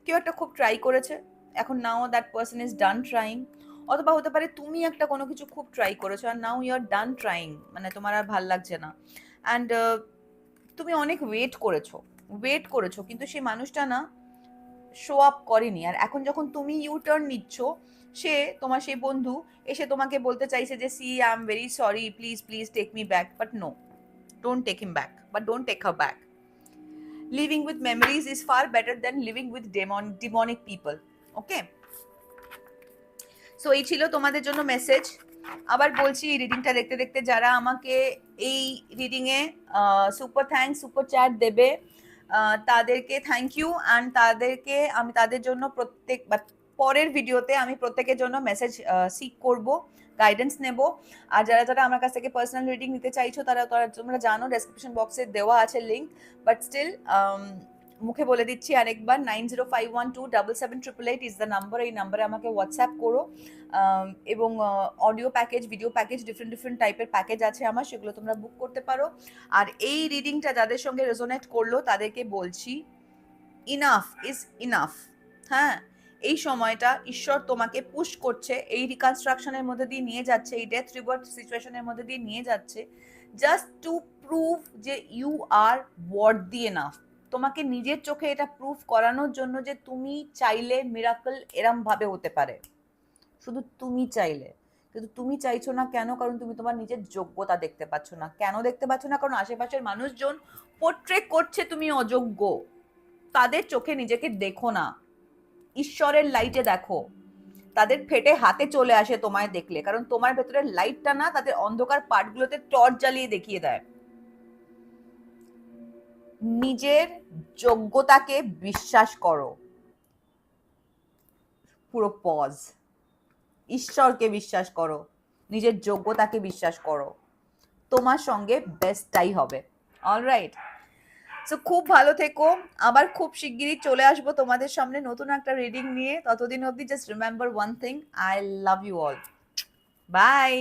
কেউ একটা খুব ট্রাই করেছে, এখন now that person is done trying, অথবা হতে পারে তুমি একটা কোনো কিছু খুব ট্রাই করেছো আর now you R done trying, মানে তোমার আর ভাল লাগছে না, অ্যান্ড তুমি অনেক ওয়েট করেছো, কিন্তু সেই মানুষটা না শো আপ করেনি। আর এখন যখন তুমি ইউ টার্ন নিচ্ছ, সে তোমার সেই বন্ধু এসে তোমাকে বলতে চাইছে যে see I am very sorry, please please take me back, but no, don't take him back, but don't take her back. Living with memories is far better than living with demonic people. Okay, so এই ছিল তোমাদের জন্য message. আবার বলছি, এই রিডিংটা দেখতে দেখতে যারা আমাকে এই রিডিংয়ে সুপার থ্যাঙ্কস, সুপার চ্যাট দেবে, তাদেরকে থ্যাংক ইউ, অ্যান্ড আমি তাদের জন্য পরের ভিডিওতে আমি প্রত্যেকের জন্য মেসেজ সিক করব, গাইডেন্স নেব। আর যারা যারা আমার কাছ থেকে পার্সোনাল রিডিং নিতে চাইছো, তোমরা জানো ডেসক্রিপশন বক্সে দেওয়া আছে লিঙ্ক, বাট স্টিল মুখে বলে দিচ্ছি আরেকবার, 9051277888 ইজ দ্য নাম্বার। এই নাম্বারে আমাকে হোয়াটসঅ্যাপ করো, এবং audio package, video package, different টাইপের প্যাকেজ আছে আমার, সেগুলো তোমরা বুক করতে পারো। আর এই রিডিংটা যাদের সঙ্গে রেজোনেট করলো তাদেরকে বলছি, ইনাফ ইজ ইনাফ। হ্যাঁ, এই সময়টা ঈশ্বর তোমাকে পুশ করছে, এই রিকনস্ট্রাকশনের মধ্যে দিয়ে নিয়ে যাচ্ছে, এই ডেথ রিভার্ট সিচুয়েশনের মধ্যে দিয়ে নিয়ে যাচ্ছে, জাস্ট টু প্রুভ যে ইউ আর ওয়ার্থি এনাফ। তোমাকে নিজের চোখে এটা প্রুভ করানোর জন্য যে তুমি চাইলে মিরাকল এরম ভাবে হতে পারে, শুধু তুমি চাইলে। কিন্তু তুমি চাইছো না কেন? কারণ তুমি তোমার নিজের যোগ্যতা দেখতে পাচ্ছ না। কেন দেখতে পাচ্ছ না? কারণ আশেপাশের মানুষজন পোর্ট্রে করছে তুমি অযোগ্য। তাদের চোখে নিজেকে দেখো না, ঈশ্বরের লাইটে দেখো। তাদের ফেটে হাতে চলে আসে তোমায় দেখলে, কারণ তোমার ভেতরের লাইটটা না তাদের অন্ধকার পার্টগুলোতে টর্চ জ্বালিয়ে দেখিয়ে দেয়। নিজের যোগ্যতাকে বিশ্বাস করো। পুরো পজ। ঈশ্বরকে বিশ্বাস করো, নিজের যোগ্যতাকে বিশ্বাস করো, তোমার সঙ্গে বেস্টটাই হবে। অলরাইট, সো খুব ভালো থেকো। আবার খুব শিগগিরই চলে আসবো তোমাদের সামনে নতুন একটা রিডিং নিয়ে। ততদিন অবধি just remember one thing, I love you all. By.